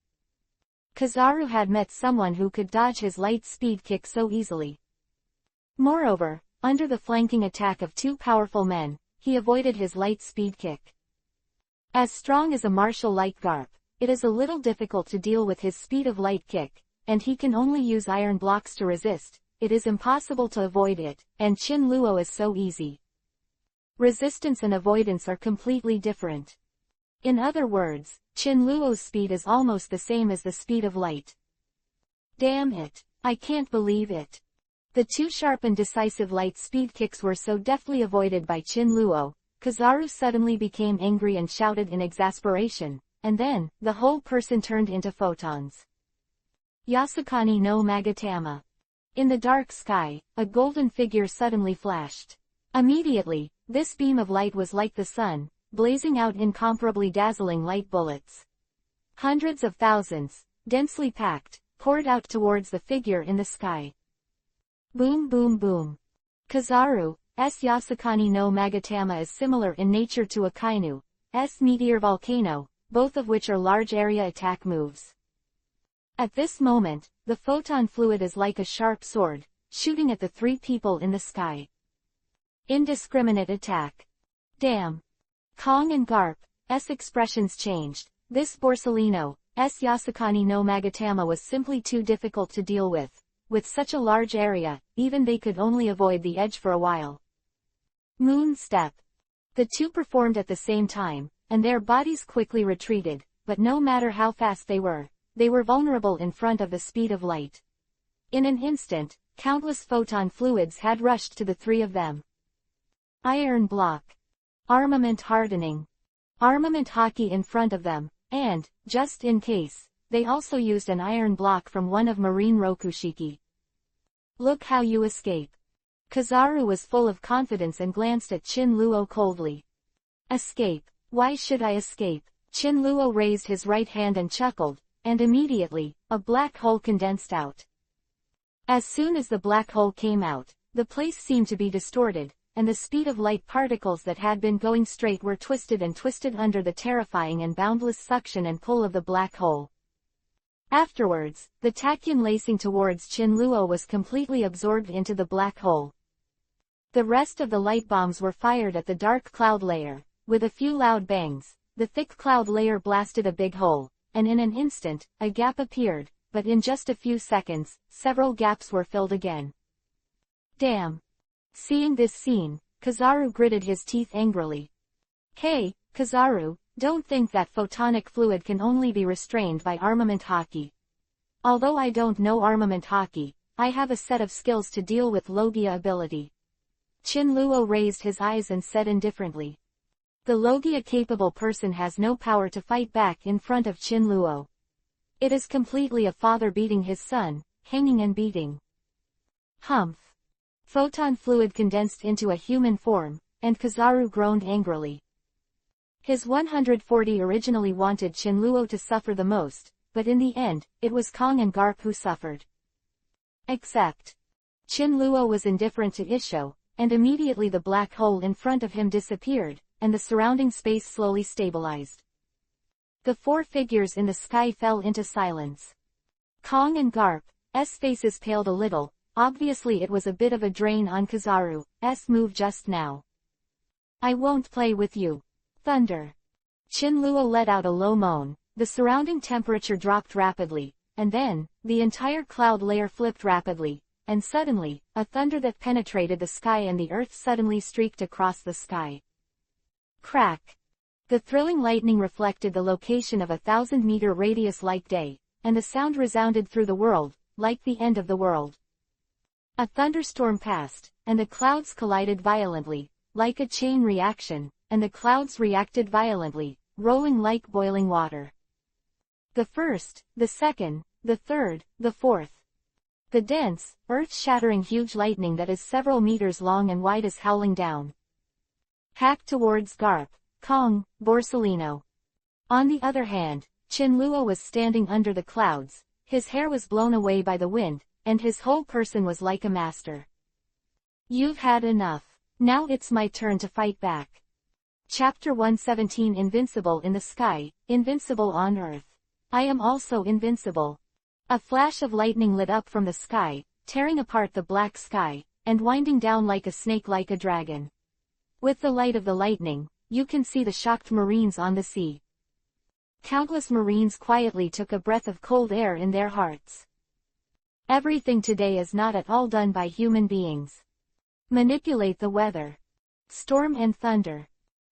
Kizaru had met someone who could dodge his light speed kick so easily. Moreover, under the flanking attack of 2 powerful men, he avoided his light speed kick. As strong as a martial like Garp, it is a little difficult to deal with his speed of light kick, and he can only use iron blocks to resist. It is impossible to avoid it, and Chin Luo is so easy. Resistance and avoidance are completely different. In other words, Chin Luo's speed is almost the same as the speed of light. Damn it, I can't believe it. The 2 sharp and decisive light speed kicks were so deftly avoided by Chin Luo. Kizaru suddenly became angry and shouted in exasperation, and then, the whole person turned into photons. Yasukani no Magatama. In the dark sky, a golden figure suddenly flashed. Immediately, this beam of light was like the sun, blazing out incomparably dazzling light bullets. Hundreds of thousands, densely packed, poured out towards the figure in the sky. Boom boom boom. Kizaru's Yasukani no Magatama is similar in nature to Akainu's meteor volcano, both of which are large area attack moves. At this moment, the photon fluid is like a sharp sword, shooting at the 3 people in the sky. Indiscriminate attack. Damn. Kong and Garp's expressions changed. This Borsellino's Yasukani no Magatama was simply too difficult to deal with. With such a large area, even they could only avoid the edge for a while. Moon Step. The two performed at the same time, and their bodies quickly retreated, but no matter how fast they were vulnerable in front of the speed of light. In an instant, countless photon fluids had rushed to the three of them. Iron block. Armament hardening. Armament hockey in front of them, and, just in case, they also used an iron block from one of Marine Rokushiki. Look how you escape. Kizaru was full of confidence and glanced at Chin-Luo coldly. Escape? Why should I escape? Chin-Luo raised his right hand and chuckled, and immediately, a black hole condensed out. As soon as the black hole came out, the place seemed to be distorted, and the speed of light particles that had been going straight were twisted and twisted under the terrifying and boundless suction and pull of the black hole. Afterwards, the tachyon lacing towards Chin-Luo was completely absorbed into the black hole. The rest of the light bombs were fired at the dark cloud layer. With a few loud bangs, the thick cloud layer blasted a big hole, and in an instant, a gap appeared, but in just a few seconds, several gaps were filled again. Damn! Seeing this scene, Kizaru gritted his teeth angrily. Hey, Kizaru, don't think that photonic fluid can only be restrained by armament hockey. Although I don't know armament hockey, I have a set of skills to deal with Logia ability. Chin-Luo raised his eyes and said indifferently. The Logia-capable person has no power to fight back in front of Chin-Luo. It is completely a father beating his son, hanging and beating. Humph. Photon fluid condensed into a human form, and Kizaru groaned angrily. His 140 originally wanted Chin-Luo to suffer the most, but in the end, it was Kong and Garp who suffered. Except. Chin-Luo was indifferent to Isho, and immediately the black hole in front of him disappeared, and the surrounding space slowly stabilized. The four figures in the sky fell into silence. Kong and Garp's faces paled a little. Obviously it was a bit of a drain on Kizaru's move just now. I won't play with you. Thunder. Chin-Luo let out a low moan, the surrounding temperature dropped rapidly, and then, the entire cloud layer flipped rapidly, and suddenly, a thunder that penetrated the sky and the earth suddenly streaked across the sky. Crack. The thrilling lightning reflected the location of a 1,000-meter radius like day, and the sound resounded through the world, like the end of the world. A thunderstorm passed, and the clouds collided violently, like a chain reaction, and the clouds reacted violently, rolling like boiling water. The first, the second, the third, the fourth. The dense, earth-shattering huge lightning that is several meters long and wide is howling down. Hacked towards Garp, Kong, Borsellino. On the other hand, Chin-Luo was standing under the clouds, his hair was blown away by the wind, and his whole person was like a master. You've had enough. Now it's my turn to fight back. Chapter 117 Invincible in the Sky, Invincible on Earth. I am also invincible. A flash of lightning lit up from the sky, tearing apart the black sky, and winding down like a snake like a dragon. With the light of the lightning, you can see the shocked Marines on the sea. Countless Marines quietly took a breath of cold air in their hearts. Everything today is not at all done by human beings. Manipulate the weather. Storm and thunder.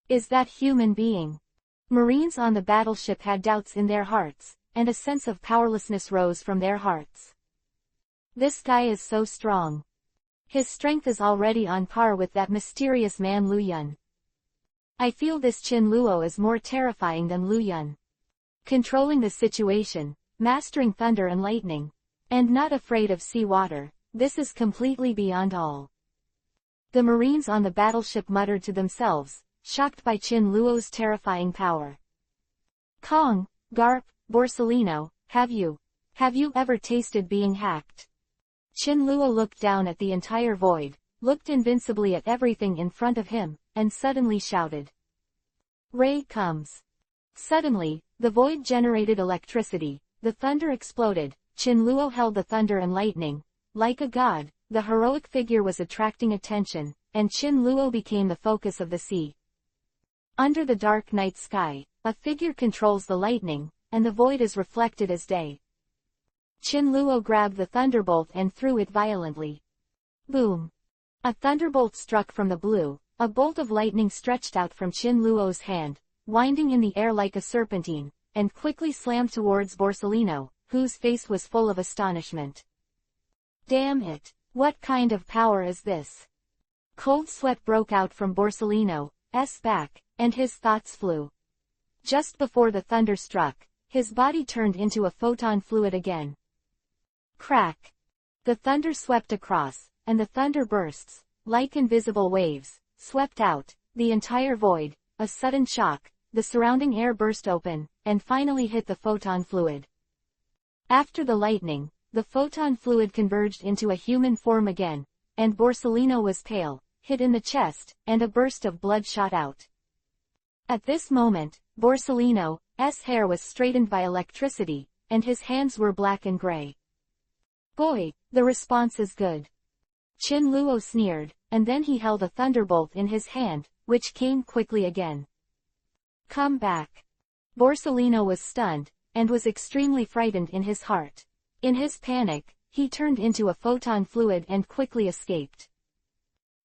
Is that human being? Marines on the battleship had doubts in their hearts, and a sense of powerlessness rose from their hearts. This guy is so strong. His strength is already on par with that mysterious man Lu Yun. I feel this Chin-Luo is more terrifying than Lu Yun. Controlling the situation, mastering thunder and lightning, and not afraid of sea water, this is completely beyond all. The Marines on the battleship muttered to themselves, shocked by Chin-Luo's terrifying power. Kong, Garp, Borsellino, have you ever tasted being hacked? Chin-Luo looked down at the entire void, looked invincibly at everything in front of him, and suddenly shouted. Ray comes. Suddenly, the void generated electricity, the thunder exploded, Chin-Luo held the thunder and lightning. Like a god, the heroic figure was attracting attention, and Chin-Luo became the focus of the sea. Under the dark night sky, a figure controls the lightning, and the void is reflected as day. Chin-Luo grabbed the thunderbolt and threw it violently. Boom! A thunderbolt struck from the blue, A bolt of lightning stretched out from Chin Luo's hand, winding in the air like a serpentine, and quickly slammed towards Borsellino, whose face was full of astonishment. Damn it! What kind of power is this? Cold sweat broke out from Borsellino's back, and his thoughts flew. Just before the thunder struck, his body turned into a photon fluid again. Crack! The thunder swept across, and the thunder bursts, like invisible waves, swept out the entire void. A sudden shock, the surrounding air burst open, and finally hit the photon fluid. After the lightning, the photon fluid converged into a human form again, and Borsellino was pale, hit in the chest, and a burst of blood shot out. At this moment, Borsellino's hair was straightened by electricity, and his hands were black and gray. Boy, the response is good. Chin Luo sneered, and then he held a thunderbolt in his hand, which came quickly again. Come back. Borsellino was stunned, and was extremely frightened in his heart. In his panic, he turned into a photon fluid and quickly escaped.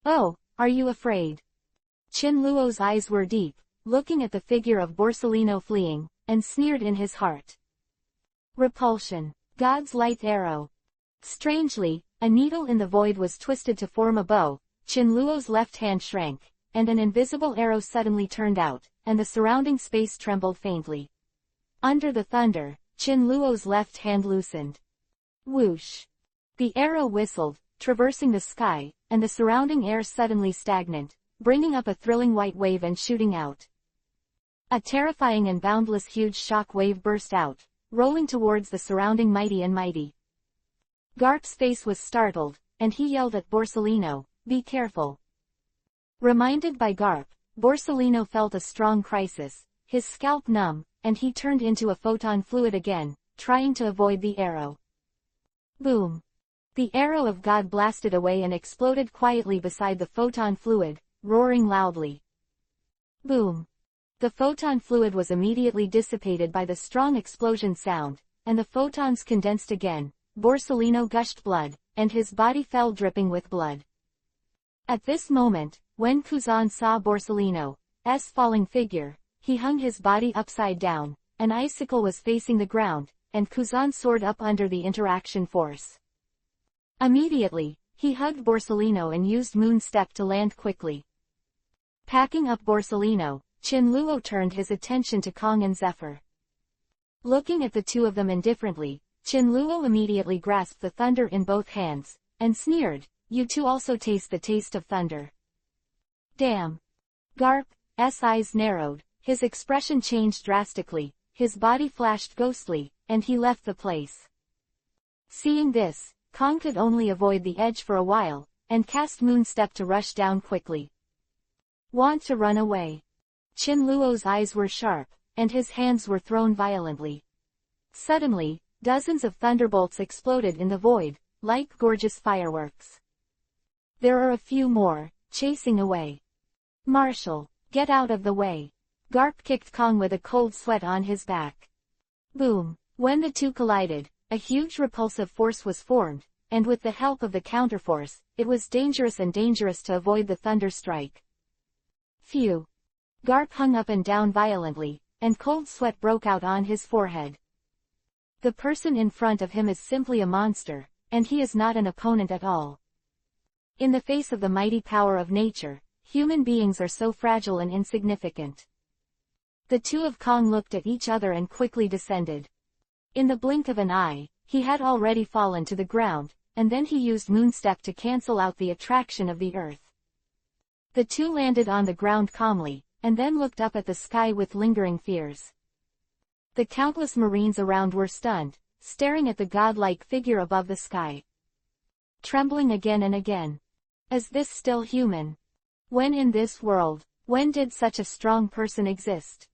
Oh, are you afraid? Chin Luo's eyes were deep, looking at the figure of Borsellino fleeing, and sneered in his heart. Repulsion. God's light arrow. Strangely, a needle in the void was twisted to form a bow. Chin Luo's left hand shrank, and an invisible arrow suddenly turned out, and the surrounding space trembled faintly. Under the thunder, Chin Luo's left hand loosened. Whoosh! The arrow whistled, traversing the sky, and the surrounding air suddenly stagnant, bringing up a thrilling white wave and shooting out. A terrifying and boundless huge shock wave burst out, rolling towards the surrounding mighty and mighty. Garp's face was startled, and he yelled at Borsellino, "Be careful." Reminded by Garp, Borsellino felt a strong crisis, his scalp numb, and he turned into a photon fluid again, trying to avoid the arrow. Boom! The arrow of God blasted away and exploded quietly beside the photon fluid, roaring loudly. Boom! The photon fluid was immediately dissipated by the strong explosion sound, and the photons condensed again. Borsellino gushed blood, and his body fell dripping with blood. At this moment, when Kuzan saw Borsellino's falling figure, he hung his body upside down, an icicle was facing the ground, and Kuzan soared up under the interaction force. Immediately, he hugged Borsellino and used Moon Step to land quickly. Packing up Borsellino, Chin Luo turned his attention to Kong and Zephyr. Looking at the two of them indifferently, Chin Luo immediately grasped the thunder in both hands, and sneered, "You two also taste the taste of thunder." Damn! Garp's eyes narrowed, his expression changed drastically, his body flashed ghostly, and he left the place. Seeing this, Kong could only avoid the edge for a while, and cast Moon Step to rush down quickly. Want to run away? Chin Luo's eyes were sharp, and his hands were thrown violently. Suddenly, dozens of thunderbolts exploded in the void, like gorgeous fireworks. There are a few more, chasing away. Marshall, get out of the way. Garp kicked Kong with a cold sweat on his back. Boom! When the two collided, a huge repulsive force was formed, and with the help of the counterforce, it was dangerous to avoid the thunder strike. Phew! Garp hung up and down violently, and cold sweat broke out on his forehead. The person in front of him is simply a monster, and he is not an opponent at all. In the face of the mighty power of nature, human beings are so fragile and insignificant. The two of Kong looked at each other and quickly descended. In the blink of an eye, he had already fallen to the ground, and then he used Moonstep to cancel out the attraction of the earth. The two landed on the ground calmly, and then looked up at the sky with lingering fears. The countless Marines around were stunned, staring at the godlike figure above the sky. Trembling again and again. Is this still human? When in this world, when did such a strong person exist?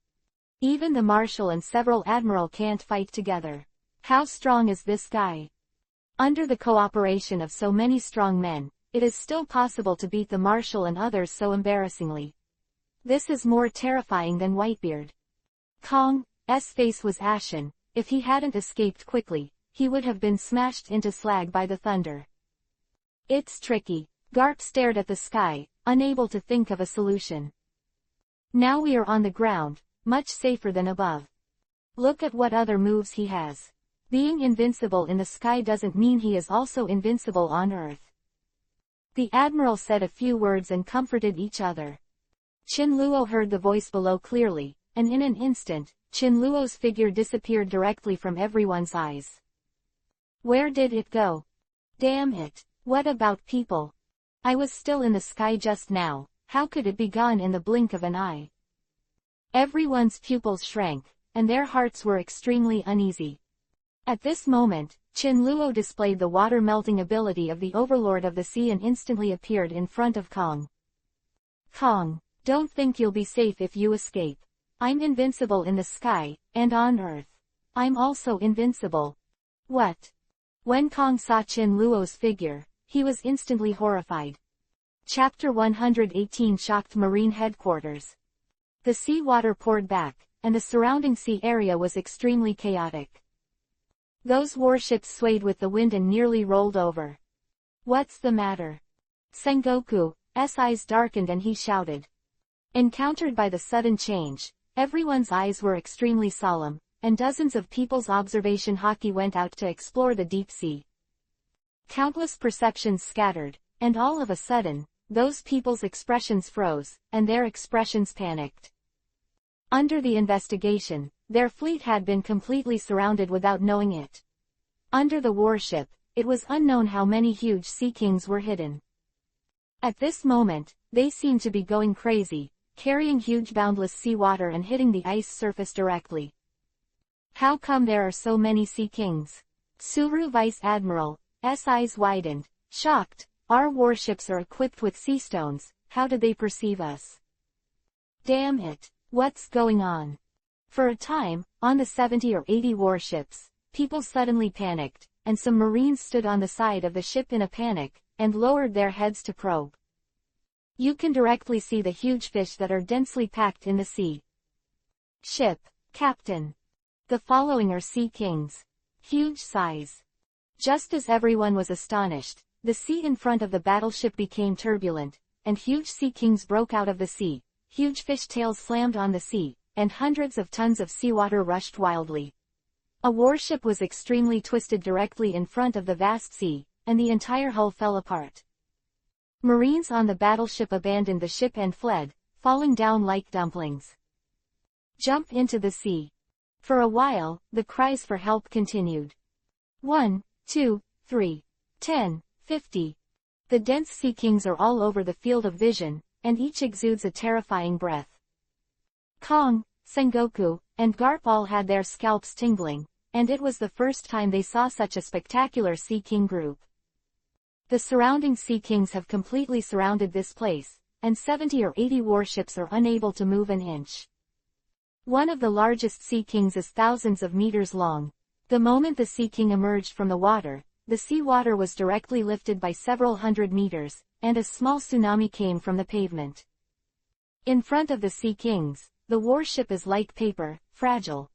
Even the Marshal and several Admiral can't fight together. How strong is this guy? Under the cooperation of so many strong men, it is still possible to beat the Marshal and others so embarrassingly. This is more terrifying than Whitebeard. Kong's face was ashen. If he hadn't escaped quickly, he would have been smashed into slag by the thunder. It's tricky. Garp stared at the sky, unable to think of a solution. Now we are on the ground, much safer than above. Look at what other moves he has. Being invincible in the sky doesn't mean he is also invincible on Earth. The admiral said a few words and comforted each other. Qin Luo heard the voice below clearly, and in an instant, Qin Luo's figure disappeared directly from everyone's eyes. Where did it go? Damn it, what about people? I was still in the sky just now, how could it be gone in the blink of an eye? Everyone's pupils shrank, and their hearts were extremely uneasy. At this moment, Qin Luo displayed the water-melting ability of the Overlord of the Sea and instantly appeared in front of Kong. Kong, don't think you'll be safe if you escape. I'm invincible in the sky, and on Earth. I'm also invincible. What? When Kong saw Qin Luo's figure, he was instantly horrified. Chapter 118 shocked Marine Headquarters. The sea water poured back, and the surrounding sea area was extremely chaotic. Those warships swayed with the wind and nearly rolled over. What's the matter? Sengoku's eyes darkened and he shouted. Encountered by the sudden change, everyone's eyes were extremely solemn, and dozens of people's observation hockey went out to explore the deep sea. Countless perceptions scattered, and all of a sudden, those people's expressions froze, and their expressions panicked. Under the investigation, their fleet had been completely surrounded without knowing it. Under the warship, it was unknown how many huge sea kings were hidden. At this moment, they seemed to be going crazy, carrying huge boundless seawater and hitting the ice surface directly. How come there are so many sea kings? Suru Vice Admiral's eyes widened, shocked. Our warships are equipped with sea stones, how did they perceive us? Damn it, what's going on? For a time, on the 70 or 80 warships, people suddenly panicked, and some Marines stood on the side of the ship in a panic, and lowered their heads to probe. You can directly see the huge fish that are densely packed in the sea. Ship, Captain. The following are sea kings. Huge size. Just as everyone was astonished, the sea in front of the battleship became turbulent, and huge sea kings broke out of the sea, huge fish tails slammed on the sea, and hundreds of tons of seawater rushed wildly. A warship was extremely twisted directly in front of the vast sea, and the entire hull fell apart. Marines on the battleship abandoned the ship and fled, falling down like dumplings. Jump into the sea. For a while, the cries for help continued. 1, 2, 3, 10, 50. The dense sea kings are all over the field of vision, and each exudes a terrifying breath. Kong, Sengoku, and Garp all had their scalps tingling, and it was the first time they saw such a spectacular sea king group. The surrounding sea kings have completely surrounded this place, and 70 or 80 warships are unable to move an inch. One of the largest sea kings is thousands of meters long. The moment the sea king emerged from the water, the sea water was directly lifted by several hundred meters, and a small tsunami came from the pavement. In front of the sea kings, the warship is like paper, fragile.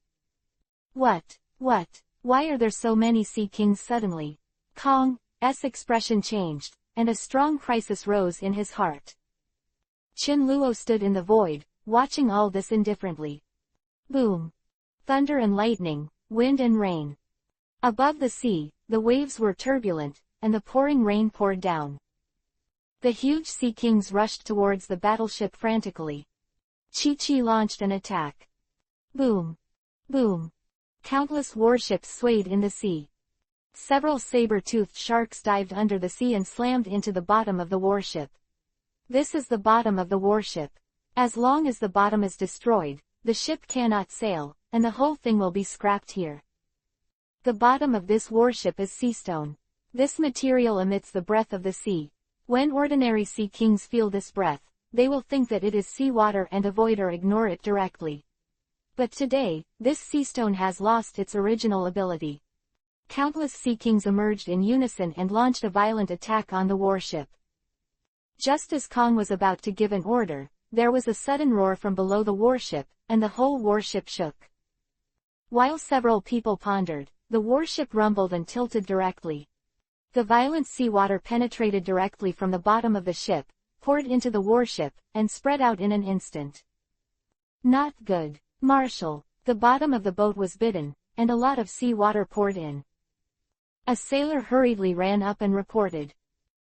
What? Why are there so many sea kings suddenly? Kong's expression changed, and a strong crisis rose in his heart. Qin Luo stood in the void, watching all this indifferently. Boom! Thunder and lightning, wind and rain. Above the sea, the waves were turbulent, and the pouring rain poured down. The huge sea kings rushed towards the battleship frantically. Chi-Chi launched an attack. Boom! Boom! Countless warships swayed in the sea. Several saber-toothed sharks dived under the sea and slammed into the bottom of the warship. This is the bottom of the warship. As long as the bottom is destroyed, the ship cannot sail, and the whole thing will be scrapped here. The bottom of this warship is seastone. This material emits the breath of the sea. When ordinary sea kings feel this breath, they will think that it is seawater and avoid or ignore it directly. But today, this seastone has lost its original ability. Countless sea kings emerged in unison and launched a violent attack on the warship. Just as Kong was about to give an order, there was a sudden roar from below the warship, and the whole warship shook. While several people pondered, the warship rumbled and tilted directly. The violent seawater penetrated directly from the bottom of the ship, poured into the warship, and spread out in an instant. Not good. Marshal. The bottom of the boat was bitten, and a lot of sea water poured in. A sailor hurriedly ran up and reported.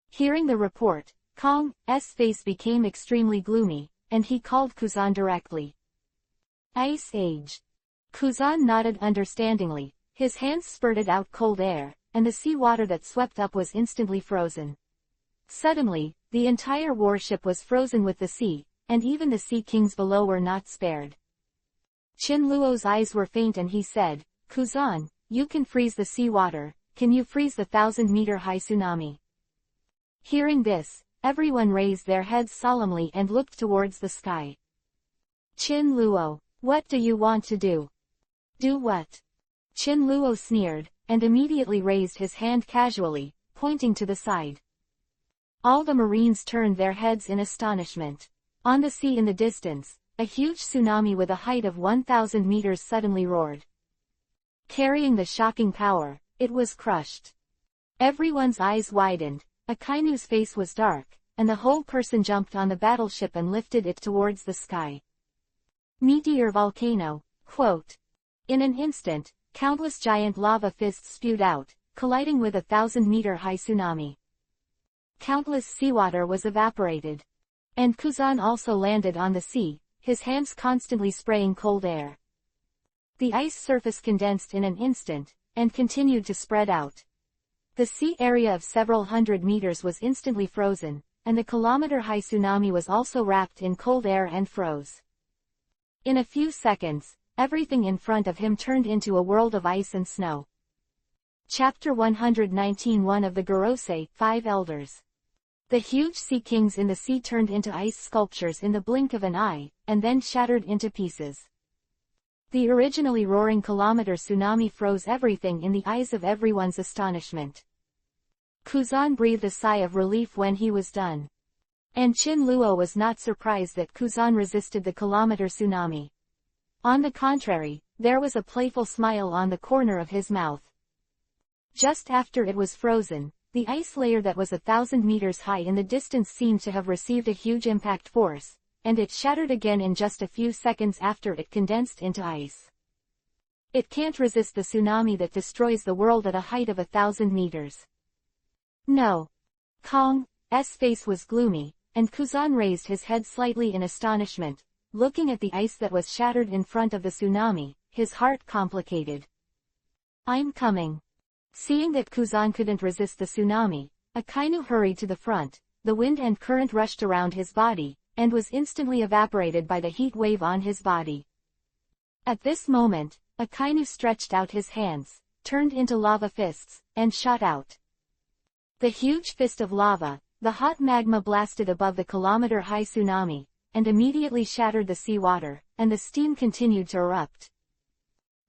Hearing the report, Kong's face became extremely gloomy, and he called Kuzan directly. Ice Age. Kuzan nodded understandingly, his hands spurted out cold air, and the sea water that swept up was instantly frozen. Suddenly, the entire warship was frozen with the sea, and even the sea kings below were not spared. Qin Luo's eyes were faint and he said, Kuzan, you can freeze the sea water, can you freeze the 1,000-meter-high tsunami? Hearing this, everyone raised their heads solemnly and looked towards the sky. Qin Luo, what do you want to do? Do what? Qin Luo sneered, and immediately raised his hand casually, pointing to the side. All the Marines turned their heads in astonishment. On the sea in the distance, a huge tsunami with a height of 1,000 meters suddenly roared. Carrying the shocking power, it was crushed. Everyone's eyes widened, Akainu's face was dark, and the whole person jumped on the battleship and lifted it towards the sky. Meteor volcano, quote. In an instant, countless giant lava fists spewed out, colliding with a 1,000-meter-high tsunami. Countless seawater was evaporated. And Kuzan also landed on the sea, his hands constantly spraying cold air. The ice surface condensed in an instant, and continued to spread out. The sea area of several hundred meters was instantly frozen, and the kilometer-high tsunami was also wrapped in cold air and froze. In a few seconds, everything in front of him turned into a world of ice and snow. Chapter 119 One of the Gorosei, 5 Elders. The huge sea kings in the sea turned into ice sculptures in the blink of an eye, and then shattered into pieces. The originally roaring kilometer tsunami froze everything in the eyes of everyone's astonishment. Kuzan breathed a sigh of relief when he was done. And Qin Luo was not surprised that Kuzan resisted the kilometer tsunami. On the contrary, there was a playful smile on the corner of his mouth. Just after it was frozen, the ice layer that was 1,000 meters high in the distance seemed to have received a huge impact force, and it shattered again in just a few seconds after it condensed into ice. It can't resist the tsunami that destroys the world at a height of 1,000 meters. No. Kong's face was gloomy, and Kuzan raised his head slightly in astonishment, looking at the ice that was shattered in front of the tsunami, his heart complicated. I'm coming. Seeing that Kuzan couldn't resist the tsunami, Akainu hurried to the front, the wind and current rushed around his body, and was instantly evaporated by the heat wave on his body. At this moment, Akainu stretched out his hands, turned into lava fists, and shot out. The huge fist of lava, the hot magma blasted above the kilometer-high tsunami, and immediately shattered the seawater, and the steam continued to erupt.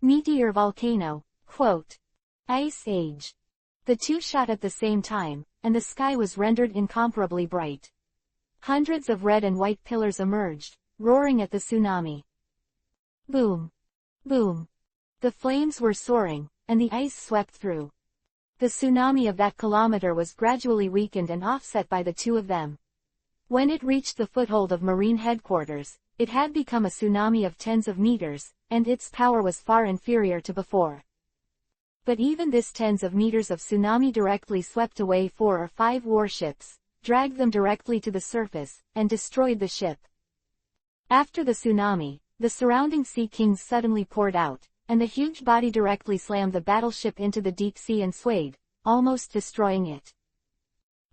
Meteor volcano, quote. Ice Age. The two shot at the same time, and the sky was rendered incomparably bright. Hundreds of red and white pillars emerged, roaring at the tsunami. Boom. Boom. The flames were soaring, and the ice swept through. The tsunami of that kilometer was gradually weakened and offset by the two of them. When it reached the foothold of Marine headquarters, it had become a tsunami of tens of meters, and its power was far inferior to before. But even this tens of meters of tsunami directly swept away 4 or 5 warships, dragged them directly to the surface, and destroyed the ship. After the tsunami, the surrounding sea kings suddenly poured out, and the huge body directly slammed the battleship into the deep sea and swayed, almost destroying it.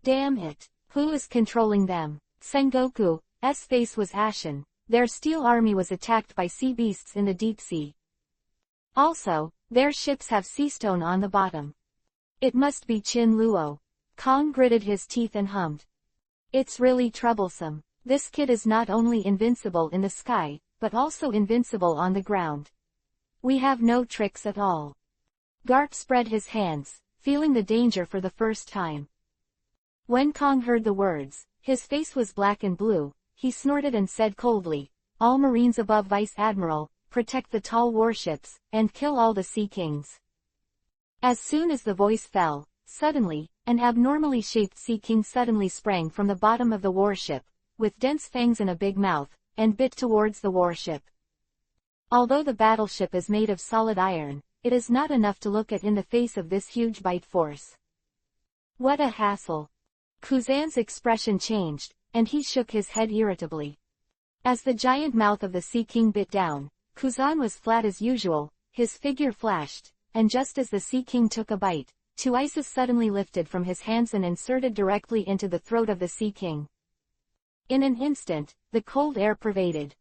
Damn it! Who is controlling them? Sengoku's face was ashen. Their steel army was attacked by sea beasts in the deep sea. Also, their ships have sea stone on the bottom. It must be Qin Luo. Kong gritted his teeth and hummed. It's really troublesome. This kid is not only invincible in the sky, but also invincible on the ground. We have no tricks at all. Garp spread his hands, feeling the danger for the first time. When Kong heard the words, his face was black and blue. He snorted and said coldly, "All Marines above Vice Admiral, protect the tall warships, and kill all the sea kings." As soon as the voice fell, Suddenly, an abnormally shaped sea king suddenly sprang from the bottom of the warship, with dense fangs and a big mouth, and bit towards the warship. Although the battleship is made of solid iron, it is not enough to look at in the face of this huge bite force. What a hassle! Kuzan's expression changed, and he shook his head irritably. As the giant mouth of the sea king bit down, Kuzan was flat as usual, his figure flashed, and just as the sea king took a bite, two ices suddenly lifted from his hands and inserted directly into the throat of the sea king. In an instant, the cold air pervaded.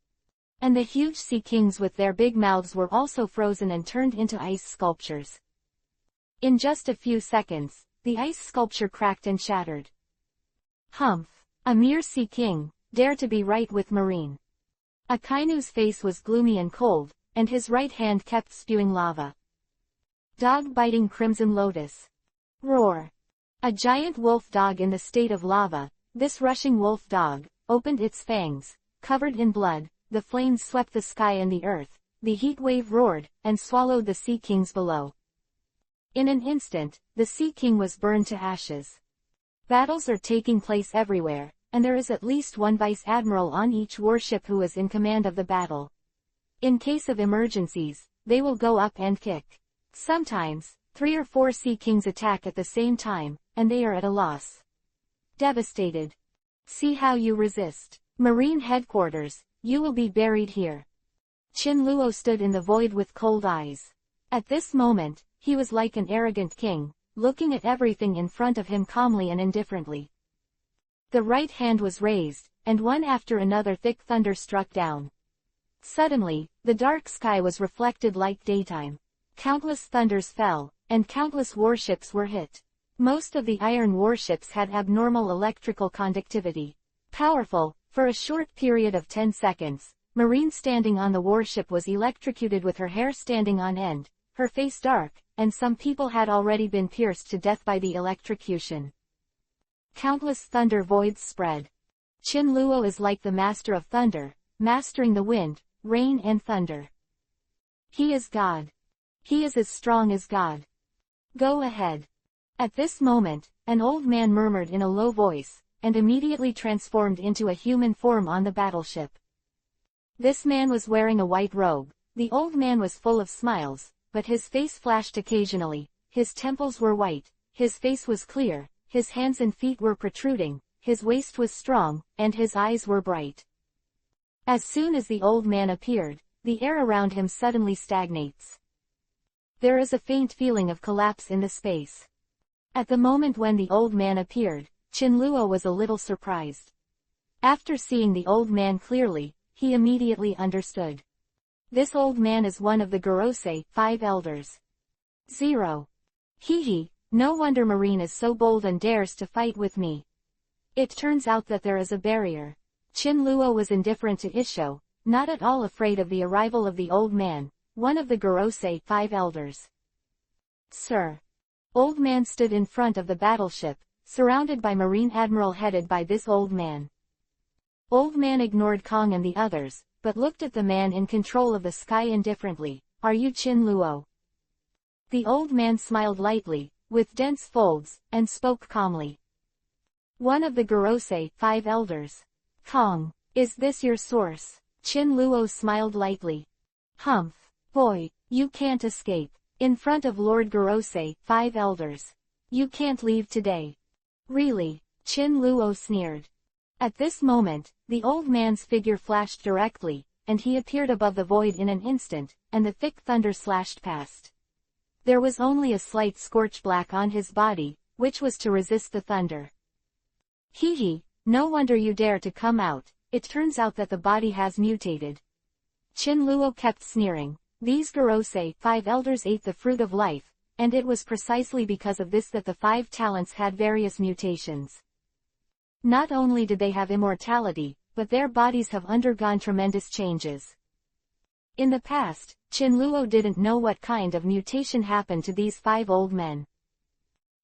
And the huge sea kings with their big mouths were also frozen and turned into ice sculptures. In just a few seconds, the ice sculpture cracked and shattered. Humph! A mere sea king, dare to be right with Marine. Akainu's face was gloomy and cold, and his right hand kept spewing lava. Dog biting crimson lotus. Roar! A giant wolf dog in the state of lava, this rushing wolf dog, opened its fangs, covered in blood, the flames swept the sky and the earth, the heat wave roared, and swallowed the sea kings below. In an instant, the sea king was burned to ashes. Battles are taking place everywhere, and there is at least one vice admiral on each warship who is in command of the battle. In case of emergencies, they will go up and kick. Sometimes, 3 or 4 sea kings attack at the same time, and they are at a loss. Devastated. See how you resist. Marine headquarters, you will be buried here. Qin Luo stood in the void with cold eyes. At this moment, he was like an arrogant king, looking at everything in front of him calmly and indifferently. The right hand was raised, and one after another thick thunder struck down. Suddenly, the dark sky was reflected like daytime. Countless thunders fell, and countless warships were hit. Most of the iron warships had abnormal electrical conductivity. Powerful, for a short period of 10 seconds, Marine standing on the warship was electrocuted with her hair standing on end, her face dark, and some people had already been pierced to death by the electrocution. Countless thunder voids spread. Qin Luo is like the master of thunder, mastering the wind, rain and thunder. He is God. He is as strong as God. Go ahead. At this moment, an old man murmured in a low voice, and immediately transformed into a human form on the battleship. This man was wearing a white robe. The old man was full of smiles, but his face flashed occasionally, his temples were white, his face was clear, his hands and feet were protruding, his waist was strong, and his eyes were bright. As soon as the old man appeared, the air around him suddenly stagnates. There is a faint feeling of collapse in the space. At the moment when the old man appeared, Qin Luo was a little surprised. After seeing the old man clearly, he immediately understood. This old man is one of the Gorosei, 5 elders. 0. Hee, no wonder Marine is so bold and dares to fight with me. It turns out that there is a barrier. Qin Luo was indifferent to Isho, not at all afraid of the arrival of the old man, one of the Gorosei, 5 elders. Sir. Old man stood in front of the battleship, surrounded by Marine Admiral headed by this old man. Old man ignored Kong and the others, but looked at the man in control of the sky indifferently. Are you Qin Luo? The old man smiled lightly, with dense folds, and spoke calmly. One of the Gorosei, 5 elders. Kong, is this your source? Qin Luo smiled lightly. Humph, boy, you can't escape. In front of Lord Gorosei, 5 elders. You can't leave today. Really? Qin Luo sneered. At this moment, the old man's figure flashed directly, and he appeared above the void in an instant, and the thick thunder slashed past. There was only a slight scorch black on his body, which was to resist the thunder. Hee, no wonder you dare to come out. It turns out that the body has mutated. Qin Luo kept sneering. These Gorosei, 5 elders ate the fruit of life, and it was precisely because of this that the 5 talents had various mutations. Not only did they have immortality, but their bodies have undergone tremendous changes. In the past, Qin Luo didn't know what kind of mutation happened to these 5 old men.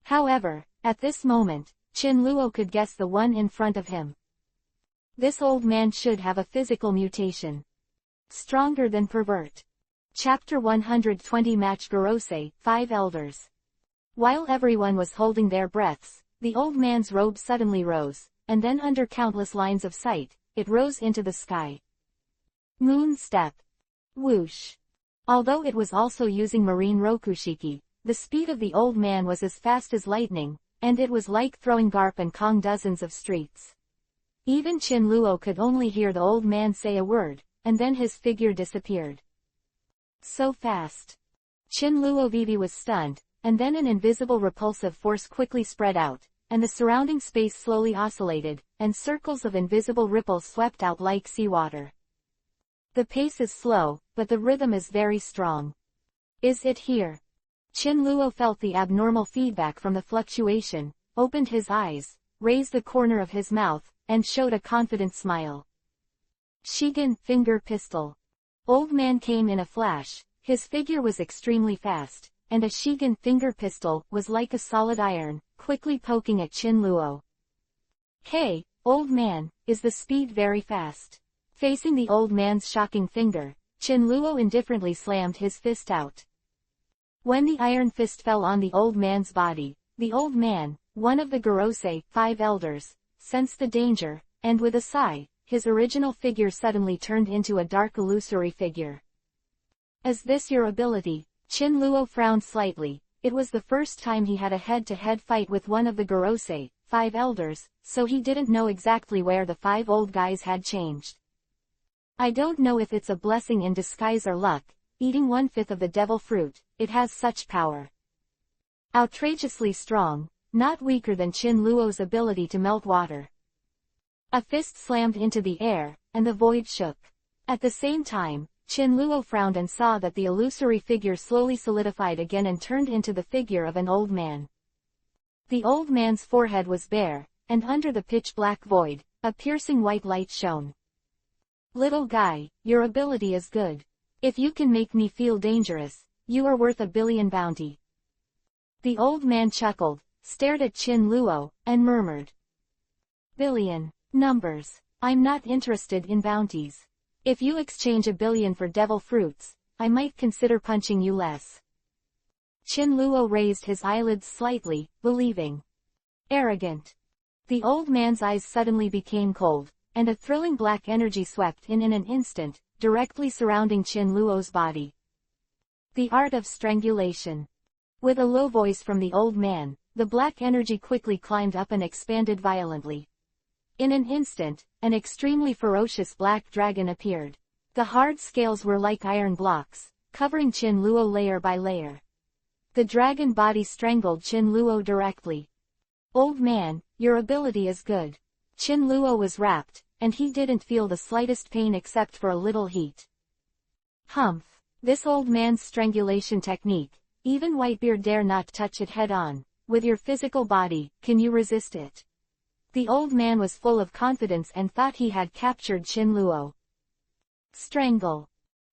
However, at this moment, Qin Luo could guess the one in front of him. This old man should have a physical mutation. Stronger than pervert. Chapter 120 Match Gorosei, 5 elders. While everyone was holding their breaths, the old man's robe suddenly rose, and then under countless lines of sight, it rose into the sky. Moon step. Whoosh. Although it was also using marine rokushiki, the speed of the old man was as fast as lightning, and it was like throwing Garp and Kong dozens of streets. Even Chin Luo could only hear the old man say a word, and then his figure disappeared. So fast. Chin Luo Vivi was stunned, and then an invisible repulsive force quickly spread out, and the surrounding space slowly oscillated, and circles of invisible ripples swept out like seawater. The pace is slow, but the rhythm is very strong. Is it here? Chin Luo felt the abnormal feedback from the fluctuation, opened his eyes, raised the corner of his mouth, and showed a confident smile. Shigen finger pistol. Old man came in a flash, his figure was extremely fast, and a Shigen finger pistol was like a solid iron, quickly poking at Chin Luo. Hey, old man, is the speed very fast? Facing the old man's shocking finger, Chin Luo indifferently slammed his fist out. When the iron fist fell on the old man's body, the old man, one of the Gorosei, 5 elders, sensed the danger, and with a sigh, his original figure suddenly turned into a dark illusory figure. Is this your ability? Chin Luo frowned slightly. It was the first time he had a head-to-head fight with one of the Gorosei, 5 elders, so he didn't know exactly where the 5 old guys had changed. I don't know if it's a blessing in disguise or luck, eating 1/5 of the devil fruit, it has such power. Outrageously strong, not weaker than Chin Luo's ability to melt water. A fist slammed into the air, and the void shook. At the same time, Chin Luo frowned and saw that the illusory figure slowly solidified again and turned into the figure of an old man. The old man's forehead was bare, and under the pitch-black void, a piercing white light shone. Little guy, your ability is good. If you can make me feel dangerous, you are worth 1 billion bounty. The old man chuckled, stared at Chin Luo, and murmured. Billion. Numbers. I'm not interested in bounties. If you exchange 1 billion for devil fruits, I might consider punching you less. Chin Luo raised his eyelids slightly, believing. Arrogant. The old man's eyes suddenly became cold, and a thrilling black energy swept in an instant, directly surrounding Chin Luo's body. The art of strangulation. With a low voice from the old man, the black energy quickly climbed up and expanded violently. In an instant, an extremely ferocious black dragon appeared. The hard scales were like iron blocks, covering Chin Luo layer by layer. The dragon body strangled Chin Luo directly. Old man, your ability is good. Chin Luo was wrapped, and he didn't feel the slightest pain except for a little heat. Humph. This old man's strangulation technique, even Whitebeard dare not touch it head-on. With your physical body, can you resist it? The old man was full of confidence and thought he had captured Chin Luo. Strangle.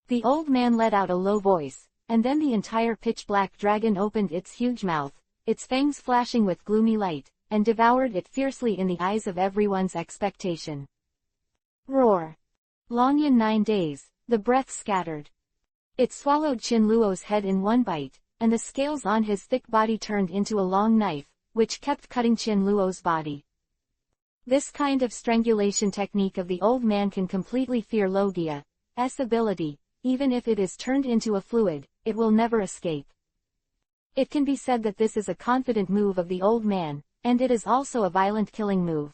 The old man let out a low voice, and then the entire pitch-black dragon opened its huge mouth, its fangs flashing with gloomy light, and devoured it fiercely in the eyes of everyone's expectation. Roar. Longyan 9 days, the breath scattered. It swallowed Chin Luo's head in one bite, and the scales on his thick body turned into a long knife, which kept cutting Chin Luo's body. This kind of strangulation technique of the old man can completely fear Logia's ability. Even if it is turned into a fluid, it will never escape. It can be said that this is a confident move of the old man, and it is also a violent killing move.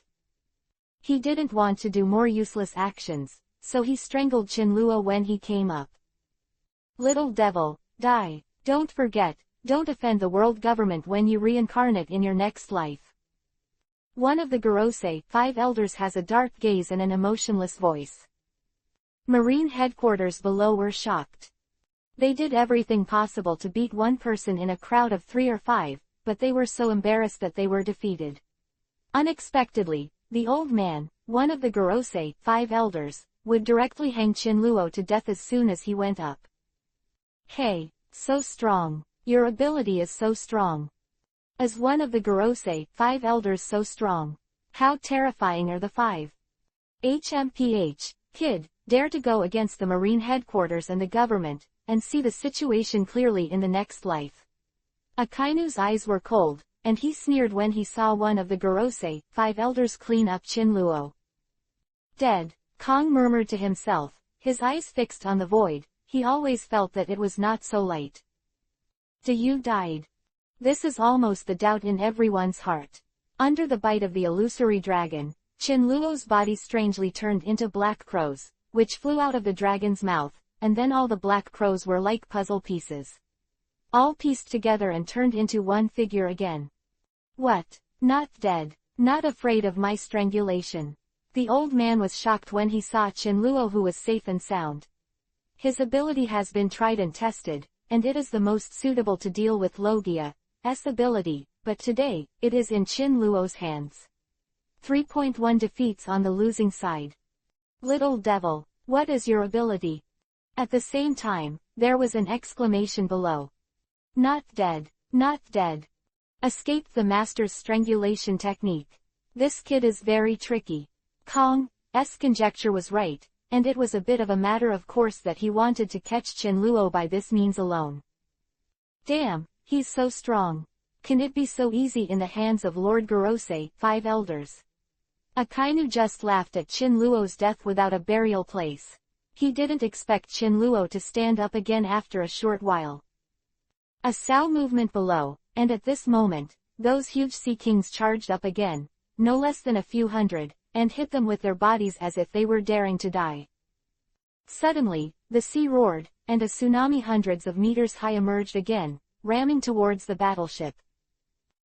He didn't want to do more useless actions, so he strangled Chin Luo when he came up. Little devil, die. Don't forget, don't offend the world government when you reincarnate in your next life. One of the Gorosei, 5 elders has a dark gaze and an emotionless voice. Marine headquarters below were shocked. They did everything possible to beat one person in a crowd of 3 or 5, but they were so embarrassed that they were defeated. Unexpectedly, the old man, one of the Gorosei, 5 elders, would directly hang Chin Luo to death as soon as he went up. Hey, so strong. Your ability is so strong. As one of the Gorosei, 5 elders so strong. How terrifying are the 5? HMPH, kid, dare to go against the Marine headquarters and the government, and see the situation clearly in the next life. Akainu's eyes were cold, and he sneered when he saw one of the Gorosei, 5 elders clean up Chinluo. Dead, Kong murmured to himself, his eyes fixed on the void. He always felt that it was not so light. You died. This is almost the doubt in everyone's heart. Under the bite of the illusory dragon, Chinluo's body strangely turned into black crows, which flew out of the dragon's mouth, and then all the black crows were like puzzle pieces. All pieced together and turned into one figure again. What? Not dead? Not afraid of my strangulation? The old man was shocked when he saw Chinluo, who was safe and sound. His ability has been tried and tested, and it is the most suitable to deal with Logia's ability, but today, it is in Chinluo's hands. 3.1 defeats on the losing side. Little devil, what is your ability? At the same time, there was an exclamation below. Not dead, not dead. Escaped the master's strangulation technique. This kid is very tricky. Kong's conjecture was right, and it was a bit of a matter of course that he wanted to catch Chinluo by this means alone. Damn, he's so strong. Can it be so easy in the hands of Lord Gorosei, 5 elders? Akainu just laughed at Chinluo's death without a burial place. He didn't expect Chinluo to stand up again after a short while. A sow movement below, and at this moment, those huge sea kings charged up again, no less than a few hundred, and hit them with their bodies as if they were daring to die. Suddenly, the sea roared, and a tsunami hundreds of meters high emerged again, ramming towards the battleship.